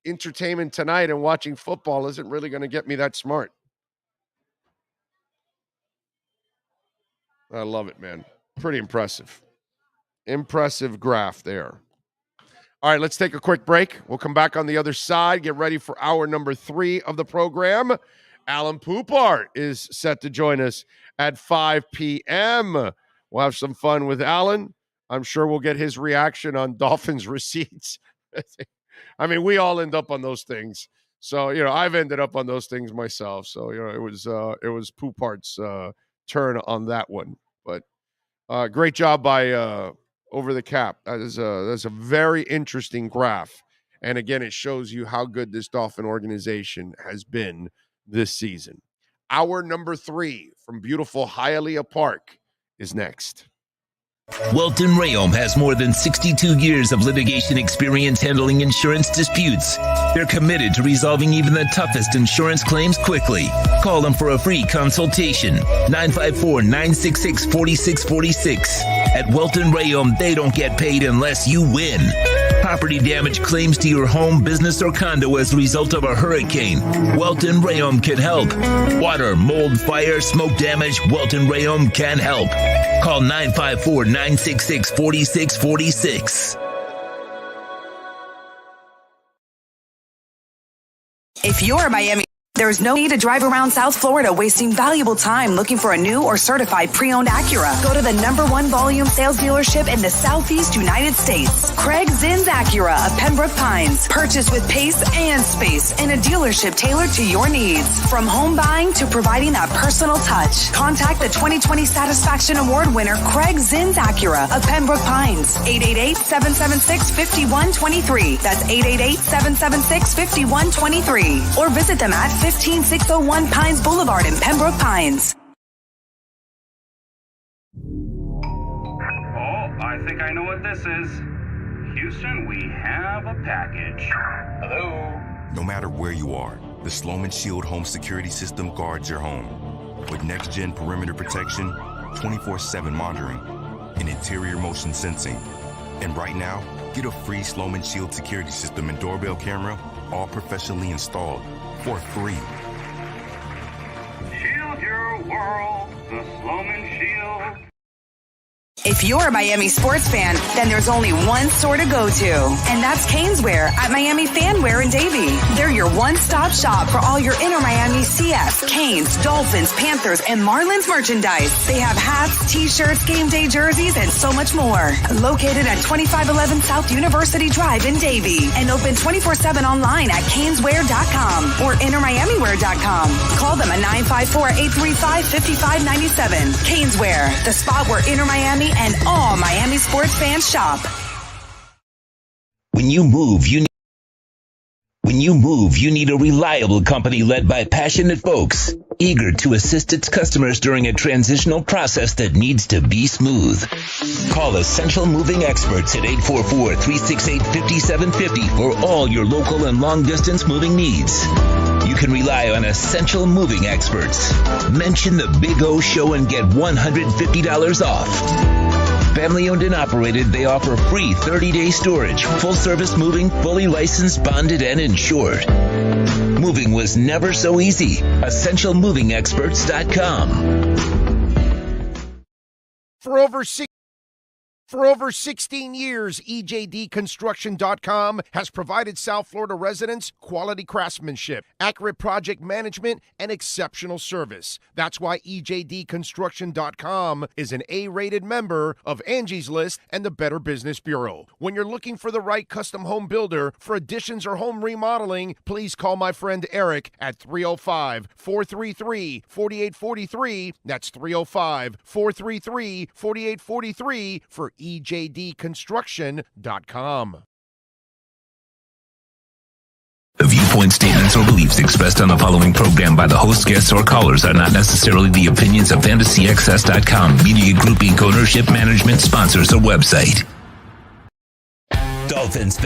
Entertainment Tonight and watching football isn't really going to get me that smart. I love it, man. Pretty impressive. Impressive graph there. All right, let's take a quick break. We'll come back on the other side. Get ready for hour number 3 of the program. Alan Poupart is set to join us at 5 p.m. We'll have some fun with Alan. I'm sure we'll get his reaction on Dolphins receipts. I mean, we all end up on those things. So, I've ended up on those things myself. So, it was Poupart's turn on that one. But great job by Over the Cap. That's a very interesting graph. And again, it shows you how good this Dolphin organization has been this season. Hour number 3 from beautiful Hialeah Park is next. Welton Rayom has more than 62 years of litigation experience handling insurance disputes. They're committed to resolving even the toughest insurance claims quickly. Call them for a free consultation. 954-966-4646. At Welton Rayom, they don't get paid unless you win. Property damage claims to your home, business, or condo as a result of a hurricane. Welton Rayom can help. Water, mold, fire, smoke damage, Welton Rayom can help. Call 954-966-4646. If you're a Miami There's no need to drive around South Florida wasting valuable time looking for a new or certified pre-owned Acura. Go to the #1 volume sales dealership in the Southeast United States. Craig Zinn's Acura of Pembroke Pines. Purchase with pace and space in a dealership tailored to your needs. From home buying to providing that personal touch. Contact the 2020 Satisfaction Award winner Craig Zinn's Acura of Pembroke Pines. 888-776-5123. That's 888-776-5123. Or visit them at 15601 Pines Boulevard in Pembroke Pines. Oh, I think I know what this is. Houston, we have a package. Hello? No matter where you are, the Sloman Shield home security system guards your home. With next-gen perimeter protection, 24/7 monitoring, and interior motion sensing. And right now, get a free Sloman Shield security system and doorbell camera, all professionally installed, for free. Shield your world, the Sloman Shield. If you're a Miami sports fan, then there's only one store to go to, and that's Caneswear at Miami Fanwear in Davie. They're your one-stop shop for all your inner Miami CS, Canes, Dolphins, Panthers, and Marlins merchandise. They have hats, t-shirts, game day jerseys, and so much more. Located at 2511 South University Drive in Davie, and open 24/7 online at caneswear.com or innermiamiwear.com. Call them at 954-835-5597. Caneswear, the spot where inner Miami and all Miami sports fans shop. When you move, you need a reliable company led by passionate folks, eager to assist its customers during a transitional process that needs to be smooth. Call Essential Moving Experts at 844-368-5750 for all your local and long-distance moving needs. You can rely on Essential Moving Experts. Mention the Big O Show and get $150 off. Family owned and operated, they offer free 30-day storage, full-service moving, fully licensed, bonded, and insured. Moving was never so easy. EssentialMovingExperts.com. For over 16 years, EJDConstruction.com has provided South Florida residents quality craftsmanship, accurate project management, and exceptional service. That's why EJDConstruction.com is an A-rated member of Angie's List and the Better Business Bureau. When you're looking for the right custom home builder for additions or home remodeling, please call my friend Eric at 305-433-4843. That's 305-433-4843 for EJDConstruction.com. The viewpoints, statements, or beliefs expressed on the following program by the host, guests, or callers are not necessarily the opinions of FantasyAccess.com, Media Group Inc. ownership, management, sponsors, or website. Dolphins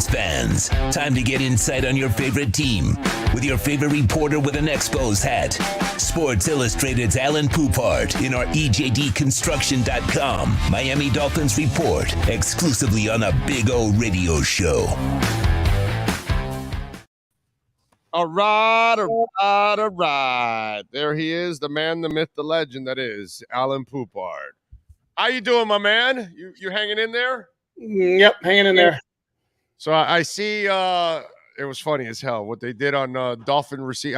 fans, time to get insight on your favorite team with your favorite reporter with an Expos hat. Sports Illustrated's Alan Poupart in our EJDConstruction.com Miami Dolphins report, exclusively on a Big O radio show. All right. There he is, the man, the myth, the legend that is Alan Poupart. How you doing, my man? You hanging in there? Yep, hanging in there. So I see it was funny as hell what they did on Dolphin receipt.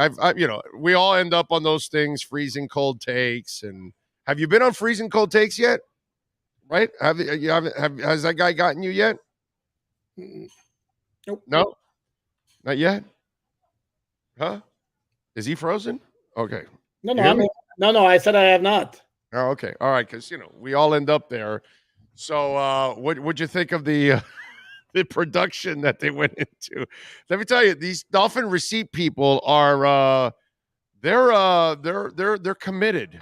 We all end up on those things, freezing cold takes. And have you been on freezing cold takes yet? Right? Has that guy gotten you yet? Nope. No? Not yet? Huh? Is he frozen? Okay. No, I said I have not. Oh, okay. All right, because we all end up there. So what'd you think of the the production that they went into? Let me tell you, these Dolphin receipt people are they're committed.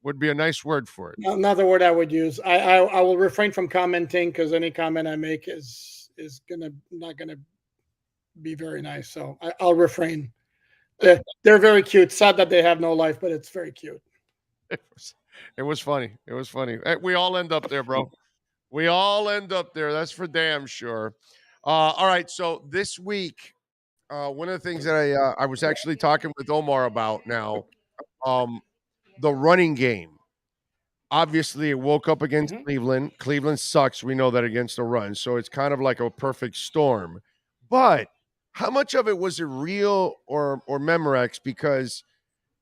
Would be a nice word for it. Another word I would use. I will refrain from commenting because any comment I make is not gonna be very nice. So I'll refrain. They're very cute. Sad that they have no life, but it's very cute. It was funny. It was funny. We all end up there, bro. We all end up there. That's for damn sure. All right. So this week, one of the things that I was actually talking with Omar about now, the running game. Obviously, it woke up against Cleveland. Cleveland sucks. We know that against the run. So it's kind of like a perfect storm. But How much of it was it real or Memorex? Because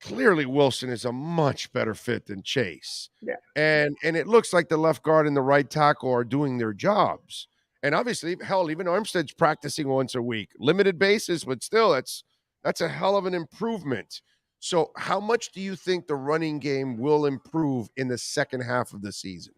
clearly Wilson is a much better fit than Chase. Yeah. And it looks like the left guard and the right tackle are doing their jobs. And obviously, hell, even Armstead's practicing once a week, limited basis, but still, that's a hell of an improvement. So, how much do you think the running game will improve in the second half of the season?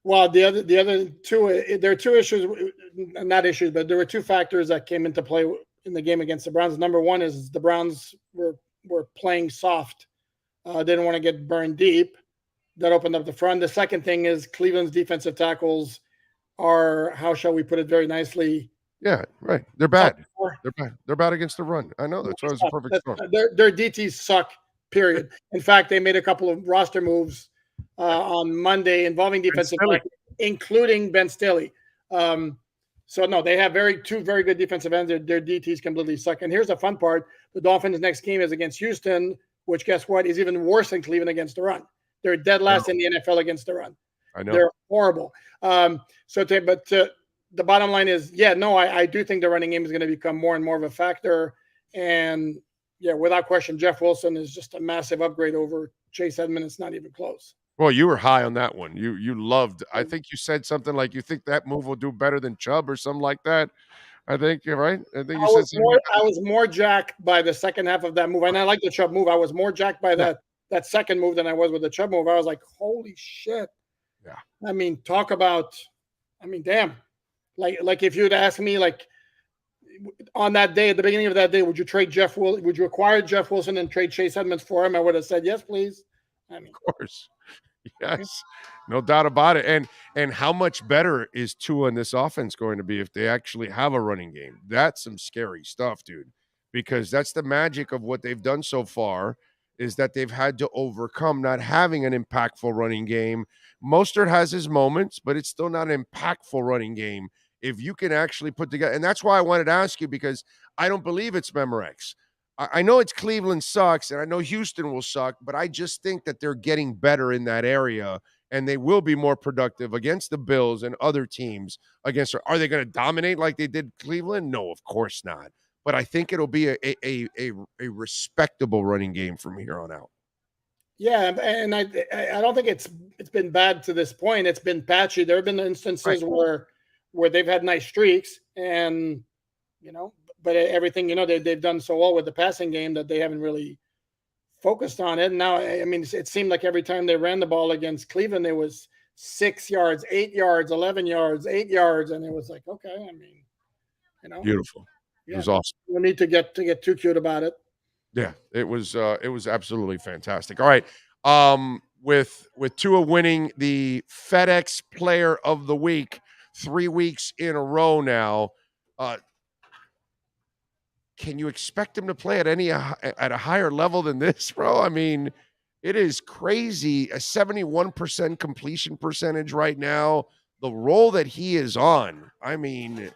Well, the other two, there are two issues, not issues, but there were two factors that came into play in the game against the Browns. Number one is the Browns were playing soft, didn't want to get burned deep. That opened up the front. The second thing is Cleveland's defensive tackles are, how shall we put it very nicely? Yeah, right. They're bad. They're bad. They're bad against the run. I know that's why it was a perfect storm. Their DTs suck. Period. In fact, they made a couple of roster moves on Monday involving defensive back, including Ben Stilley. So no, they have two very good defensive ends. Their DTs completely suck. And here's the fun part: the Dolphins' next game is against Houston, which, guess what, is even worse than Cleveland against the run. They're dead last in the NFL against the run. I know. They're horrible. The bottom line is, I do think the running game is going to become more and more of a factor. And yeah, without question, Jeff Wilson is just a massive upgrade over Chase Edmonds. It's not even close. Well, you were high on that one. You loved. I think you said something like you think that move will do better than Chubb or something like that. I think you're right. I think you said something. I was more jacked by the second half of that move, and I like the Chubb move. I was more jacked by that second move than I was with the Chubb move. I was like, holy shit. Yeah. I mean, talk about. I mean, damn. Like if you'd ask me, like, on that day, at the beginning of that day, would you acquire Jeff Wilson and trade Chase Edmonds for him? I would have said yes, please. I mean, of course. Yes, no doubt about it. And how much better is Tua in this offense going to be if they actually have a running game? That's some scary stuff, dude, because that's the magic of what they've done so far, is that they've had to overcome not having an impactful running game. Mostert has his moments, but it's still not an impactful running game. If you can actually put together, and that's why I wanted to ask you, because I don't believe it's Memorex. I know it's Cleveland sucks, and I know Houston will suck, but I just think that they're getting better in that area, and they will be more productive against the Bills and other teams. Are they going to dominate like they did Cleveland? No, of course not. But I think it'll be a respectable running game from here on out. Yeah, and I don't think it's been bad to this point. It's been patchy. There have been instances where they've had nice streaks, and but everything, they've done so well with the passing game that they haven't really focused on it. And now, I mean, it seemed like every time they ran the ball against Cleveland, it was 6 yards, 8 yards, 11 yards, 8 yards. And it was like, okay, I mean, Beautiful. It was awesome. No need to get too cute about it. Yeah, it was absolutely fantastic. All right. With Tua winning the FedEx Player of the Week 3 weeks in a row now, can you expect him to play at a higher level than this, bro? I mean, it is crazy. A 71% completion percentage right now. The role that he is on, I mean,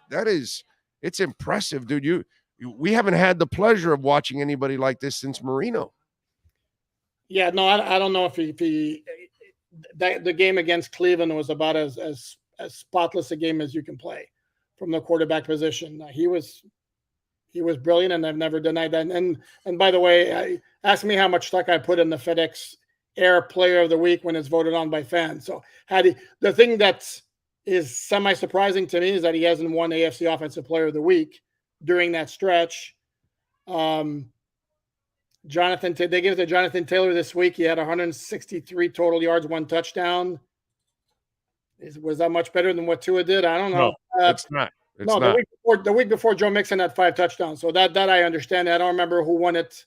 it's impressive, dude. We haven't had the pleasure of watching anybody like this since Marino. Yeah, no, I don't know if the game against Cleveland was about as spotless a game as you can play from the quarterback position. He was brilliant, and I've never denied that. And by the way, ask me how much stock I put in the FedEx Air Player of the Week when it's voted on by fans. So the thing that is semi-surprising to me is that he hasn't won AFC Offensive Player of the Week during that stretch. They gave it to Jonathan Taylor this week. He had 163 total yards, 1 touchdown. Was that much better than what Tua did? I don't know. No, it's not. The week before Joe Mixon had 5 touchdowns. So that I understand. I don't remember who won it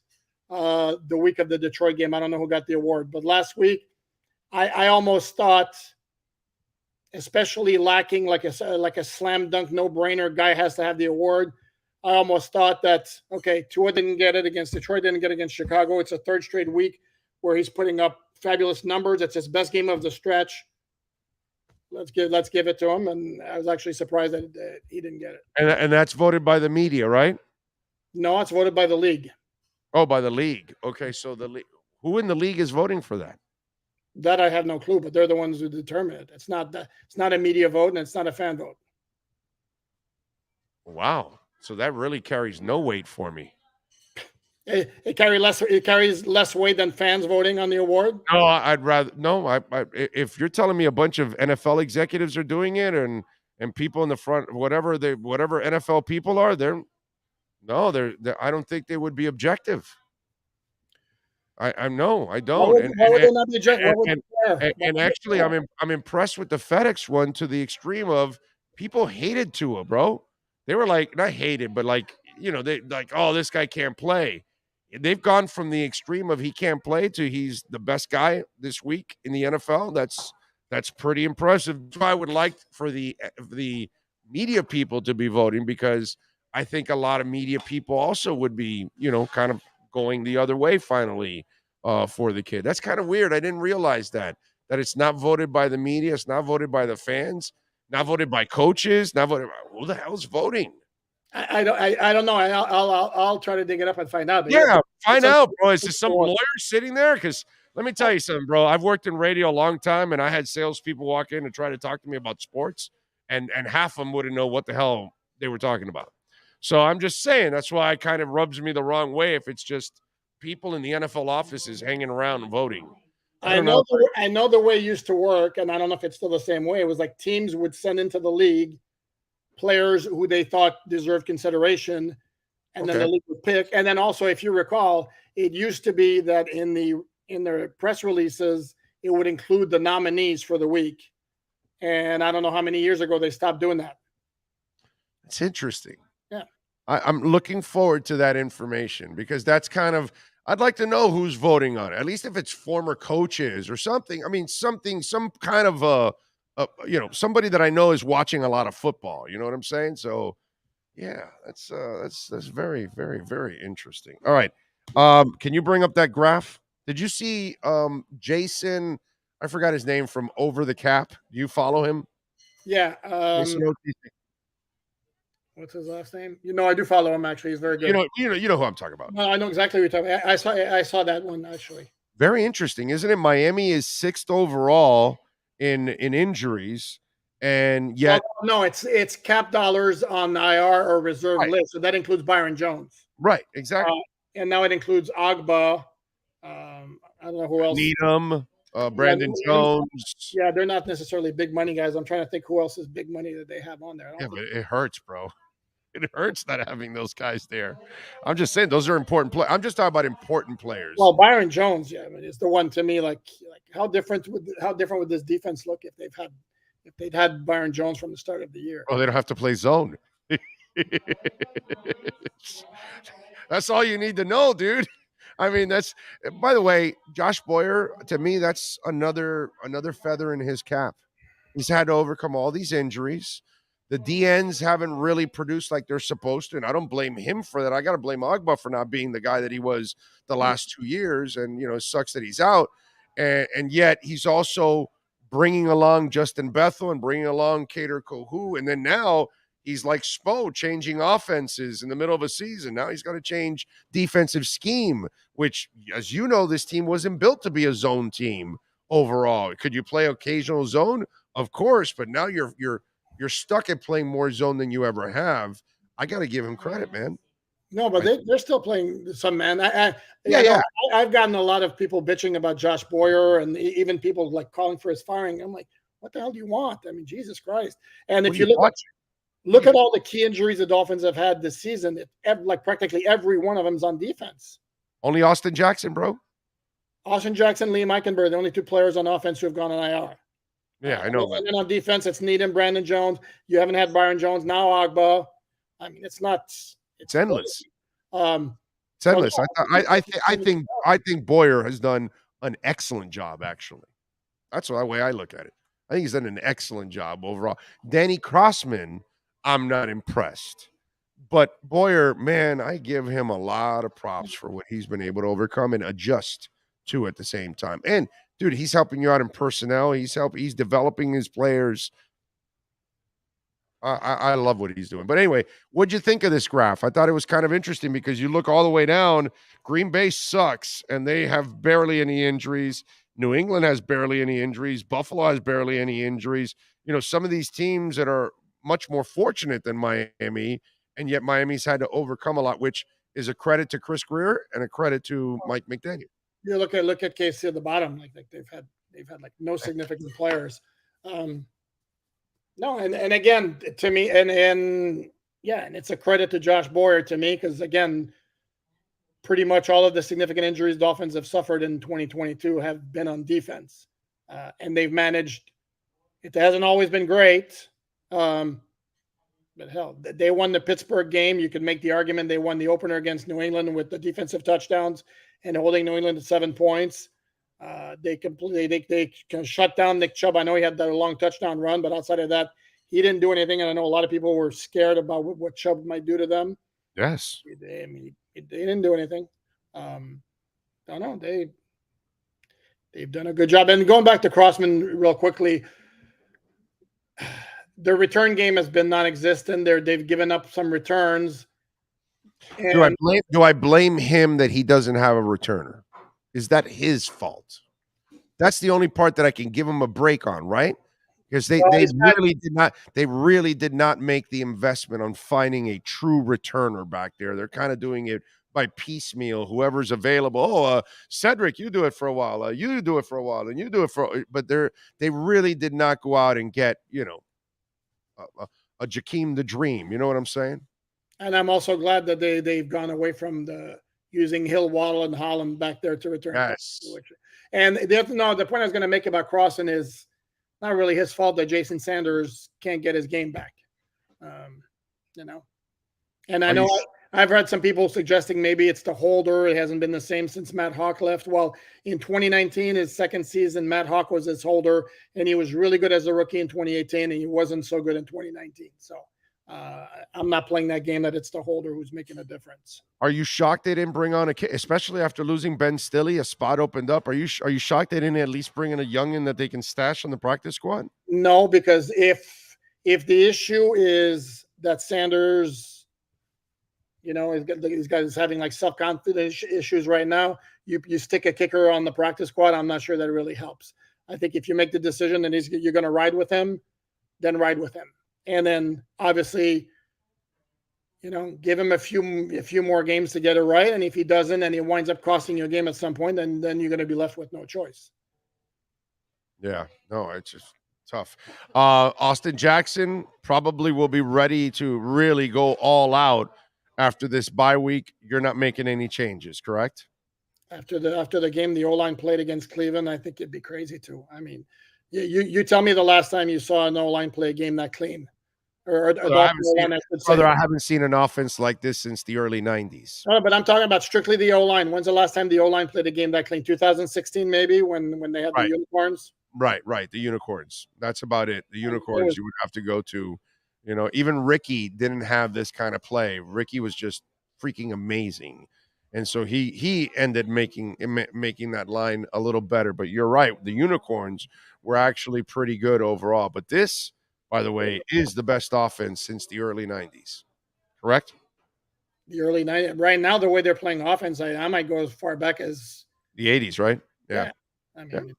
the week of the Detroit game. I don't know who got the award. But last week, I almost thought, especially lacking like a slam dunk, no-brainer guy has to have the award. I almost thought that, okay, Tua didn't get it against Detroit, didn't get it against Chicago. It's a third straight week where he's putting up fabulous numbers. It's his best game of the stretch. Let's give it to him. And I was actually surprised that he didn't get it. And that's voted by the media, right? No, it's voted by the league. Oh, by the league. Okay, so who in the league is voting for that? That I have no clue, but they're the ones who determine it. It's not a media vote, and it's not a fan vote. Wow. So that really carries no weight for me. It carries less weight than fans voting on the award. No, I'd rather no. If you're telling me a bunch of NFL executives are doing it and people in the front, whatever NFL people are, they're I don't think they would be objective. I no, I don't. Why would they not be objective? What would And actually, I'm impressed with the FedEx one to the extreme of people hated Tua, bro. They were like, not hated, but like, they like, oh, this guy can't play. They've gone from the extreme of he can't play to he's the best guy this week in the NFL. That's pretty impressive. That's why I would like for the media people to be voting, because I think a lot of media people also would be, kind of going the other way finally for the kid. That's kind of weird. I didn't realize that it's not voted by the media. It's not voted by the fans, not voted by coaches, not voted by, who the hell's voting? I don't know. I'll try to dig it up and find out. Yeah, find out, bro. Is there some lawyer sitting there? Because let me tell you something, bro. I've worked in radio a long time, and I had salespeople walk in and try to talk to me about sports, and half of them wouldn't know what the hell they were talking about. So I'm just saying that's why it kind of rubs me the wrong way if it's just people in the NFL offices hanging around and voting. I know the way it used to work, and I don't know if it's still the same way. It was like teams would send into the league players who they thought deserved consideration, and then the league would pick. And then also, if you recall, it used to be that in their press releases, it would include the nominees for the week. And I don't know how many years ago they stopped doing that. It's interesting. Yeah. I'm looking forward to that information, because that's kind of, I'd like to know who's voting on it, at least if it's former coaches or something. I mean, some kind of somebody that I know is watching a lot of football. You know what I'm saying? So, yeah, that's very, very, very interesting. All right, can you bring up that graph? Did you see Jason? I forgot his name from Over the Cap. Do you follow him? Yeah. What's his last name? I do follow him. Actually, he's very good. You know who I'm talking about. No, I know exactly what you're talking about. I saw that one actually. Very interesting, isn't it? Miami is 6th overall in injuries, and yet it's cap dollars on IR or reserve list, so that includes Byron Jones. Right, exactly. And now it includes Agba. I don't know who else. Needham, Brandon Jones. Yeah, they're not necessarily big money guys. I'm trying to think who else is big money that they have on there. But it hurts, bro. It hurts not having those guys there. I'm just saying those are important players. I'm just talking about important players. Well, Byron Jones, yeah, I mean, it's the one to me. Like how different would this defense look if they'd had Byron Jones from the start of the year? Oh, they don't have to play zone. That's all you need to know, dude. I mean, by the way, Josh Boyer, to me, that's another feather in his cap. He's had to overcome all these injuries. The DNs haven't really produced like they're supposed to, and I don't blame him for that. I got to blame Agba for not being the guy that he was the last 2 years, and it sucks that he's out. And yet he's also bringing along Justin Bethel and bringing along Kader Kohu, and then now he's like Spo, changing offenses in the middle of a season. Now he's got to change defensive scheme, which, as you know, this team wasn't built to be a zone team overall. Could you play occasional zone? Of course, but now you're stuck at playing more zone than you ever have. I got to give him credit, man. No, but they're still playing some man. I've gotten a lot of people bitching about Josh Boyer, and even people like calling for his firing. I'm like, what the hell do you want? I mean, Jesus Christ. And if you look at all the key injuries the Dolphins have had this season, like practically every one of them is on defense. Only Austin Jackson, bro. Austin Jackson, Liam Eichenberg, the only two players on offense who have gone on IR. Yeah, I know. And then on defense, it's Needham, Brandon Jones. You haven't had Byron Jones, now Agba. I mean, it's endless. It's endless. I think Boyer has done an excellent job. Actually, that's the way I look at it. I think he's done an excellent job overall. Danny Crossman, I'm not impressed, but Boyer, man, I give him a lot of props for what he's been able to overcome and adjust to at the same time. And dude, he's helping you out in personnel. He's developing his players. I love what he's doing. But anyway, what'd you think of this graph? I thought it was kind of interesting because you look all the way down. Green Bay sucks, and they have barely any injuries. New England has barely any injuries. Buffalo has barely any injuries. Some of these teams that are much more fortunate than Miami and yet Miami's had to overcome a lot, which is a credit to Chris Greer and a credit to Mike McDaniel. You look at KC at the bottom, like they've had like no significant players. No, and again, to me, and yeah, and it's a credit to Josh Boyer to me, because again, pretty much all of the significant injuries Dolphins have suffered in 2022 have been on defense, and they've managed. It hasn't always been great, but hell, they won the Pittsburgh game. You could make the argument they won the opener against New England with the defensive touchdowns and holding New England to 7 points. They can shut down Nick Chubb. I know he had that long touchdown run, but outside of that, he didn't do anything. And I know a lot of people were scared about what Chubb might do to them. Yes. They didn't do anything. I don't know. They've done a good job. And going back to Crossman real quickly, their return game has been non-existent. They've given up some returns. And Do I blame him that he doesn't have a returner? Is that his fault? That's the only part that I can give him a break on, right? Because they really did not make the investment on finding a true returner back there. They're kind of doing it by piecemeal, whoever's available. Oh, Cedric, you do it for a while. You do it for a while, and you do it for. But they really did not go out and get a Jakeem the Dream. You know what I'm saying? And I'm also glad that they've gone away from using Hill, Waddle, and Holland back there to return. Yes. And the point I was going to make about Crossen is not really his fault that Jason Sanders can't get his game back. And I know I've heard some people suggesting maybe it's the holder. It hasn't been the same since Matt Hawk left. Well, in 2019, his second season, Matt Hawk was his holder, and he was really good as a rookie in 2018, and he wasn't so good in 2019. So I'm not playing that game that it's the holder who's making a difference. Are you shocked they didn't bring on a kid, especially after losing Ben Stilley? A spot opened up. Are you shocked they didn't at least bring in a youngin that they can stash on the practice squad? No, because if the issue is that Sanders, these guys having like self-confidence issues right now, you stick a kicker on the practice squad. I'm not sure that it really helps. I think if you make the decision that you're going to ride with him, then ride with him. And then obviously, give him a few more games to get it right. And if he doesn't, and he winds up costing you a game at some point, then you're going to be left with no choice. Yeah, no, it's just tough. Austin Jackson probably will be ready to really go all out after this bye week. You're not making any changes, correct? After the game the O-line played against Cleveland, I think it'd be crazy to. I mean, you tell me the last time you saw an O-line play a game that clean. I haven't seen an offense like this since the early 90s. No, but I'm talking about strictly the O-line. When's the last time the O-line played a game that clean? 2016, maybe, when they had the unicorns? Right. The unicorns. That's about it. The unicorns you would have to go to. Even Ricky didn't have this kind of play. Ricky was just freaking amazing. And so he ended making that line a little better. But you're right. The unicorns were actually pretty good overall. But this, by the way, is the best offense since the early 90s. Correct? The early 90s. Right now, the way they're playing offense, I might go as far back as the 80s, right? Yeah. I mean,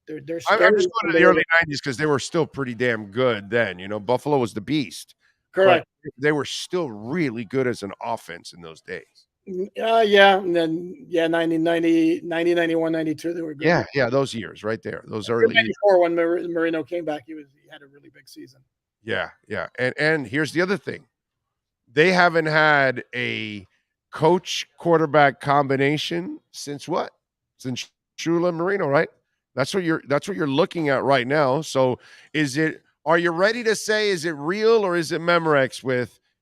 they're I'm just going to the early 90s because they were still pretty damn good then. Buffalo was the beast. Correct. But they were still really good as an offense in those days. Yeah. And then, 90, 91, 92, they were good. Yeah, those years right there. Those early 94 when Marino came back, he had a really big season. Yeah. And here's the other thing. They haven't had a coach quarterback combination since what? Since Shula Marino, right? That's what you're looking at right now. So are you ready to say, is it real or is it Memorex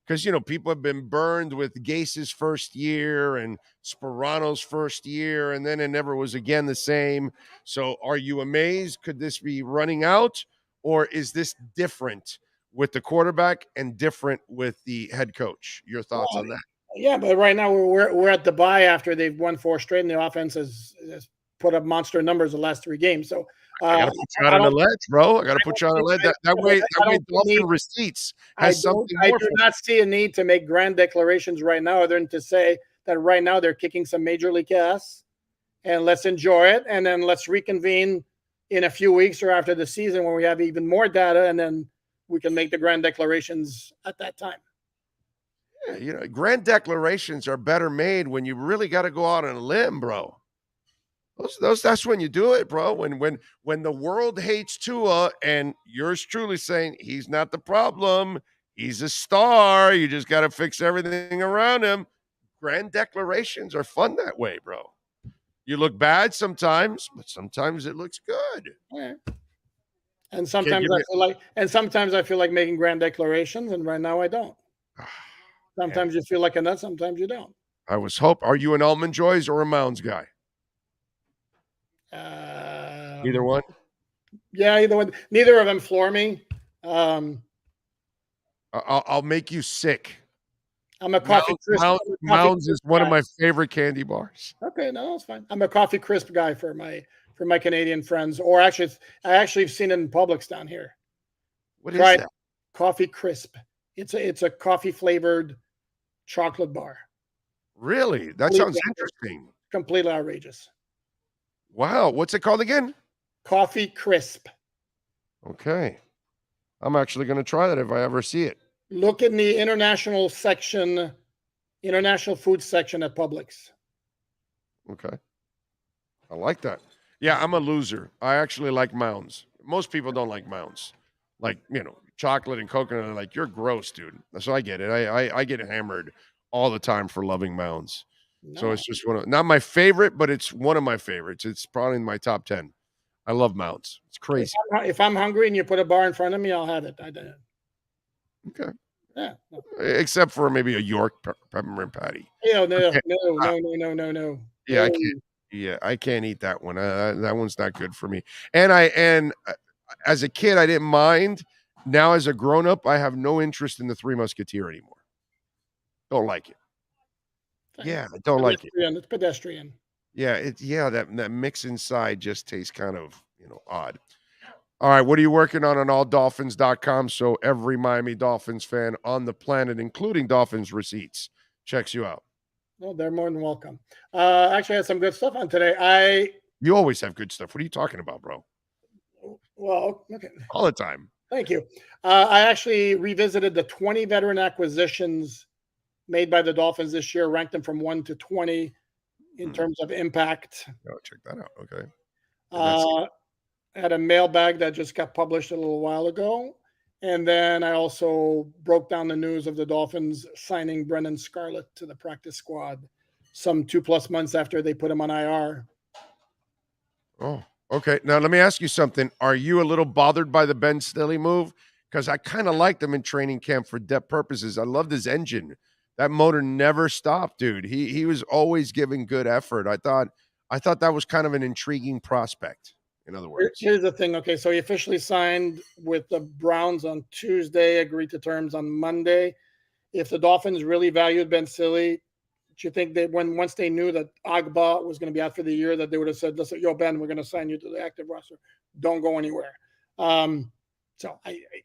because people have been burned with Gase's first year and Sperano's first year, and then it never was again the same. So are you amazed? Could this be running out, or is this different with the quarterback and different with the head coach? Your thoughts on that? Yeah, but right now we're at the bye after they've won 4 straight, and the offense has put up monster numbers the last 3 games. So I gotta put you on the ledge, bro. I gotta put you on the ledge. That way Dolphin Receipts has something more. I do not see a need to make grand declarations right now, other than to say that right now they're kicking some major league ass, and let's enjoy it, and then let's reconvene in a few weeks or after the season when we have even more data, and then we can make the grand declarations at that time. Yeah, grand declarations are better made when you really got to go out on a limb, bro. That's when you do it, bro. When the world hates Tua and yours truly saying he's not the problem, he's a star. You just got to fix everything around him. Grand declarations are fun that way, bro. You look bad sometimes, but sometimes it looks good. Yeah. And sometimes I feel like making grand declarations, and right now I don't. Sometimes you feel like a nut, sometimes you don't. I was hope. Are you an Almond Joys or a Mounds guy? Either one. Yeah, either one. Neither of them floor me. I'll make you sick. I'm a coffee crisp. Mounds is one of my favorite candy bars. Okay, no, that's fine. I'm a coffee crisp guy for my Canadian friends, or actually, I actually have seen it in Publix down here. What is that? Coffee crisp. It's a coffee flavored chocolate bar. Really? That sounds interesting. Completely outrageous. Wow. What's it called again? Coffee crisp. Okay. I'm actually going to try that if I ever see it. Look in the international food section at Publix. Okay. I like that. Yeah, I'm a loser. I actually like Mounds. Most people don't like Mounds. Like, chocolate and coconut are like, you're gross, dude. So I get it. I get hammered all the time for loving Mounds. No. So it's just not my favorite, but it's one of my favorites. It's probably in my top 10. I love Mounds. It's crazy. If I'm hungry and you put a bar in front of me, I'll have it. Okay. Yeah. No. Except for maybe a York peppermint patty. No. Yeah, I can't. Yeah, I can't eat that one. That one's not good for me. And as a kid, I didn't mind. Now, as a grown up, I have no interest in the Three Musketeer anymore. Don't like it. Yeah, I don't like it. It's pedestrian. Yeah, that mix inside just tastes kind of odd. All right, what are you working on alldolphins.com so every Miami Dolphins fan on the planet, including Dolphins receipts, checks you out? Well, they're more than welcome. Actually, I had some good stuff on today. You always have good stuff. What are you talking about, bro? Well, okay. All the time. Thank you. I actually revisited the 20 veteran acquisitions made by the Dolphins this year, ranked them from 1 to 20 in terms of impact. Oh, check that out. Okay. I had a mailbag that just got published a little while ago. And then I also broke down the news of the Dolphins signing Brendan Scarlett to the practice squad some 2+ months after they put him on IR. Oh, okay. Now, let me ask you something. Are you a little bothered by the Ben Stille move? Because I kind of liked him in training camp for depth purposes. I loved his engine. That motor never stopped, dude. He was always giving good effort. I thought that was kind of an intriguing prospect. In other words, here's the thing. Okay, so he officially signed with the Browns on Tuesday, agreed to terms on Monday. If the Dolphins really valued Ben Stille, do you think that once they knew that Agba was going to be out for the year, that they would have said, "Listen, yo, Ben, we're going to sign you to the active roster. Don't go anywhere." So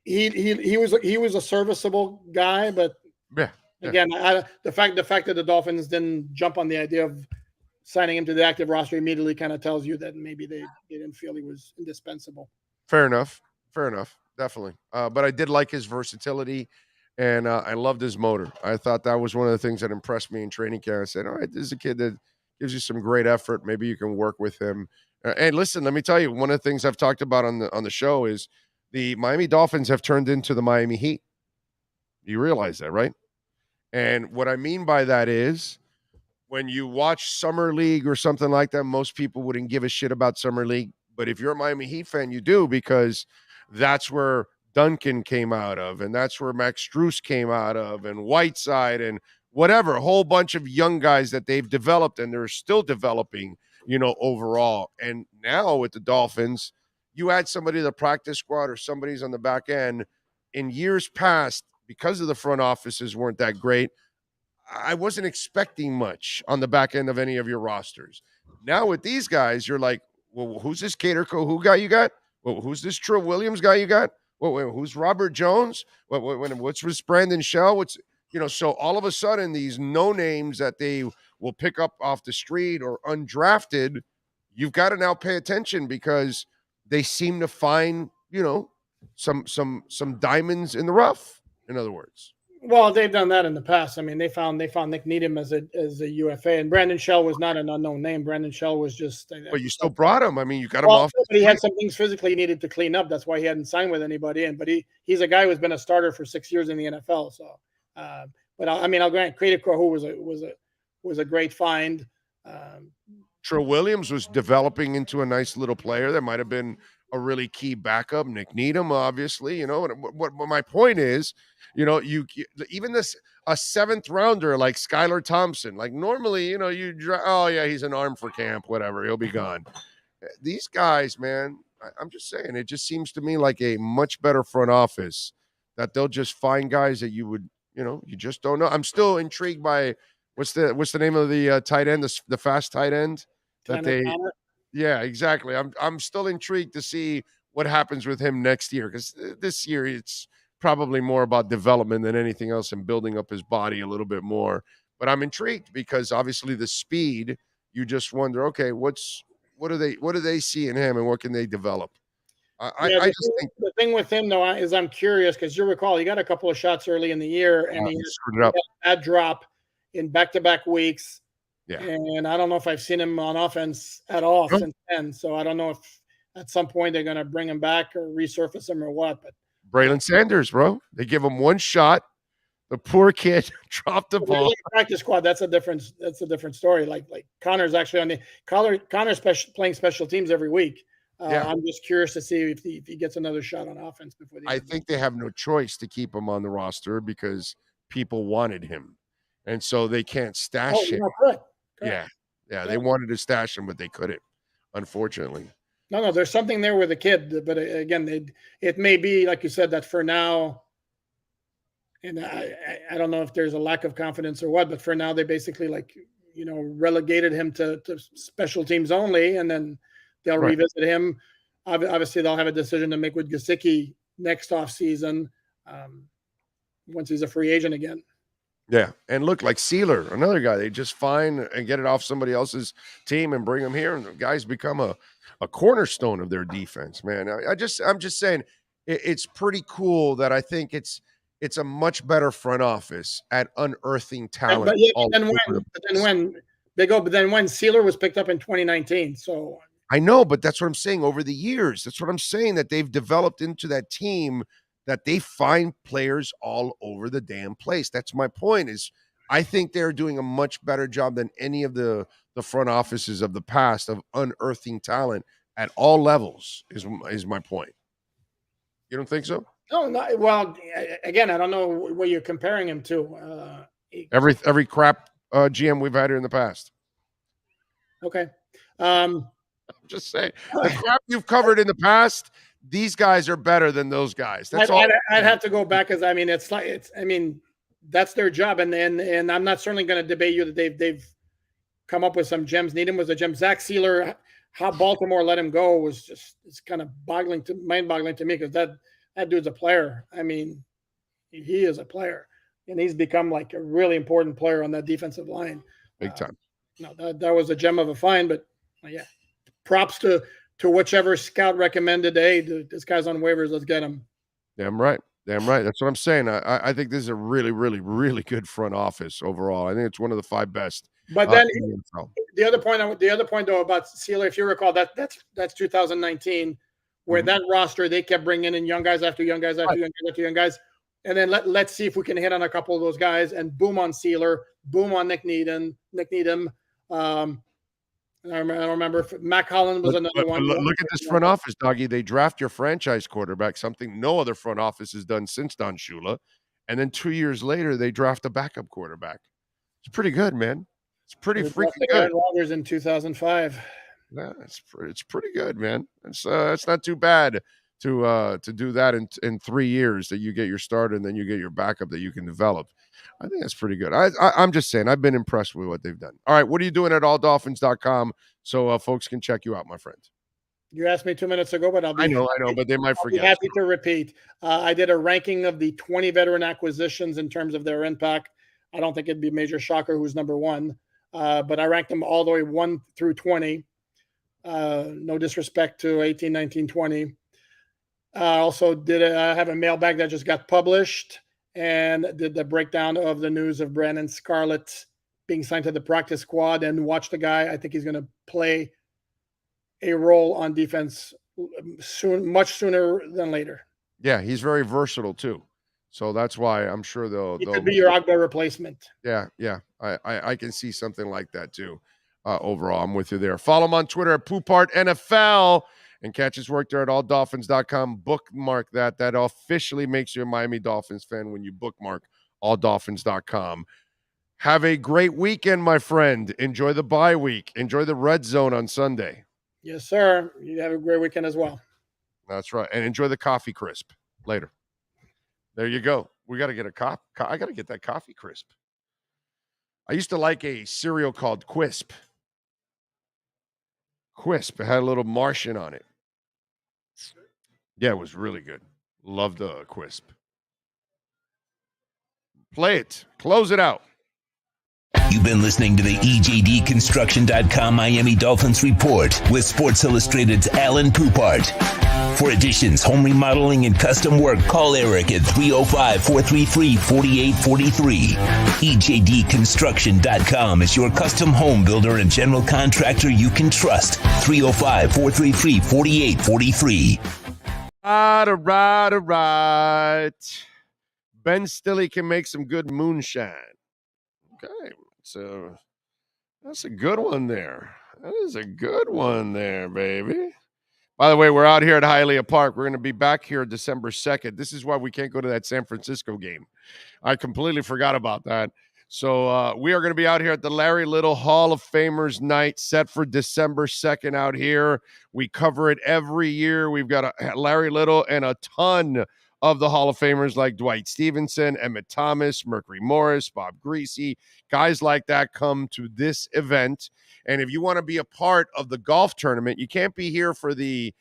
he was a serviceable guy, but yeah. Again, the fact that the Dolphins didn't jump on the idea of signing him to the active roster immediately kind of tells you that maybe they didn't feel he was indispensable. Fair enough. Definitely. But I did like his versatility, and I loved his motor. I thought that was one of the things that impressed me in training camp. I said, all right, this is a kid that gives you some great effort. Maybe you can work with him. And listen, let me tell you, one of the things I've talked about on the show is the Miami Dolphins have turned into the Miami Heat. You realize that, right? And what I mean by that is when you watch Summer League or something like that, most people wouldn't give a shit about Summer League. But if you're a Miami Heat fan, you do, because that's where Duncan came out of, and that's where Max Strus came out of, and Whiteside, and whatever, a whole bunch of young guys that they've developed, and they're still developing, overall. And now with the Dolphins, you add somebody to the practice squad or somebody's on the back end. In years past, because of the front offices weren't that great, I wasn't expecting much on the back end of any of your rosters. Now with these guys, you're like, well, who's this Cater Who guy you got? Well, who's this Trill Williams guy you got? Well, who's Robert Jones? What's with Brandon Shell? So all of a sudden, these no names that they will pick up off the street or undrafted, you've got to now pay attention because they seem to find, some diamonds in the rough. In other words. Well, they've done that in the past. I mean, they found Nick Needham as a UFA, and Brandon Shell was not an unknown name. Brandon Shell was just. But you still brought him. I mean, you got him Well, off. but he had some things physically he needed to clean up. That's why he hadn't signed with anybody. But he's a guy who's been a starter for 6 years in the NFL. So, but I mean, I'll grant Creative Core was a great find. Trill Williams was developing into a nice little player that might have been a really key backup. Nick Needham, obviously, you know. And what my point is, you know, even this a seventh rounder like Skylar Thompson, like normally, you know, oh yeah, he's an arm for camp, whatever, he'll be gone. These guys, man, I'm just saying, it just seems to me like a much better front office that they'll just find guys that you would, you know, you just don't know. I'm still intrigued by what's the name of the tight end, the fast tight end that they. Yeah, exactly. I'm still intrigued to see what happens with him next year, because this year it's probably more about development than anything else and building up his body a little bit more. But I'm intrigued because obviously the speed, you just wonder, okay, what do they see in him and what can they develop? I just think the thing with him though is I'm curious because you recall he got a couple of shots early in the year and he screwed it up. Had drop in back-to-back weeks. Yeah. And I don't know if I've seen him on offense at all since then. So I don't know if at some point they're going to bring him back or resurface him or what. But Braylon Sanders, bro, they give him one shot. The poor kid dropped the ball. Practice squad. That's a different story. Like Connor's actually on the Connor's playing special teams every week. Yeah. I'm just curious to see if he gets another shot on offense before. I think they have no choice to keep him on the roster because people wanted him, and so they can't stash him. Correct. Yeah. They wanted to stash him, but they couldn't, unfortunately. No, there's something there with the kid, but again, it may be like you said that for now. And I don't know if there's a lack of confidence or what, but for now they basically relegated him to special teams only, and then they'll revisit him. Obviously, they'll have a decision to make with Gesicki next off season once he's a free agent again. Yeah, and look, like Sealer, another guy, they just find and get it off somebody else's team and bring him here, and the guys become a cornerstone of their defense, man. I'm just saying, it's pretty cool that I think it's a much better front office at unearthing talent. But then when Sealer was picked up in 2019, so I know, but that's what I'm saying. Over the years, that's what I'm saying, that they've developed into that team that they find players all over the damn place. That's my point. Is I think they're doing a much better job than any of the front offices of the past of unearthing talent at all levels. Is my point. You don't think so? No, well, again, I don't know what you're comparing him to. Every crap GM we've had here in the past. Okay. I'm just saying, the crap you've covered in the past, these guys are better than those guys. That's all. I'd have to go back, because I mean, that's their job, and I'm not certainly going to debate you that they've come up with some gems. Needham was a gem. Zach Sealer, how Baltimore let him go was it's kind of mind-boggling to me, because that dude's a player. I mean, he is a player, and he's become like a really important player on that defensive line. Big time. No, that was a gem of a find, but yeah, props to whichever scout recommended, hey, this guy's on waivers, let's get him. Damn right. That's what I'm saying. I think this is a really, really, really good front office overall. I think it's one of the 5 best. But then the other point though about Sealer, if you recall, that's 2019, where that roster, they kept bringing in young guys after young guys after young guys. And then let's see if we can hit on a couple of those guys, and boom on Sealer, boom on Nick Needham. I don't remember if Mac Holland was another one. Look at this front office, Doggy. They draft your franchise quarterback, something no other front office has done since Don Shula. And then 2 years later, they draft a backup quarterback. It's pretty good, man. It's pretty freaking good. Rodgers in 2005. Yeah, it's pretty good, man. It's not too bad to do that in 3 years, that you get your starter and then you get your backup that you can develop. I think that's pretty good. I'm just saying, I've been impressed with what they've done. All right, what are you doing at alldolphins.com so folks can check you out, my friend? You asked me 2 minutes ago, but I know, but they might forget. I'll be happy to repeat. I did a ranking of the 20 veteran acquisitions in terms of their impact. I don't think it'd be a major shocker who's number one, but I ranked them all the way 1 through 20. No disrespect to 18, 19, 20. I also have a mailbag that just got published, and did the breakdown of the news of Brandon Scarlett being signed to the practice squad, and watch the guy. I think he's going to play a role on defense soon, much sooner than later. Yeah, he's very versatile too. So that's why I'm sure they'll could be your Agba replacement. Yeah. I can see something like that too. Overall, I'm with you there. Follow him on Twitter at Poopart NFL and catch his work there at alldolphins.com. Bookmark that. That officially makes you a Miami Dolphins fan when you bookmark alldolphins.com. Have a great weekend, my friend. Enjoy the bye week. Enjoy the red zone on Sunday. Yes, sir. You have a great weekend as well. That's right. And enjoy the coffee crisp later. There you go. We got to get a I got to get that coffee crisp. I used to like a cereal called Quisp. Quisp. It had a little Martian on it. Yeah, it was really good. Loved the Quisp. Play it. Close it out. You've been listening to the EJDconstruction.com Miami Dolphins Report with Sports Illustrated's Alan Poupart. For additions, home remodeling, and custom work, call Eric at 305-433-4843. EJDconstruction.com is your custom home builder and general contractor you can trust. 305-433-4843. All right. Ben Stilley can make some good moonshine. Okay, so that's a good one there. That is a good one there, baby. By the way, we're out here at Hialeah Park. We're going to be back here December 2nd. This is why we can't go to that San Francisco game. I completely forgot about that. So we are going to be out here at the Larry Little Hall of Famers night set for December 2nd out here. We cover it every year. We've got a Larry Little and a ton of the Hall of Famers like Dwight Stevenson, Emmett Thomas, Mercury Morris, Bob Greasy. Guys like that come to this event. And if you want to be a part of the golf tournament, you can't be here for the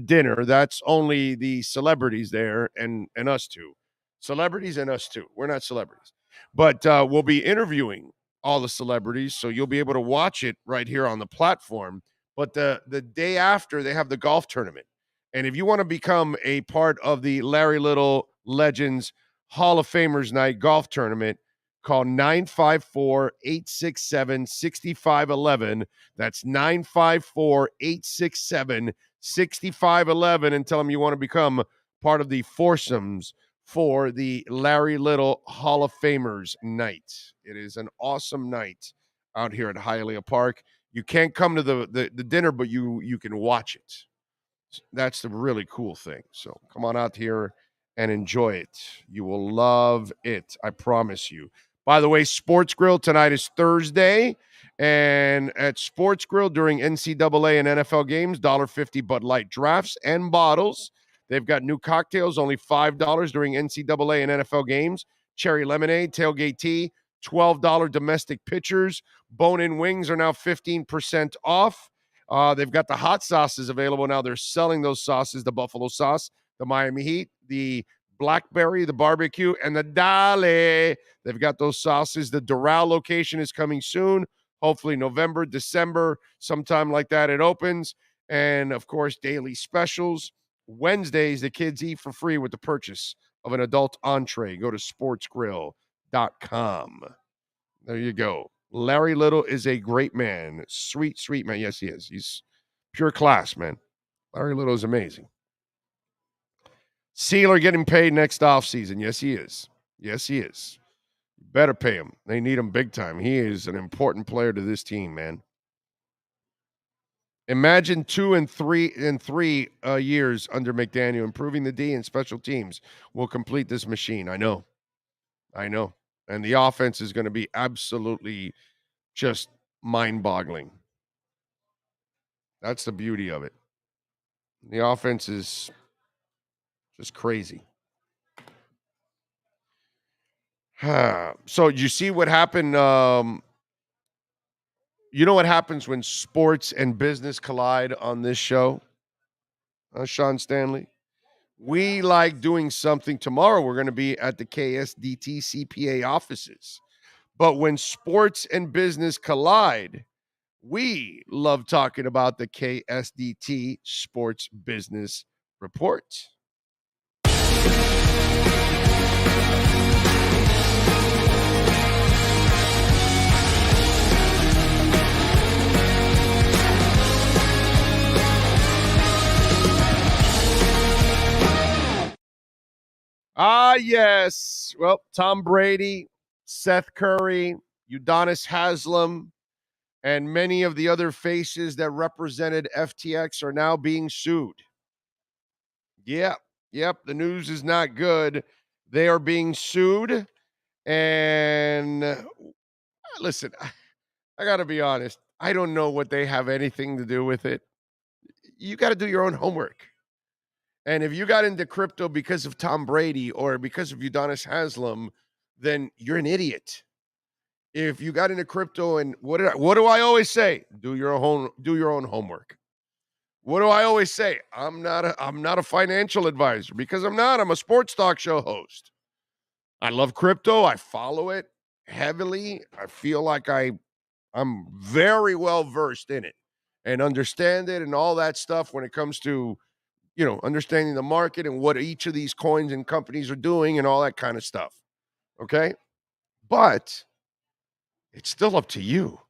dinner. That's only the celebrities there and us two. Celebrities and us two. We're not celebrities. But we'll be interviewing all the celebrities, so you'll be able to watch it right here on the platform. But the day after, they have the golf tournament. And if you want to become a part of the Larry Little Legends Hall of Famers Night golf tournament, call 954-867-6511. That's 954-867-6511 and tell them you want to become part of the foursomes for the Larry Little Hall of Famers Night. It is an awesome night out here at Hialeah Park. You can't come to the dinner, but you can watch it. That's the really cool thing. So come on out here and enjoy it. You will love it. I promise you. By the way, Sports Grill tonight is Thursday. And at Sports Grill during NCAA and NFL games, $1.50 Bud Light drafts and bottles. They've got new cocktails, only $5 during NCAA and NFL games. Cherry lemonade, tailgate tea, $12 domestic pitchers. Bone-in wings are now 15% off. They've got the hot sauces available now. They're selling those sauces, the buffalo sauce, the Miami Heat, the blackberry, the barbecue, and the Dale. They've got those sauces. The Doral location is coming soon. Hopefully November, December, sometime like that it opens. And, of course, daily specials. Wednesdays, the kids eat for free with the purchase of an adult entree. Go to sportsgrill.com. There you go. Larry Little is a great man. Sweet, sweet man. Yes, he is. He's pure class, man. Larry Little is amazing. Sealer getting paid next offseason. Yes, he is. Yes, he is. Better pay him. They need him big time. He is an important player to this team, man. Imagine 2 and 3 years under McDaniel. Improving the D and special teams will complete this machine. I know. And the offense is going to be absolutely just mind-boggling. That's the beauty of it. The offense is just crazy. So you see what happened? You know what happens when sports and business collide on this show? Sean Stanley? We like doing something. Tomorrow we're going to be at the KSDT CPA offices. But when sports and business collide, we love talking about the KSDT Sports Business Report. Yes. Well, Tom Brady, Seth Curry, Udonis Haslam, and many of the other faces that represented FTX are now being sued. Yep. The news is not good. They are being sued. And listen, I got to be honest. I don't know what they have anything to do with it. You got to do your own homework. And if you got into crypto because of Tom Brady or because of Udonis Haslam, then you're an idiot. If you got into crypto and what do I always say? Do your own homework. What do I always say? I'm not a financial advisor because I'm not. I'm a sports talk show host. I love crypto. I follow it heavily. I feel like I'm very well versed in it and understand it and all that stuff when it comes to, understanding the market and what each of these coins and companies are doing and all that kind of stuff. Okay? But it's still up to you.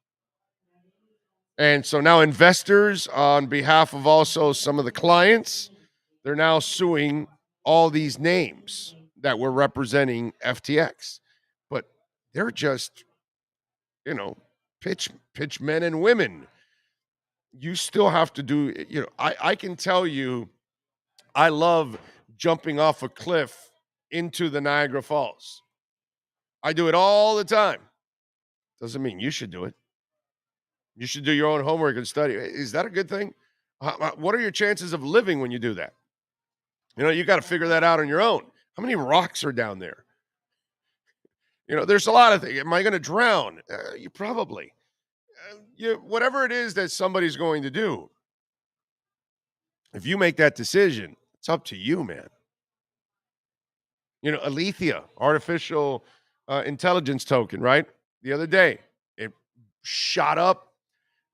And so now investors, on behalf of also some of the clients, they're now suing all these names that were representing FTX. But they're just, pitch men and women. You still have to do, I can tell you, I love jumping off a cliff into the Niagara Falls. I do it all the time. Doesn't mean you should do it. You should do your own homework and study. Is that a good thing? What are your chances of living when you do that? You got to figure that out on your own. How many rocks are down there? There's a lot of things. Am I going to drown? You probably. Whatever it is that somebody's going to do, if you make that decision, it's up to you, man. Alethea, artificial intelligence token, right? The other day, it shot up.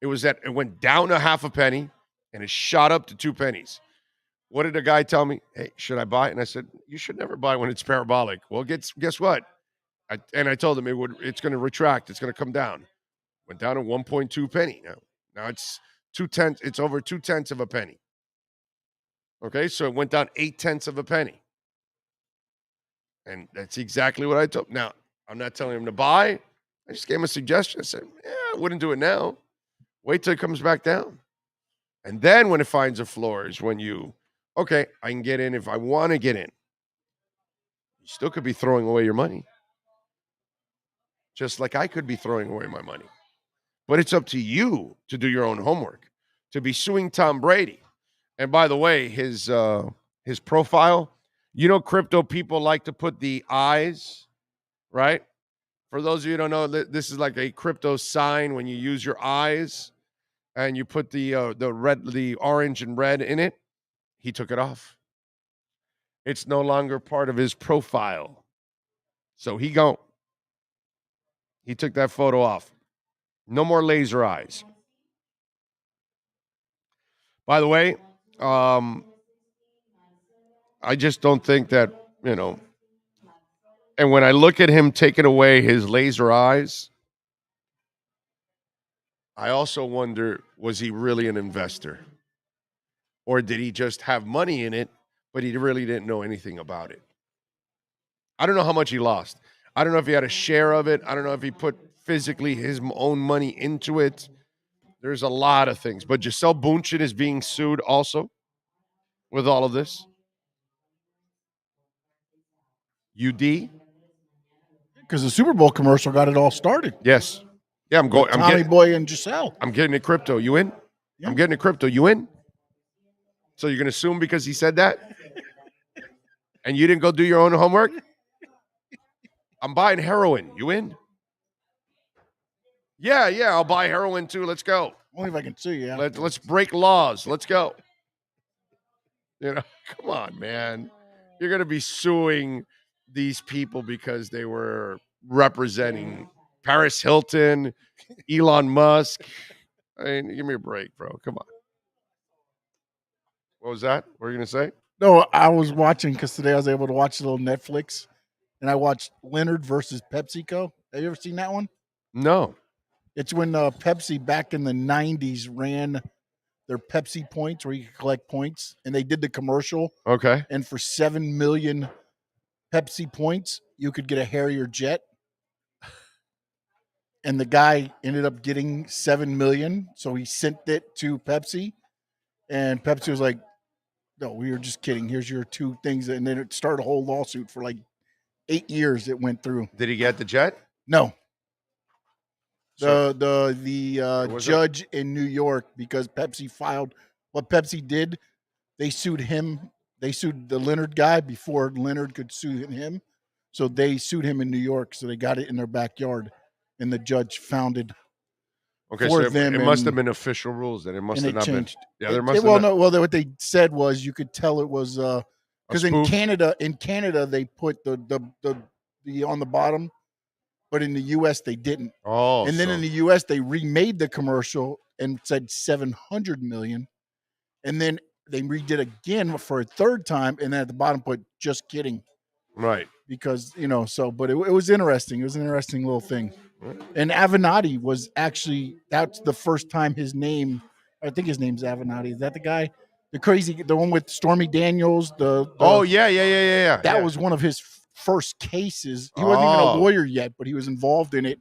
It went down a half a penny, and it shot up to 2 pennies. What did a guy tell me? Hey, should I buy it? And I said, you should never buy when it's parabolic. Well, guess what? I told him it's going to retract. It's going to come down. Went down to 1.2 penny. Now it's 2/10. It's over 2/10 of a penny. Okay, so it went down 8/10 of a penny. And that's exactly what I told. Now, I'm not telling him to buy. I just gave him a suggestion. I said, I wouldn't do it now. Wait till it comes back down. And then when it finds a floor is when I can get in if I want to get in. You still could be throwing away your money. Just like I could be throwing away my money. But it's up to you to do your own homework, to be suing Tom Brady. And by the way, his profile, crypto people like to put the eyes, right? For those of you who don't know, this is like a crypto sign when you use your eyes and you put the orange and red in it. He took it off. It's no longer part of his profile. So he took that photo off. No more laser eyes. By the way, I just don't think that, and when I look at him taking away his laser eyes, I also wonder, was he really an investor? Or did he just have money in it, but he really didn't know anything about it? I don't know how much he lost. I don't know if he had a share of it. I don't know if he put physically his own money into it. There's a lot of things. But Gisele Bündchen is being sued also with all of this. UD? Because the Super Bowl commercial got it all started. Yes. Yeah, I'm going. Tommy Boy and Giselle. I'm getting in crypto. You in? Yeah. I'm getting in crypto. You in? So you're going to sue him because he said that? And you didn't go do your own homework? I'm buying heroin. You in? Yeah, I'll buy heroin too. Let's go. Only if I can sue you. Let's break laws. Let's go. Come on, man. You're going to be suing these people because they were representing Paris Hilton, Elon Musk. I mean, give me a break, bro. Come on. What was that? What were you going to say? No, I was watching because today I was able to watch a little Netflix, and I watched Leonard versus PepsiCo. Have you ever seen that one? No. It's when Pepsi back in the 90s ran their Pepsi points where you could collect points, and they did the commercial. Okay. And for 7 million Pepsi points, you could get a Harrier jet. And the guy ended up getting $7 million, so he sent it to Pepsi, and Pepsi was like, "No, we were just kidding. Here's your 2 things." And then it started a whole lawsuit for like 8 years. It went through. Did he get the jet? No. So- The judge in New York, because Pepsi filed what Pepsi did, they sued him. They sued the Leonard guy before Leonard could sue him. So they sued him in New York. So they got it in their backyard, and the judge found it. Okay, for so them, it must have been official rules. Then it must and have it not changed. been. Yeah, there must have well, not- no. Well, what they said was you could tell it was because in spoof? Canada they put the on the bottom, but in the U.S. they didn't. Oh, and then so- in the U.S. they remade the commercial and said 700 million, and then they redid again for a third time, and then at the bottom put "just kidding," right? Because but it was interesting. It was an interesting little thing. And Avenatti was actually, that's the first time his name, I think his name's Avenatti. Is that the guy? The one with Stormy Daniels? Oh, yeah. That was one of his first cases. He wasn't even a lawyer yet, but he was involved in it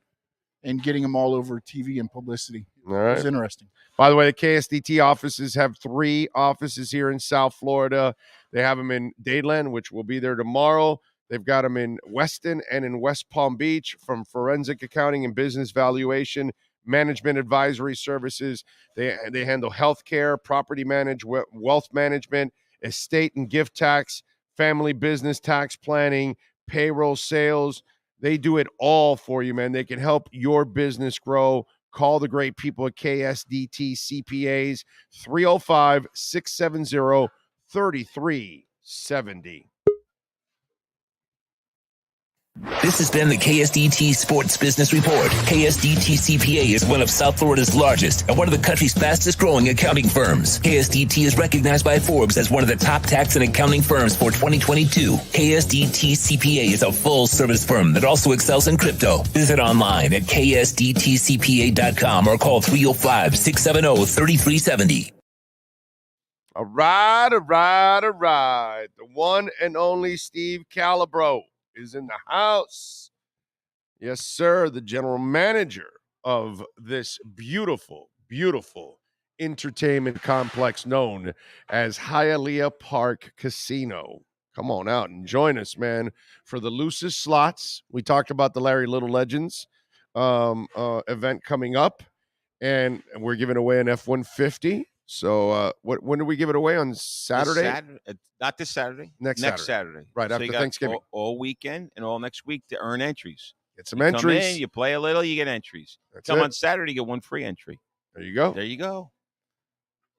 and getting him all over TV and publicity. All right. It was interesting. By the way, the KSDT offices have 3 offices here in South Florida. They have them in Dadeland, which will be there tomorrow. They've got them in Weston and in West Palm Beach, from forensic accounting and business valuation, management advisory services. They handle healthcare, property management, wealth management, estate and gift tax, family business tax planning, payroll, sales. They do it all for you, man. They can help your business grow. Call the great people at KSDT CPAs, 305-670-3370. This has been the KSDT Sports Business Report. KSDT CPA is one of South Florida's largest and one of the country's fastest growing accounting firms. KSDT is recognized by Forbes as one of the top tax and accounting firms for 2022. KSDT CPA is a full service firm that also excels in crypto. Visit online at ksdtcpa.com or call 305-670-3370. All right. The one and only Steve Calabro is in the house. Yes, sir. The general manager of this beautiful, beautiful entertainment complex known as Hialeah Park Casino. Come on out and join us, man, for the loosest slots. We talked about the Larry Little Legends event coming up, and we're giving away an F-150. So when do we give it away? On Saturday? Not this Saturday. Next Saturday. Right, So after you got Thanksgiving. All weekend and all next week to earn entries. Get some You come entries. in, you play a little, you get entries. That's Come it. on Saturday, you get 1 free entry. There you go. There you go.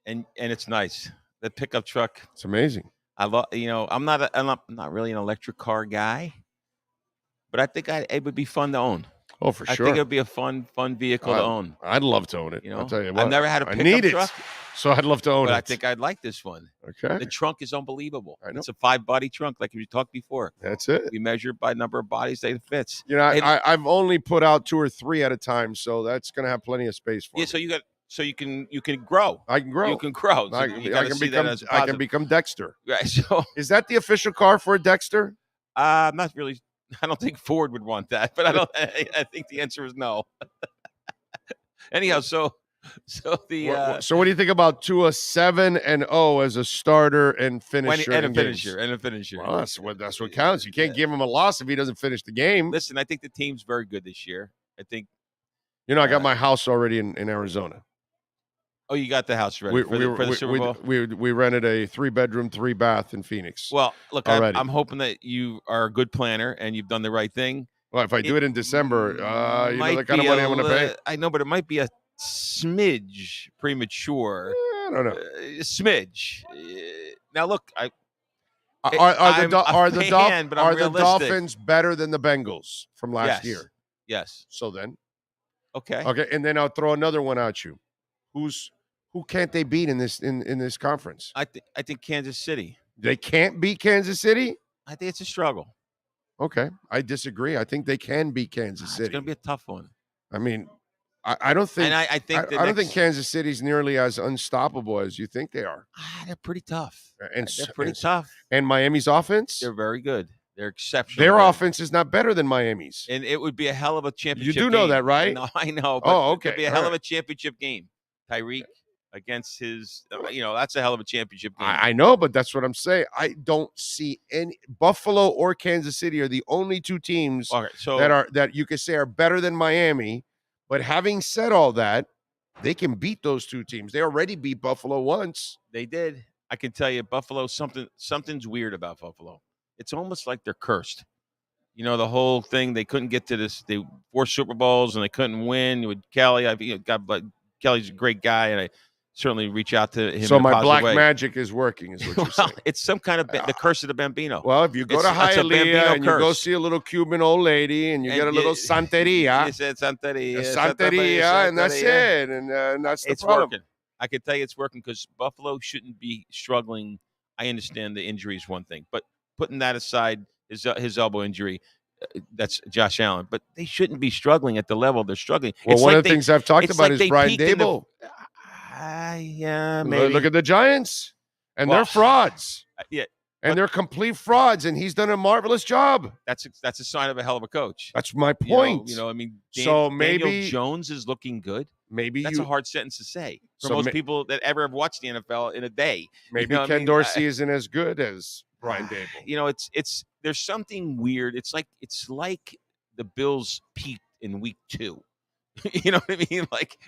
And it's nice. The pickup truck. It's amazing. I love. I'm not really an electric car guy, but I think it would be fun to own. Oh, for I sure. think it would be a fun vehicle to own. I'd love to own it. You know, I'll tell you what. I've never had a I pickup need truck, it, so I'd love to own but it. I think I'd like this one. Okay. The trunk is unbelievable. I know. It's a 5-body trunk, like we talked before. That's it. We measure by number of bodies that it fits. You know, I've only put out 2 or 3 at a time, so that's going to have plenty of space for me. So you can grow. I can grow. You can grow. So I you gotta see that as a I can positive. become Dexter. Right. So is that the official car for a Dexter? Not really. I don't think Ford would want that, but I think the answer is no. Anyhow, so the so what do you think about Tua 7-0 as a starter and finisher? and a finisher? Well, that's what counts. You can't give him a loss if he doesn't finish the game. Listen, I think the team's very good this year. I think. I got my house already in Arizona. Oh, you got the house ready for the Super Bowl? We rented a 3-bedroom, 3-bath in Phoenix. Well, look, already. I'm hoping that you are a good planner and you've done the right thing. Well, if I do it in December, you know the kind of money I'm going to pay. I know, but it might be a smidge premature. I don't know. A smidge. Now, look, are the realistic. Dolphins better than the Bengals from last year? Yes. So then, okay, and then I'll throw another one at you. Who can't they beat in this conference? I think Kansas City. They can't beat Kansas City? I think it's a struggle. Okay, I disagree. I think they can beat Kansas City. It's going to be a tough one. I mean, I don't think. And I think I don't think Kansas City's nearly as unstoppable as you think they are. They're pretty tough. And they're pretty tough. And Miami's offense? They're very good. They're exceptionally Their good. offense is not better than Miami's. And it would be a hell of a championship You do know game. that, right? No, I know. But Oh, it okay. could be a All hell right. of a championship game. Tyreek against his, that's a hell of a championship game. I know, but that's what I'm saying. I don't see any Buffalo or Kansas City are the only two teams that you could say are better than Miami. But having said all that, they can beat those two teams. They already beat Buffalo once. They did. I can tell you, Buffalo, something's weird about Buffalo. It's almost like they're cursed. The whole thing, they couldn't get to this. They 4 Super Bowls and they couldn't win. With Kelly, Kelly's a great guy, and I certainly reach out to him. So in a my positive black way. magic is working, is what you're saying. It's some kind of the curse of the Bambino. Well, if you go to Hialeah and you go see a little Cuban old lady and you get a little Santeria. You said Santeria. Santeria, and that's it. And that's the problem. Working. I can tell you it's working because Buffalo shouldn't be struggling. I understand the injury is one thing, but putting that aside, his elbow injury, that's Josh Allen. But they shouldn't be struggling at the level they're struggling. Well, one of the things I've talked about is Brian Daboll. Yeah, maybe. Look at the Giants, and they're frauds. Yeah, and they're complete frauds, and he's done a marvelous job. That's a sign of a hell of a coach. That's my point. I mean, so maybe Daniel Jones is looking good. Maybe that's a hard sentence to say for most people that ever have watched the NFL in a day. Maybe Ken Dorsey isn't as good as Brian Daboll. It's there's something weird. It's like the Bills peaked in week 2. You know what I mean?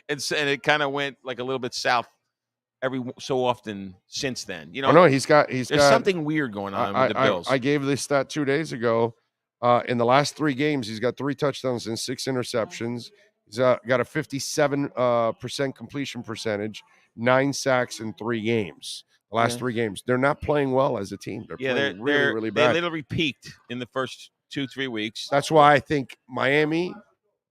And it kind of went like a little bit south every so often since then. He's got something weird going on with the Bills. I gave this stat 2 days ago. In the last 3 games, he's got 3 touchdowns and 6 interceptions. He's got a 57% completion percentage, 9 sacks in 3 games. The last 3 games, they're not playing well as a team. They're playing really bad. They literally peaked in the first 2-3 weeks. That's why I think Miami.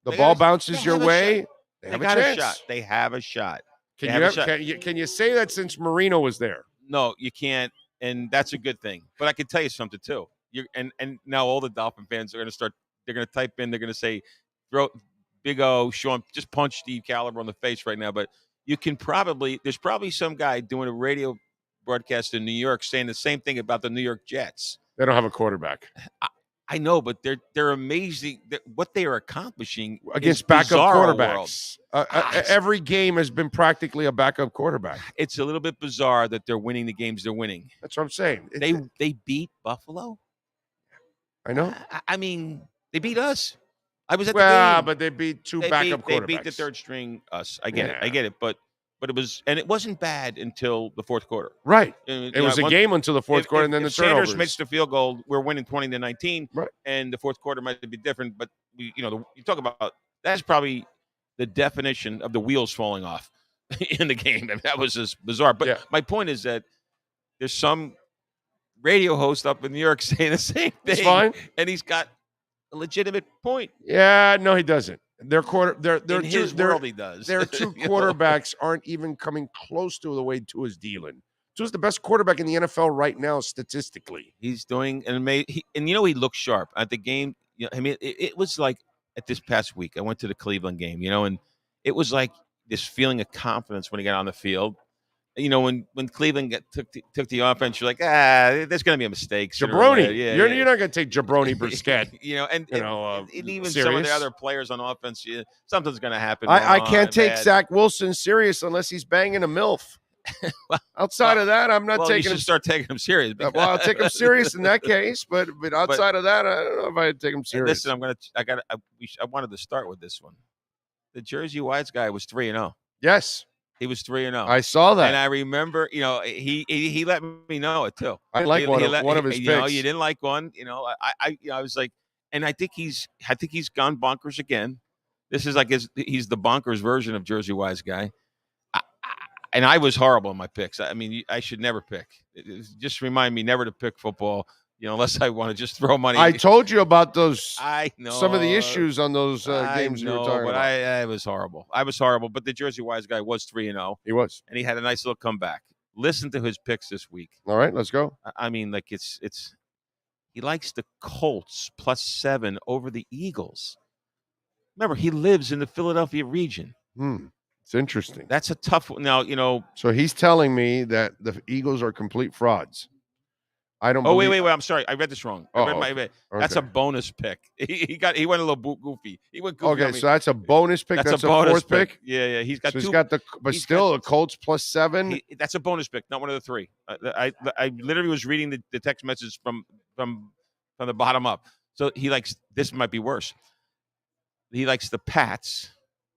The ball bounces your way. They have a chance. They have a shot. Can you say that since Marino was there? No, you can't, and that's a good thing. But I can tell you something too. And now all the Dolphin fans are going to start. They're going to type in. They're going to say, "Throw Big O, Sean, just punch Steve Caliber on the face right now." But you can there's probably some guy doing a radio broadcast in New York saying the same thing about the New York Jets. They don't have a quarterback. I know, but they're amazing. What they are accomplishing against backup quarterbacks. Every game has been practically a backup quarterback. It's a little bit bizarre that they're winning the games they're winning. That's what I'm saying. They beat Buffalo. I know. I mean, they beat us. I was at the game. But they beat two backup quarterbacks. They beat the third string us. I get it. But it wasn't bad until the fourth quarter. Right. It was a game until the fourth quarter, and then the turnovers. Sanders makes the field goal, we're winning 20-19. Right. And the fourth quarter might be different, but you talk about that's probably the definition of the wheels falling off in the game. I mean, that was just bizarre. But my point is that there's some radio host up in New York saying the same thing. It's fine. And he's got a legitimate point. Yeah, no, he doesn't. Their world, he does. Their 2 quarterbacks aren't even coming close to the way Tua's dealing. Tua's the best quarterback in the NFL right now, statistically. He's doing an amazing. He looks sharp at the game. I mean, it was like at this past week. I went to the Cleveland game, and it was like this feeling of confidence when he got on the field. When Cleveland took the offense, you're like, there's going to be a mistake. Jabroni. You're not going to take Jabroni Brisket. And even serious. some of the other players on offense, something's going to happen. I can't take Zach Wilson serious unless he's banging a MILF. Outside of that, I'm not taking him. You should start taking him serious. Well, I'll take him serious in that case, but outside of that, I don't know if I'd take him serious. Listen, I wanted to start with this one. The Jersey Whites guy was 3-0. Yes. He was 3-0. I saw that, and I remember, he let me know it too. I like one of his picks. You didn't like one, I was like, and I think he's gone bonkers again. This is like he's the bonkers version of Jersey Wise guy. And I was horrible in my picks. I mean, I should never pick. Just remind me never to pick football. Unless I want to just throw money. I told you about those. I know some of the issues on those games you were talking about. I was horrible. But the Jersey Wise guy was 3-0. He was, and he had a nice little comeback. Listen to his picks this week. All right, let's go. I mean, like it's. He likes the Colts +7 over the Eagles. Remember, he lives in the Philadelphia region. It's interesting. That's a tough one. Now, So he's telling me that the Eagles are complete frauds. I don't. Oh believe, wait! I'm sorry. I read this wrong. That's a bonus pick. He went a little goofy. He went goofy. Okay, so that's a bonus pick. That's a bonus fourth pick. Yeah. He's got so two. He's got the Colts plus 7. That's a bonus pick, not one of the 3. I literally was reading the text message from the bottom up. So he likes this. Might be worse. He likes the Pats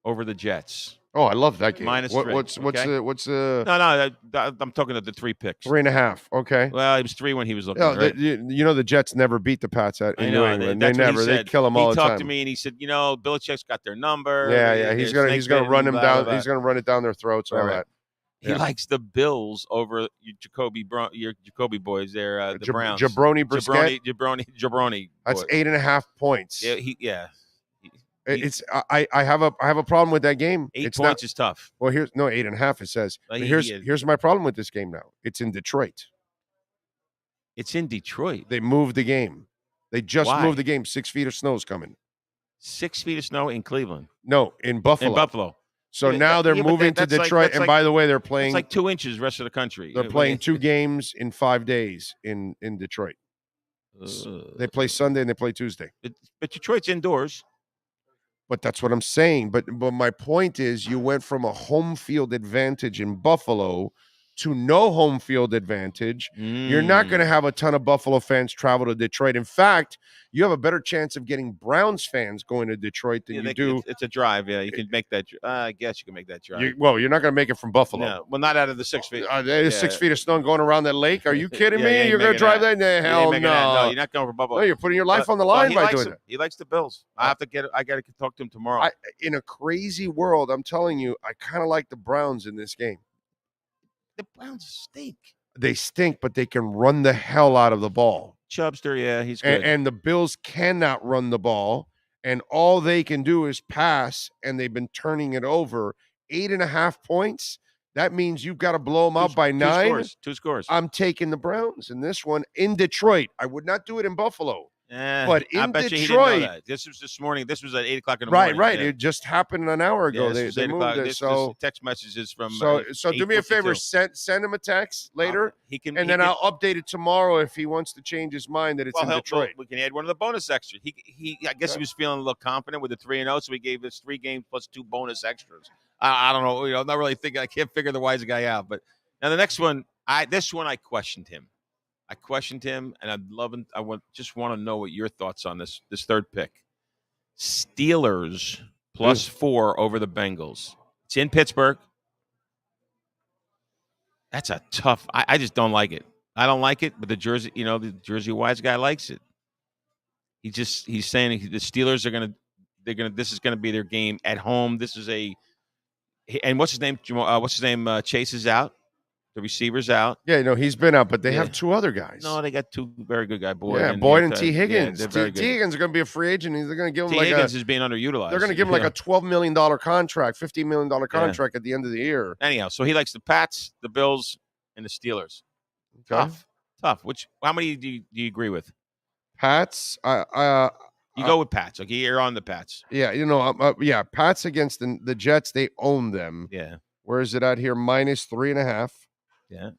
over the Jets. Oh, I love that game. -3. What's the? No. I'm talking of the 3 picks. 3.5. Okay. Well, it was 3 when he was looking. No, right? the Jets never beat the Pats in New England. They never. They kill them all the time. He talked to me and he said, Belichick's got their number. Yeah. He's gonna run them down. He's gonna run it down their throats. All that. He likes the Bills over your Jacoby boys there, the Browns. Jabroni Brisket. Jabroni. That's 8.5 points. Yeah. I have a problem with that game. 8 points is tough. Well, 8.5. It says. Here's my problem with this game now. It's in Detroit. It's in Detroit. They moved the game. They just moved the game. 6 feet of snow's coming. 6 feet of snow in Cleveland. No, in Buffalo. So now they're moving to Detroit, and by the way, they're playing. It's like 2 inches. Rest of the country. They're playing 2 games in 5 days in Detroit. They play Sunday and they play Tuesday. But Detroit's indoors. But that's what I'm saying. But my point is, you went from a home field advantage in Buffalo to no home field advantage. You're not going to have a ton of Buffalo fans travel to Detroit. In fact, you have a better chance of getting Browns fans going to Detroit than you do. It's a drive. Yeah, you can make that. I guess you can make that drive. You're not going to make it from Buffalo. No, well, not out of the 6 feet. 6 feet of snow going around that lake. Are you kidding me? You're going to drive that? Hell no. No, you're not going for Buffalo. No, you're putting your life on the line by doing it. He likes the Bills. I got to talk to him tomorrow. In a crazy world, I'm telling you, I kind of like the Browns in this game. The Browns stink. They stink, but they can run the hell out of the ball. Chubster, yeah, he's good. And the Bills cannot run the ball, and all they can do is pass, and they've been turning it over. 8.5 points. That means you've got to blow them out by 9. 2 scores. I'm taking the Browns in this one in Detroit. I would not do it in Buffalo. But in I bet Detroit, you he didn't know that. This was this morning. This was at 8 o'clock in the morning. Right. Yeah. It just happened an hour ago. Yeah, they moved it. This text messages from. So do me a favor. Send him a text later, then I'll update it tomorrow if he wants to change his mind that it's in Detroit. We can add one of the bonus extras. I guess he was feeling a little confident with the 3-0, so we gave us 3 games plus 2 bonus extras. I don't know. I'm not really thinking. I can't figure the wise guy out. But now the next one, I questioned him. And I just want to know what your thoughts on this third pick. Steelers plus 4 over the Bengals. It's in Pittsburgh. That's a tough. I just don't like it. I don't like it, but the Jersey wise guy likes it. He's saying the Steelers are this is gonna be their game at home. And what's his name? Chase is out. The receiver's out. Yeah, he's been out, but they have 2 other guys. No, they got 2 very good guys, Boyd. Yeah, Boyd and T. Higgins. Yeah, T. Higgins are going to be a free agent. They're going to give him Higgins is being underutilized. They're going to give him like a $12 million contract, $15 million contract at the end of the year. Anyhow, so he likes the Pats, the Bills, and the Steelers. Okay. Tough. How many do you agree with? Pats. You go with Pats. Okay, you're on the Pats. Yeah, Pats against the Jets. They own them. Yeah. Where is it at here? -3.5. Yeah.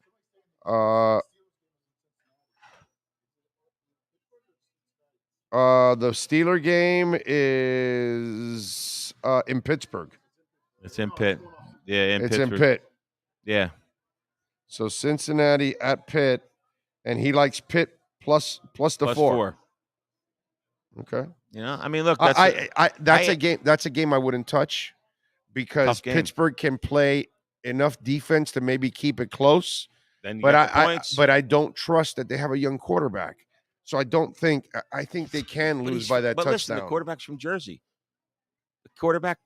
The Steeler game is in Pittsburgh. It's in Pitt. Yeah, it's in Pitt. Yeah. So Cincinnati at Pitt, and he likes Pitt plus the 4. Okay. I mean, look, that's a game. That's a game I wouldn't touch because Pittsburgh can play enough defense to maybe keep it close. But I don't trust that they have a young quarterback. So I think they can lose by that touchdown. Listen, the quarterback's from Jersey. The quarterback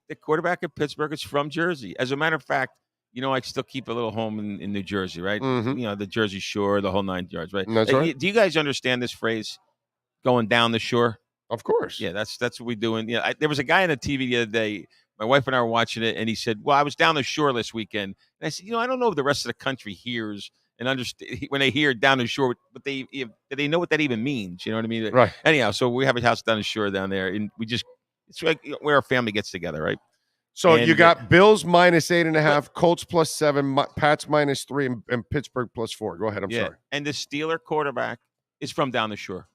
at Pittsburgh is from Jersey. As a matter of fact, I still keep a little home in New Jersey, right? Mm-hmm. The Jersey Shore, the whole 9 yards, right? That's right. Do you guys understand this phrase, going down the shore? Of course. Yeah, that's what we do. And there was a guy on the TV the other day. My wife and I were watching it, and he said, "Well, I was down the shore this weekend." And I said, "I don't know if the rest of the country hears and understand when they hear down the shore, but they know what that even means. You know what I mean?" Right. Anyhow, so we have a house down the shore down there, and it's like where our family gets together, right? So you got Bills -8.5, Colts +7, Pats -3, and Pittsburgh +4. Go ahead. I'm sorry. And the Steeler quarterback is from down the shore,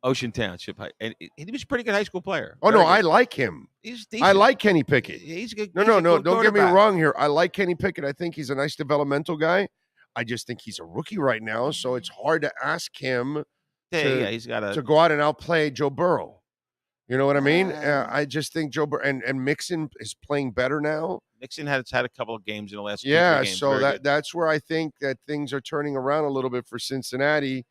Ocean Township, and he was a pretty good high school player. Oh, Very no, good. I like him. He's I decent. like Kenny Pickett. He's a good. No, he's a no, good don't get me quarterback. wrong here. I like Kenny Pickett. I think he's a nice developmental guy. I just think he's a rookie right now, so it's hard to ask him He's got to go out and outplay Joe Burrow. You know what I mean? I just think Joe Burrow and Mixon is playing better now. Mixon has had a couple of games in the last 2-3 games. So Very good. that's where I think that things are turning around a little bit for Cincinnati.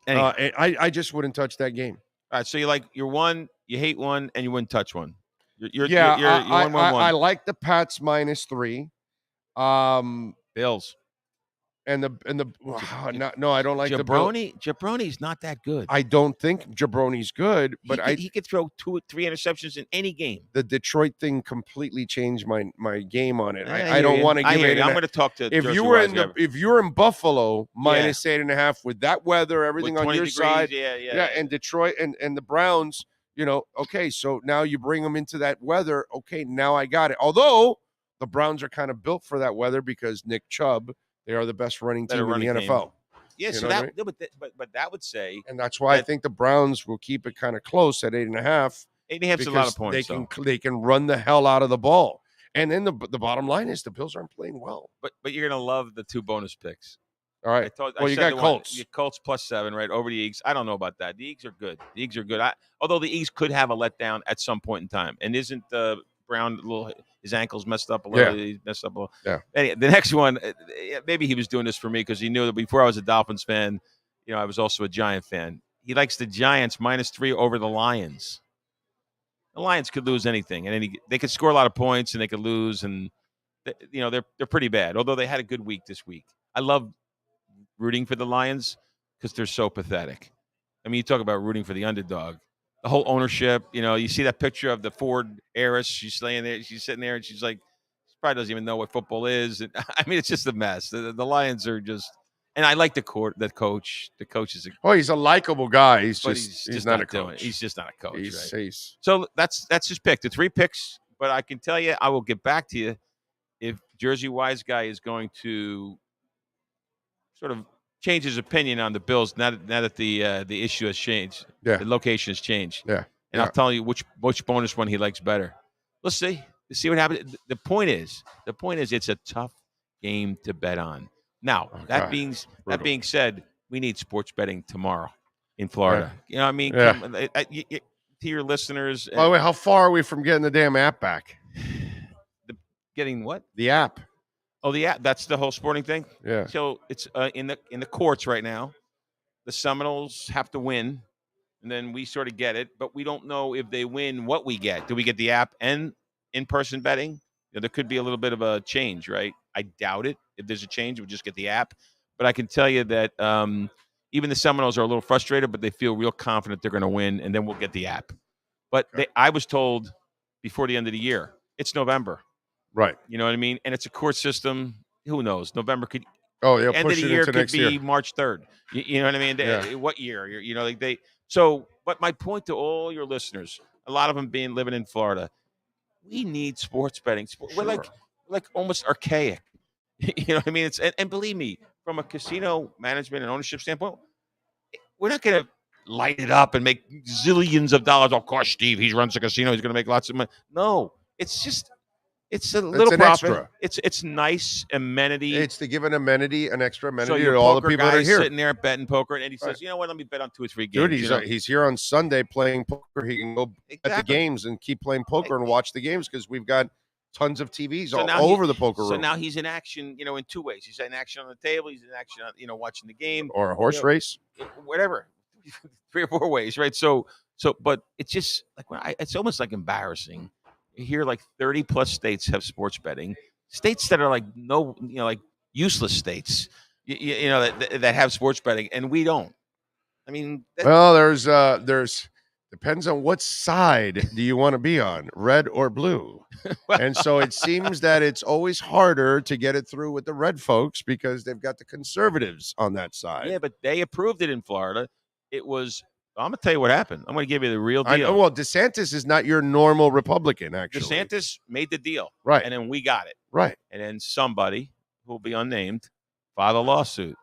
Anyhow. I just wouldn't touch that game. All right, so you're one, you hate one, and you wouldn't touch one. You're 1-1-1. I like the Pats -3. Bills. And the no, I don't like the Bills. Jabroni's not that good. I don't think Jabroni's good, but he could throw 2 or 3 interceptions in any game. The Detroit thing completely changed my game on it. I I don't want to give it. I'm going to talk to if Jersey you were Wise in guy. if you're in Buffalo -8.5 with that weather, everything With on 20 your degrees, side, yeah, and Detroit and the Browns, okay, so now you bring them into that weather. Okay, now I got it. Although the Browns are kind of built for that weather because Nick Chubb. They are the best running team in the NFL. Yeah, so that, but that would say, and that's why I think the Browns will keep it kind of close at 8.5. 8.5 is a lot of points. They can run the hell out of the ball. And then the bottom line is the Bills aren't playing well. But you're gonna love the 2 bonus picks. All right. You got Colts. Colts +7, right, over the Eagles. I don't know about that. The Eagles are good. Although the Eagles could have a letdown at some point in time, and isn't Brown his ankle's messed up a little. Yeah. He's messed up a little. Yeah. Anyway, the next one, maybe he was doing this for me because he knew that before I was a Dolphins fan, I was also a Giant fan. He likes the Giants -3 over the Lions. The Lions could lose anything, and they could score a lot of points, and they could lose, and they're pretty bad. Although they had a good week this week. I love rooting for the Lions because they're so pathetic. I mean, you talk about rooting for the underdog. The whole ownership, you see that picture of the Ford heiress. She's laying there, she's sitting there, and she's like, she probably doesn't even know what football is. And, I mean, it's just a mess. The Lions are just, and I like the coach. The coach is he's a likable guy. He's just not a coach. He's just not a coach. Right? So that's his pick. The 3 picks, but I can tell you, I will get back to you if Jersey Wise guy is going to sort of change his opinion on the Bills now that the issue has changed. Yeah. The location has changed. Yeah. And I'll tell you which bonus one he likes better. Let's see. Let's see what happens. The point is it's a tough game to bet on. Now, that being said, we need sports betting tomorrow in Florida. Yeah. You know what I mean? Yeah. To your listeners. By the way, how far are we from getting the damn app back? Getting what? The app. Oh, the app. That's the whole sporting thing? Yeah. So it's in the courts right now. The Seminoles have to win, and then we sort of get it. But we don't know if they win what we get. Do we get the app and in-person betting? There could be a little bit of a change, right? I doubt it. If there's a change, we'll just get the app. But I can tell you that even the Seminoles are a little frustrated, but they feel real confident they're going to win, and then we'll get the app. But I was told before the end of the year, it's November. Right. You know what I mean? And it's a court system. Who knows? November could they'll end push of the it year into could next be year. March 3rd. You know what I mean? Yeah. What year? So, but my point to all your listeners, a lot of them living in Florida, we need sports betting. We're like almost archaic. You know what I mean? And believe me, from a casino management and ownership standpoint, we're not going to light it up and make zillions of dollars. Of course, Steve, he runs a casino. He's going to make lots of money. No, it's a little profit. Extra. It's nice amenity. It's to give an extra amenity so to all the people that are here. Sitting there betting poker, and he says, "You know what? Let me bet on 2 or 3 games." Dude, he's here on Sunday playing poker. He can go at the games and keep playing poker and watch the games because we've got tons of TVs all over the poker room. So now he's in action, in 2 ways. He's in action on the table. He's in action, watching the game or a horse race, whatever. 3 or 4 ways, right? So, but it's just like it's almost like embarrassing. Here, like 30 plus states have sports betting. States that are like like useless states, that have sports betting, and we don't. I mean, there's depends on what side do you want to be on, red or blue. And so it seems that it's always harder to get it through with the red folks because they've got the conservatives on that side. Yeah, but they approved it in Florida. It was. I'm going to tell you what happened. I'm going to give you the real deal. DeSantis is not your normal Republican, actually. DeSantis made the deal. Right. And then we got it. Right. And then somebody who will be unnamed filed a lawsuit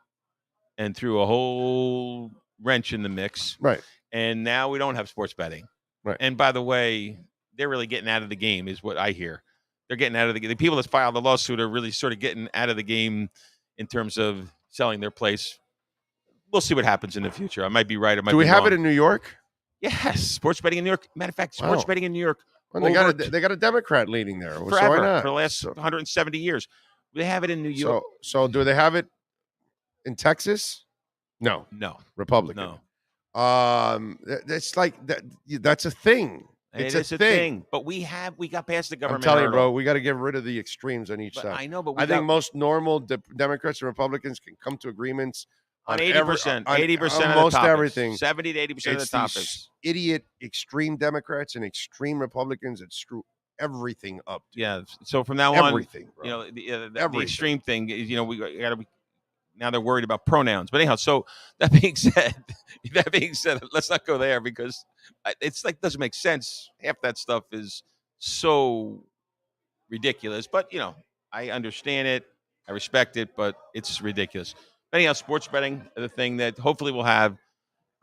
and threw a whole wrench in the mix. Right. And now we don't have sports betting. Right. And by the way, they're really getting out of the game, is what I hear. They're getting out of the game. The people that filed the lawsuit are really sort of getting out of the game in terms of selling their place. We'll see what happens in the future. I might be right. I might Do we be have wrong. it in New York? Yes, sports betting in New York. Matter of fact, sports Wow. betting in New York. Well, they got a Democrat leading there. So why Forever, not? for the last 170 years. They have it in New York. So do they have it in Texas? No. No. Republican. No. It's like that. That's a thing. It's a thing. But we got past the government. I'm telling you, hurdle. bro, we got to get rid of the extremes on each side. I know, but I think most normal Democrats and Republicans can come to agreements on 80%, 80% of most the topics, everything, 70 to 80% of the topics. Idiot extreme Democrats and extreme Republicans that screw everything up. Dude. Yeah. So from now everything, on, bro. you know, the extreme thing is, you know, we got to be. Now they're worried about pronouns. But anyhow, so that being said, let's not go there because it's like doesn't make sense. Half that stuff is so ridiculous. But, you know, I understand it. I respect it, but it's ridiculous. Anyhow, sports betting, the thing that hopefully we'll have,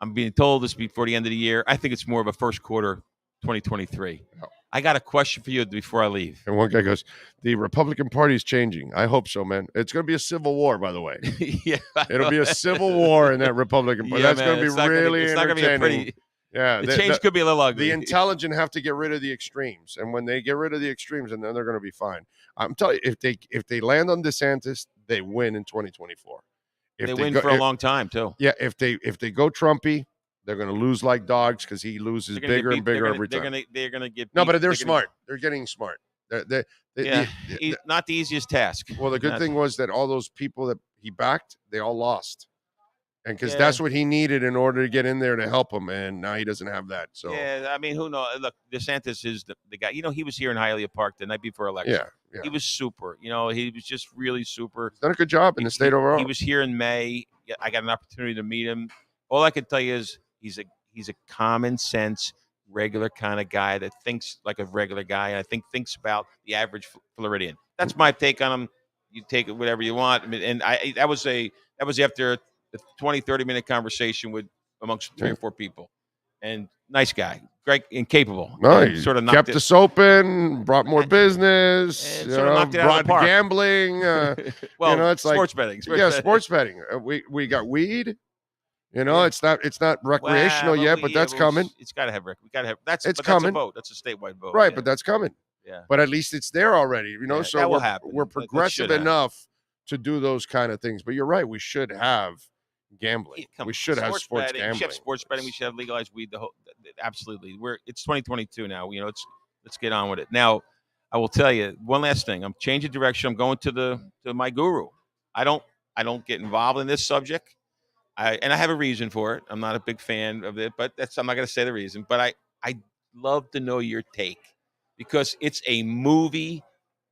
I'm being told this before the end of the year. I think it's more of a first quarter 2023. Oh. I got a question for you before I leave. And one guy goes, the Republican Party is changing. I hope so, man. It's going to be a civil war, by the way. Yeah. It'll be a civil war in that Republican Party. Yeah, that's going to be really it's entertaining. Not going to be a pretty... Yeah, the change could be a little ugly. The intelligent have to get rid of the extremes, and when they get rid of the extremes, and then they're going to be fine. I'm telling you, if they land on DeSantis, they win in 2024. They win for a long time too. Yeah, if they go Trumpy, they're going to lose like dogs because he loses bigger and bigger every time. They're going to get no, but they're smart. They're getting smart. Not the easiest task. Well, the good thing was that all those people that he backed, they all lost. And because that's what he needed in order to get in there to help him, and now he doesn't have that. So yeah, I mean, who knows? Look, DeSantis is the guy. You know, he was here in Hialeah Park the night before election. Yeah. He was super. You know, he was just really super. He's done a good job in the state overall. He was here in May. I got an opportunity to meet him. All I can tell you is he's a common sense, regular kind of guy that thinks like a regular guy, and I think thinks about the average Floridian. That's my take on him. You take it whatever you want. I mean, and that was after a 20, 30-minute conversation amongst 3 or 4 people. And nice guy, great and capable. No, and he sort of kept us open, brought more business, and sort of knocked it out of the brought park. Gambling. Well, you know, it's sports like betting. Sports betting. We got weed. You know, it's not recreational yet, but that's coming. It's got to have we got to have that's coming. That's a vote. That's a statewide vote. Right, but that's coming. Yeah. But at least it's there already. You know, Yeah, so that will happen. we're progressive enough to do those kind of things. But you're right. We should have gambling. We should have sports betting. gambling. We should have sports betting. We should have legalized weed. Absolutely. It's 2022 now. You know, let's get on with it. Now, I will tell you one last thing. I'm changing direction. I'm going to my guru. I don't get involved in this subject. I have a reason for it. I'm not a big fan of it, but I'm not going to say the reason. But I love to know your take because it's a movie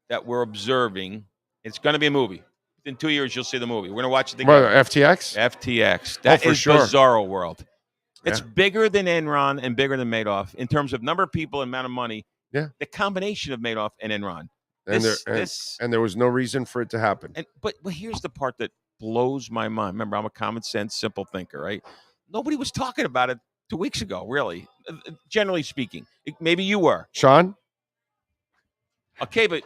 that we're observing. It's going to be a movie. In 2 years, you'll see the movie. We're going to watch it together. FTX? FTX. That for is sure. Bizarro World. It's Yeah. bigger than Enron and bigger than Madoff in terms of number of people and amount of money. Yeah. The combination of Madoff and Enron. And there was no reason for it to happen. But here's the part that blows my mind. Remember, I'm a common sense, simple thinker, right? Nobody was talking about it 2 weeks ago, really. Generally speaking. Maybe you were. Sean? Okay, but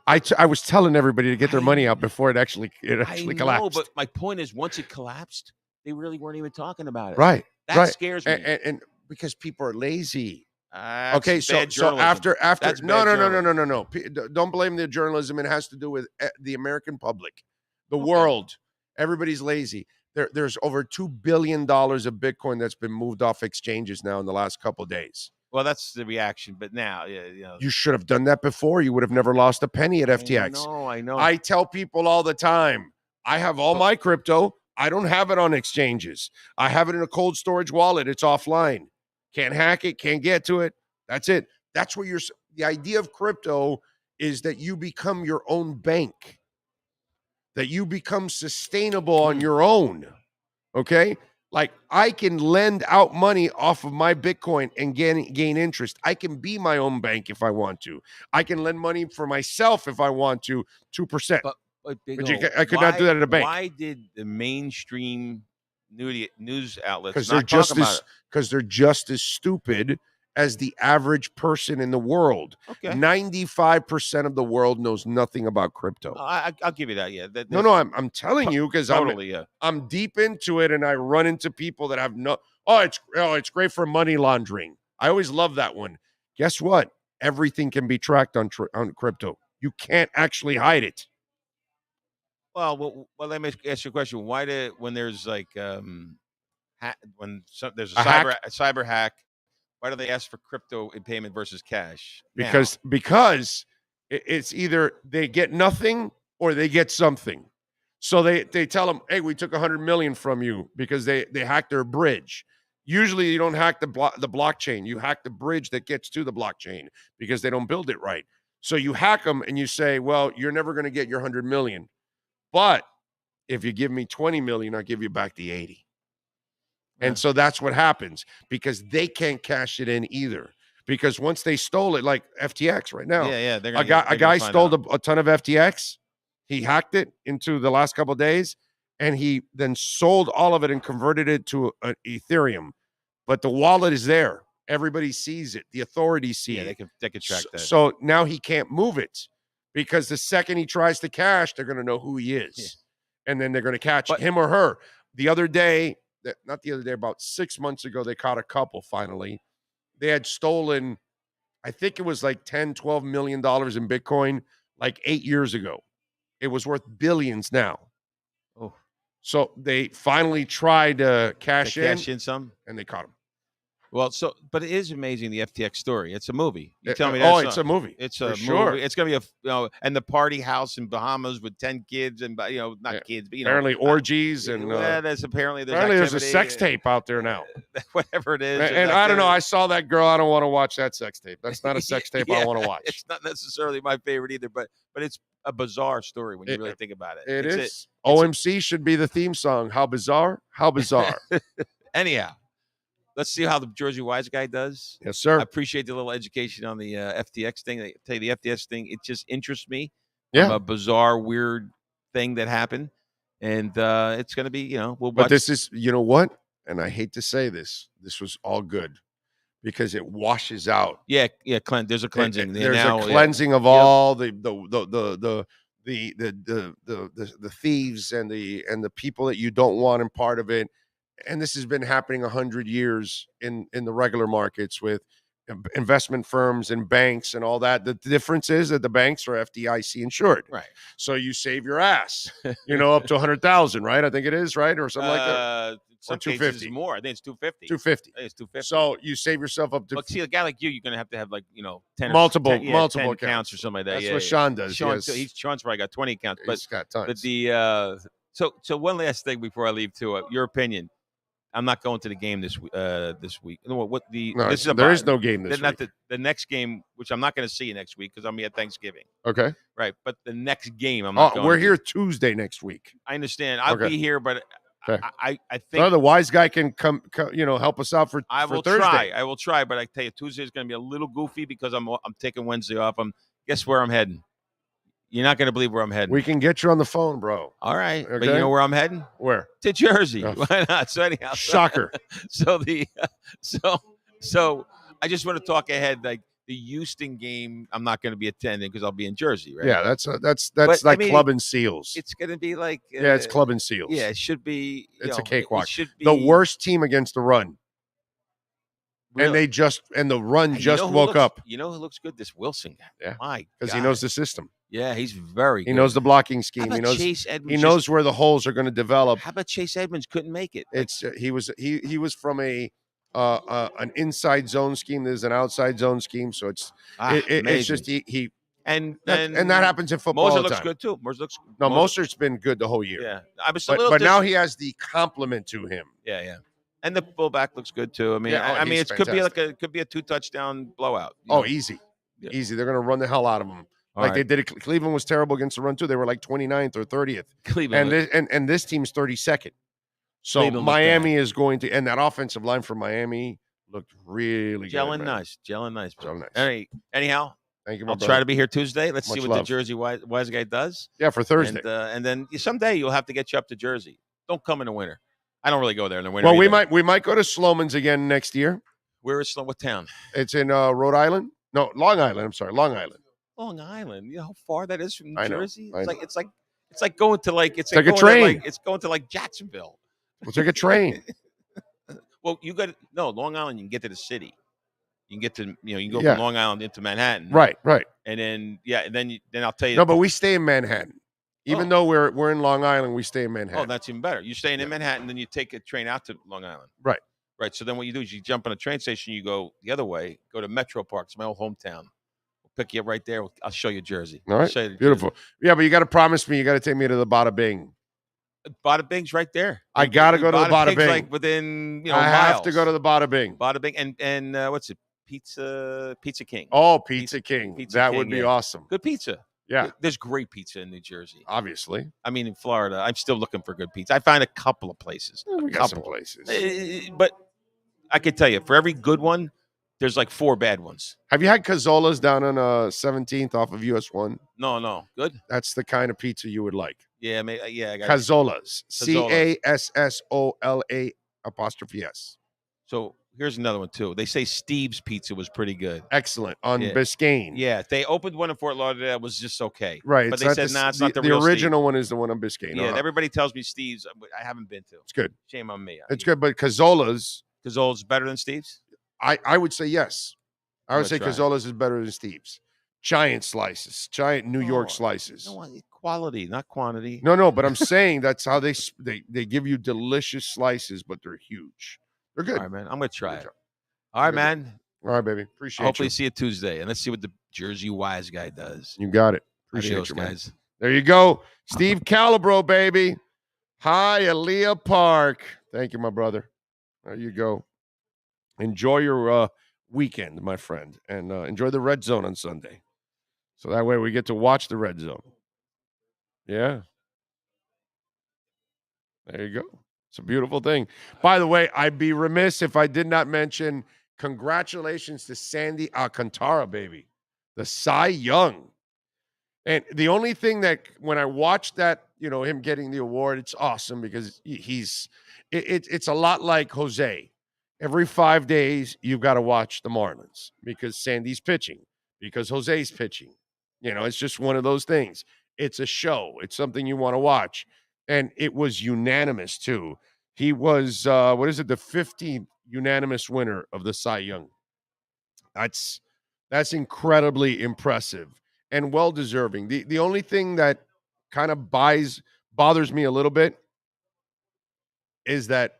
I was telling everybody to get their money out before it actually collapsed. No, but my point is, once it collapsed, they really weren't even talking about it. Right. That scares me. And because people are lazy. Okay, so after no. Don't blame the journalism. It has to do with the American public, the world. Everybody's lazy. There's over $2 billion of Bitcoin that's been moved off exchanges now in the last couple of days. Well, that's the reaction. But now, you should have done that before. You would have never lost a penny at FTX. I know. I tell people all the time, I have all my crypto. I don't have it on exchanges. I have it in a cold storage wallet. It's offline. Can't hack it. Can't get to it. That's it. That's where the idea of crypto is that you become your own bank, that you become sustainable on your own. Okay. Like I can lend out money off of my Bitcoin and gain interest. I can be my own bank if I want to. I can lend money for myself if I want to, 2%. But I could not do that at a bank. Why did the mainstream news outlets because not talking about it. they're just as stupid as the average person in the world. Okay. 95% of the world knows nothing about crypto. I'll give you that. Yeah. No, I'm telling you because totally, I'm deep into it, and I run into people that have no. It's great for money laundering. I always love that one. Guess what? Everything can be tracked on crypto. You can't actually hide it. Well, let me ask you a question. Why when there's like there's a cyber hack, why do they ask for crypto in payment versus cash? Because it's either they get nothing or they get something. So they tell them, hey, we took 100 million from you because they hacked their bridge. Usually you don't hack the blockchain. You hack the bridge that gets to the blockchain because they don't build it right. So you hack them and you say, well, you're never going to get your 100 million. But if you give me 20 million, I'll give you back the 80. And so that's what happens because they can't cash it in either. Because once they stole it, like FTX right now, a guy stole a ton of FTX. He hacked it into the last couple of days, and he then sold all of it and converted it to Ethereum. But the wallet is there. Everybody sees it. The authorities see it. They can track that. So now he can't move it because the second he tries to cash, they're going to know who he is. And then they're going to catch him or her. The other day, about 6 months ago, they caught a couple finally. They had stolen, I think it was like $10-12 million in Bitcoin like 8 years ago. It was worth billions now. Oh. So they finally tried to cash in some, and they caught him. Well, but it is amazing, the FTX story. It's a movie. You tell me that. It's a movie. It's a movie. Sure. It's going to be and the party house in Bahamas with 10 kids and not kids, but apparently orgies and there's a sex tape out there now. Whatever it is. And I don't know. I saw that girl. I don't want to watch that sex tape. That's not a sex tape I want to watch. It's not necessarily my favorite either, but it's a bizarre story when you really think about it. It is. OMC should be the theme song. How bizarre? How bizarre. Anyhow. Let's see how the Jersey Wise guy does. Yes, sir. I appreciate the little education on the FTX thing. I tell you, the FTX thing, it just interests me. Yeah. A bizarre, weird thing that happened. And it's going to be, we'll watch. But this is, you know what? And I hate to say this. This was all good because it washes out. Yeah. There's a cleansing. There's a cleansing of all the thieves and the people that you don't want in part of it. And this has been happening 100 years in the regular markets with investment firms and banks and all that. The difference is that the banks are FDIC insured. Right. So you save your ass, up to 100,000, right? I think it is, right? Or something like that. Some 250 more. I think it's 250. 250. I think it's 250. So you save yourself up to. But see, a guy like you, you're going to have 10 multiple 10 accounts or something like that. That's what Sean does. Sean's probably got 20 accounts. But he's got tons. But the so one last thing before I leave too. Your opinion. I'm not going to the game this week. There is no game this week. The next game, which I'm not going to see next week because I'm here at Thanksgiving. Okay. Right, but the next game I'm not going. We're here Tuesday next week. I understand. I'll be here, but I think the wise guy can come help us out for Thursday. I will try, but I tell you, Tuesday is going to be a little goofy because I'm taking Wednesday off. Guess where I'm heading? You're not going to believe where I'm heading. We can get you on the phone, bro. All right. Okay? But you know where I'm heading? Where? To Jersey. Oh. Why not? So anyhow. Shocker. So I just want to talk ahead. Like the Houston game, I'm not going to be attending because I'll be in Jersey, right? Yeah, that's Club and Seals. It's going to be like. It's Club and Seals. Yeah, it should be. It's a cakewalk. It should be the worst team against the run. Really? And the run just woke up. You know who looks good? This Wilson guy. Yeah. My because he knows the system. Yeah, he's very good. He knows the blocking scheme. He knows Chase Edmonds. He knows where the holes are going to develop. How about Chase Edmonds couldn't make it? It's he was from an inside zone scheme. There's an outside zone scheme. So it's just he and that happens in football. Moser all the looks time. good too. Moser's been good the whole year. Yeah, I was a little. But now he has the complement to him. Yeah. And the fullback looks good too. I mean, it fantastic. could be a 2-touchdown blowout. Easy. Easy. They're going to run the hell out of him. They did it. Cleveland was terrible against the run too. They were like 29th or 30th. Cleveland. And this team's 32nd. So Cleveland Miami is going to, and that offensive line for Miami looked really gelling good. Nice. Gelling nice. Anyhow, thank you. I'll try to be here Tuesday. Let's see what love. the Jersey wise guy does. Yeah, for Thursday. And then someday you'll have to get you up to Jersey. Don't come in the winter. I don't really go there in the winter. Well, either. we might go to Sloman's again next year. Where is what town? It's in Rhode Island. No, Long Island. I'm sorry, Long Island. Long Island. You know how far that is from New I know, Jersey? I It's know. like going to It's like a train. It's going to like Jacksonville. It's like a train. Well, Long Island. You can get to the city. You can get to you can go Yeah. from Long Island into Manhattan. Right. And then then I'll tell you. No, but we stay in Manhattan. Even though we're in Long Island, we stay in Manhattan. Oh, that's even better. You're staying in Manhattan, then you take a train out to Long Island. Right. Right. So then what you do is you jump on a train station, you go the other way, go to Metro Park. It's my old hometown. We'll pick you up right there. I'll show you Jersey. All right. Beautiful. Yeah, but you got to promise me you got to take me to the Bada Bing. Bada Bing's right there. I got to go to the Bada Bing. Like within I miles. have to go to the Bada Bing. Bada Bing and what's it? Pizza King. Oh, Pizza King. Pizza that King, would be yeah. awesome. Good pizza. Yeah. There's great pizza in New Jersey. Obviously. I mean, in Florida, I'm still looking for good pizza. I find a couple of places. We got some places. But I can tell you, for every good one, there's like 4 bad ones. Have you had Cazzola's down on 17th off of US 1? No. Good? That's the kind of pizza you would like. Yeah, I got Cazzola's. Cassola's'. So here's another one, too. They say Steve's Pizza was pretty good. Excellent. On Biscayne. Yeah, they opened one in Fort Lauderdale. It was just okay. Right. But they said, it's not the real original Steve. one is the one on Biscayne. Yeah, everybody tells me Steve's. I haven't been to. It's good. Shame on me. It's good, but Cazzola's better than Steve's? I would say yes. I would say try it. Cazzola's is better than Steve's. Giant slices. Giant New York slices. Quality, not quantity. No, but I'm saying that's how they give you delicious slices, but they're huge. They're good. All right, man. I'm going to try it. All right, man. All right, baby. Appreciate Hopefully you. see you Tuesday, and let's see what the Jersey Wise guy does. You got it. Appreciate Adios, you, man. guys. There you go. Steve Calabro, baby. Hi, Aaliyah Park. Thank you, my brother. There you go. Enjoy your weekend, my friend, and enjoy the Red Zone on Sunday. So that way we get to watch the Red Zone. Yeah. There you go. It's a beautiful thing. By the way, I'd be remiss if I did not mention congratulations to Sandy Alcantara, baby. The Cy Young. And the only thing that when I watched that, him getting the award, it's awesome because it's a lot like Jose. Every 5 days, you've got to watch the Marlins because Sandy's pitching, because Jose's pitching. It's just one of those things. It's a show. It's something you want to watch. And it was unanimous, too. He was, the 15th unanimous winner of the Cy Young. That's incredibly impressive and well-deserving. The only thing that kind of bothers me a little bit is that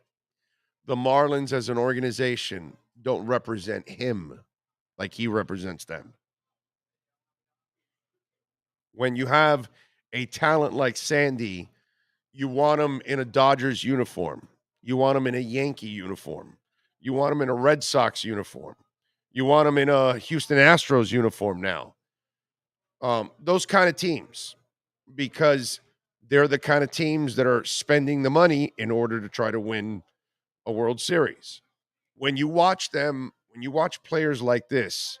the Marlins as an organization don't represent him like he represents them. When you have a talent like Sandy, you want him in a Dodgers uniform. You want him in a Yankee uniform. You want him in a Red Sox uniform. You want him in a Houston Astros uniform now. Those kind of teams, because they're the kind of teams that are spending the money in order to try to win a World Series. When you watch players like this,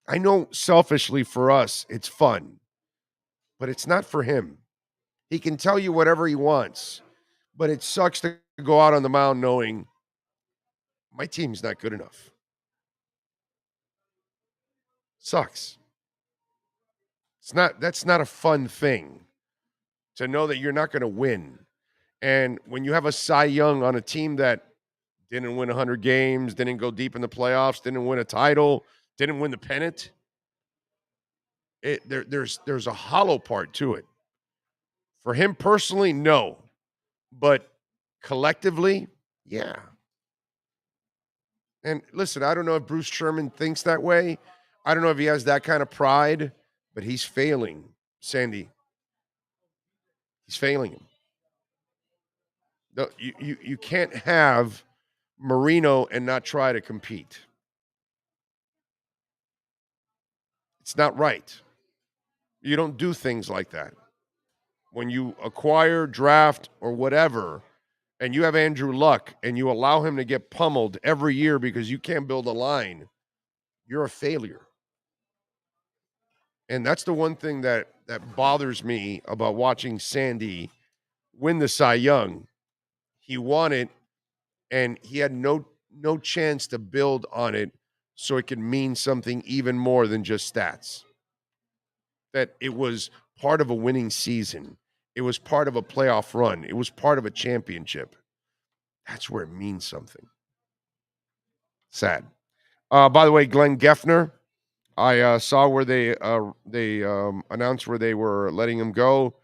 I know selfishly for us, it's fun, but it's not for him. He can tell you whatever he wants, but it sucks to go out on the mound knowing my team's not good enough. Sucks. That's not a fun thing to know that you're not going to win. And when you have a Cy Young on a team that didn't win 100 games, didn't go deep in the playoffs, didn't win a title, didn't win the pennant, there's a hollow part to it. For him personally, no. But collectively, yeah. And listen, I don't know if Bruce Sherman thinks that way. I don't know if he has that kind of pride, but he's failing Sandy. He's failing him. No, you can't have Marino and not try to compete. It's not right. You don't do things like that. When you acquire, draft, or whatever, and you have Andrew Luck and you allow him to get pummeled every year because you can't build a line, you're a failure. And that's the one thing that bothers me about watching Sandy win the Cy Young. He won it, and he had no chance to build on it so it could mean something even more than just stats. That it was part of a winning season. It was part of a playoff run. It was part of a championship. That's where it means something. Sad. By the way, Glenn Geffner, I saw where they announced where they were letting him go.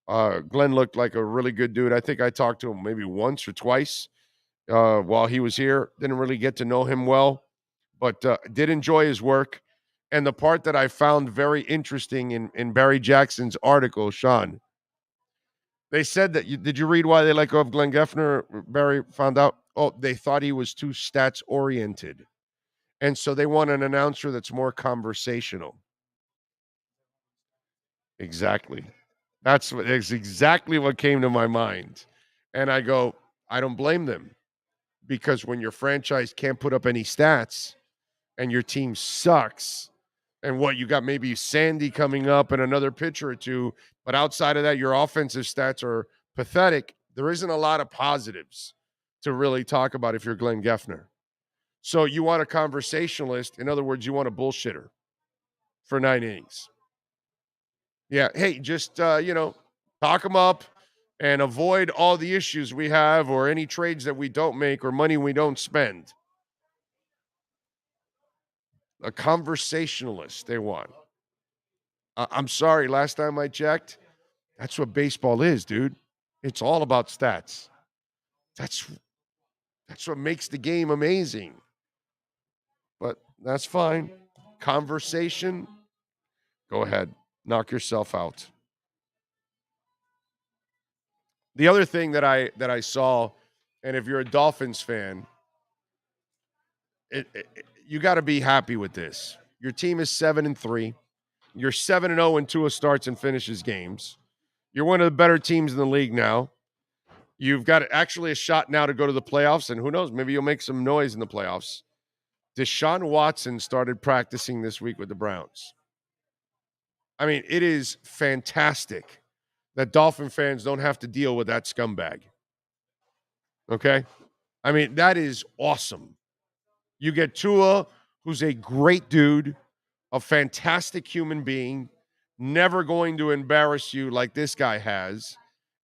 Glenn looked like a really good dude. I think I talked to him maybe once or twice while he was here. Didn't really get to know him well, but did enjoy his work. And the part that I found very interesting in Barry Jackson's article, Sean, they said that did you read why they let go of Glenn Geffner? Barry found out. Oh, they thought he was too stats oriented. And so they want an announcer that's more conversational. Exactly. That's exactly what came to my mind. And I go, I don't blame them, because when your franchise can't put up any stats and your team sucks, and what you got, maybe Sandy coming up and another pitcher or two, but outside of that, your offensive stats are pathetic. There isn't a lot of positives to really talk about if you're Glenn Geffner. So you want a conversationalist. In other words, you want a bullshitter for 9 innings. Yeah. Hey, just, talk them up and avoid all the issues we have or any trades that we don't make or money we don't spend. A conversationalist they want. I'm sorry. Last time I checked, that's what baseball is, dude. It's all about stats. That's what makes the game amazing. But that's fine. Conversation, go ahead. Knock yourself out. The other thing that I saw, and if you're a Dolphins fan, you got to be happy with this. Your team is 7-3. You're 7-0 when Tua starts and finishes games. You're one of the better teams in the league now. You've got actually a shot now to go to the playoffs, and who knows, maybe you'll make some noise in the playoffs. Deshaun Watson started practicing this week with the Browns. I mean, it is fantastic that Dolphin fans don't have to deal with that scumbag. Okay? I mean, that is awesome. You get Tua, who's a great dude, a fantastic human being, never going to embarrass you like this guy has.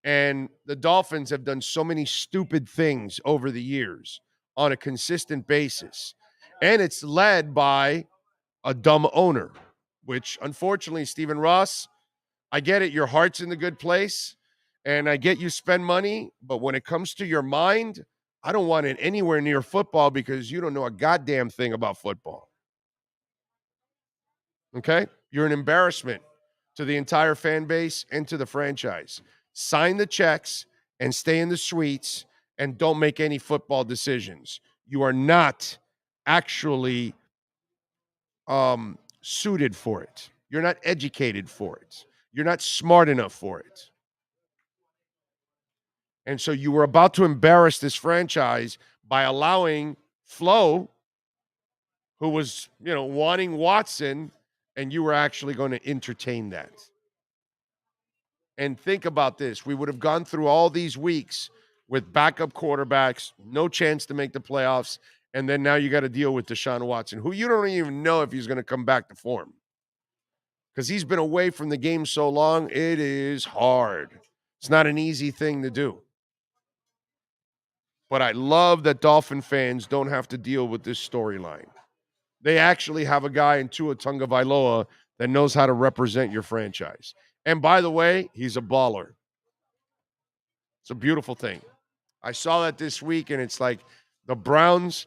And the Dolphins have done so many stupid things over the years on a consistent basis. And it's led by a dumb owner, which unfortunately, Stephen Ross, I get it. Your heart's in the good place. And I get you spend money. But when it comes to your mind, I don't want it anywhere near football because you don't know a goddamn thing about football. Okay? You're an embarrassment to the entire fan base and to the franchise. Sign the checks and stay in the suites and don't make any football decisions. You are not actually suited for it. You're not educated for it. You're not smart enough for it. And so you were about to embarrass this franchise by allowing Flo, who was, wanting Watson, and you were actually going to entertain that. And think about this. We would have gone through all these weeks with backup quarterbacks, no chance to make the playoffs, and then now you got to deal with Deshaun Watson, who you don't even know if he's going to come back to form. Because he's been away from the game so long, it is hard. It's not an easy thing to do. But I love that Dolphin fans don't have to deal with this storyline. They actually have a guy in Tua Tagovailoa that knows how to represent your franchise. And by the way, he's a baller. It's a beautiful thing. I saw that this week, and it's like the Browns,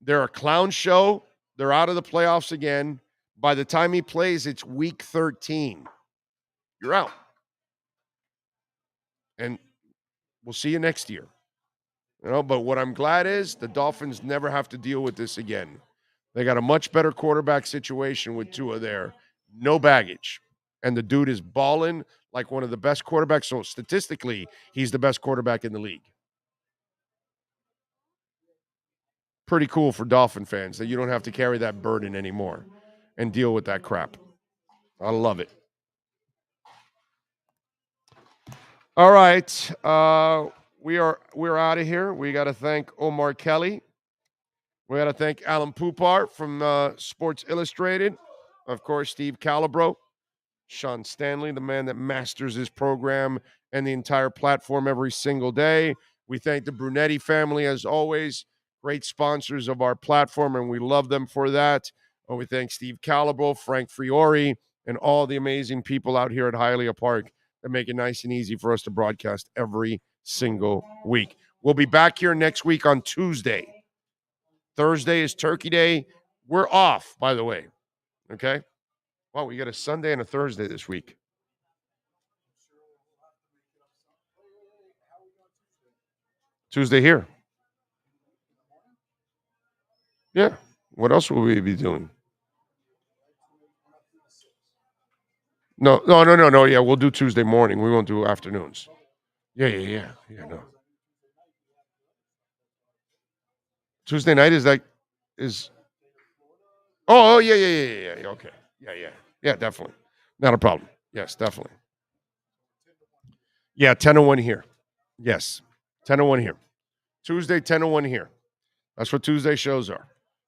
they're a clown show. They're out of the playoffs again. By the time he plays, it's week 13. You're out. And we'll see you next year. But what I'm glad is the Dolphins never have to deal with this again. They got a much better quarterback situation with Tua there. No baggage. And the dude is balling like one of the best quarterbacks. So statistically, he's the best quarterback in the league. Pretty cool for Dolphin fans that you don't have to carry that burden anymore and deal with that crap. I love it. All right. we're out of here. We got to thank Omar Kelly. We got to thank Alan Poupart from Sports Illustrated. Of course, Steve Calabro. Sean Stanley, the man that masters his program and the entire platform every single day. We thank the Brunetti family, as always, great sponsors of our platform, and we love them for that. And we thank Steve Calabro, Frank Fiore, and all the amazing people out here at Hialeah Park that make it nice and easy for us to broadcast every single week. We'll be back here next week on Tuesday. Thursday is Turkey Day. We're off, by the way. Okay? Wow, we got a Sunday and a Thursday this week. Tuesday here. Yeah. What else will we be doing? No. Yeah, we'll do Tuesday morning. We won't do afternoons. Yeah, no. Tuesday night is. Oh, yeah. Okay. Yeah, definitely. Not a problem. Yes, definitely. Yeah, 10:01 here. Yes, 10:01 here. Tuesday, 10:01 here. That's what Tuesday shows are.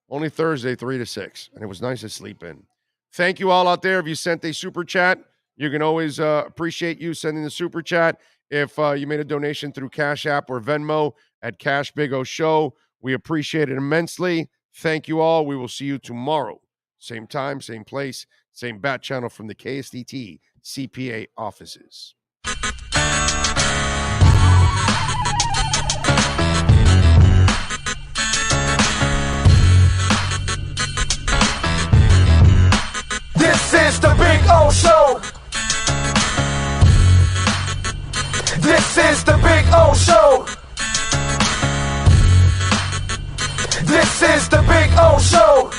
Only Thursday, 3 to 6. And it was nice to sleep in. Thank you all out there. If you sent a super chat, you can always appreciate you sending the super chat. If you made a donation through Cash App or Venmo at Cash Big O Show, we appreciate it immensely. Thank you all. We will see you tomorrow. Same time, same place, same bat channel from the KSDT CPA offices. This is the Big O Show. This is the Big O Show. This is the Big O Show.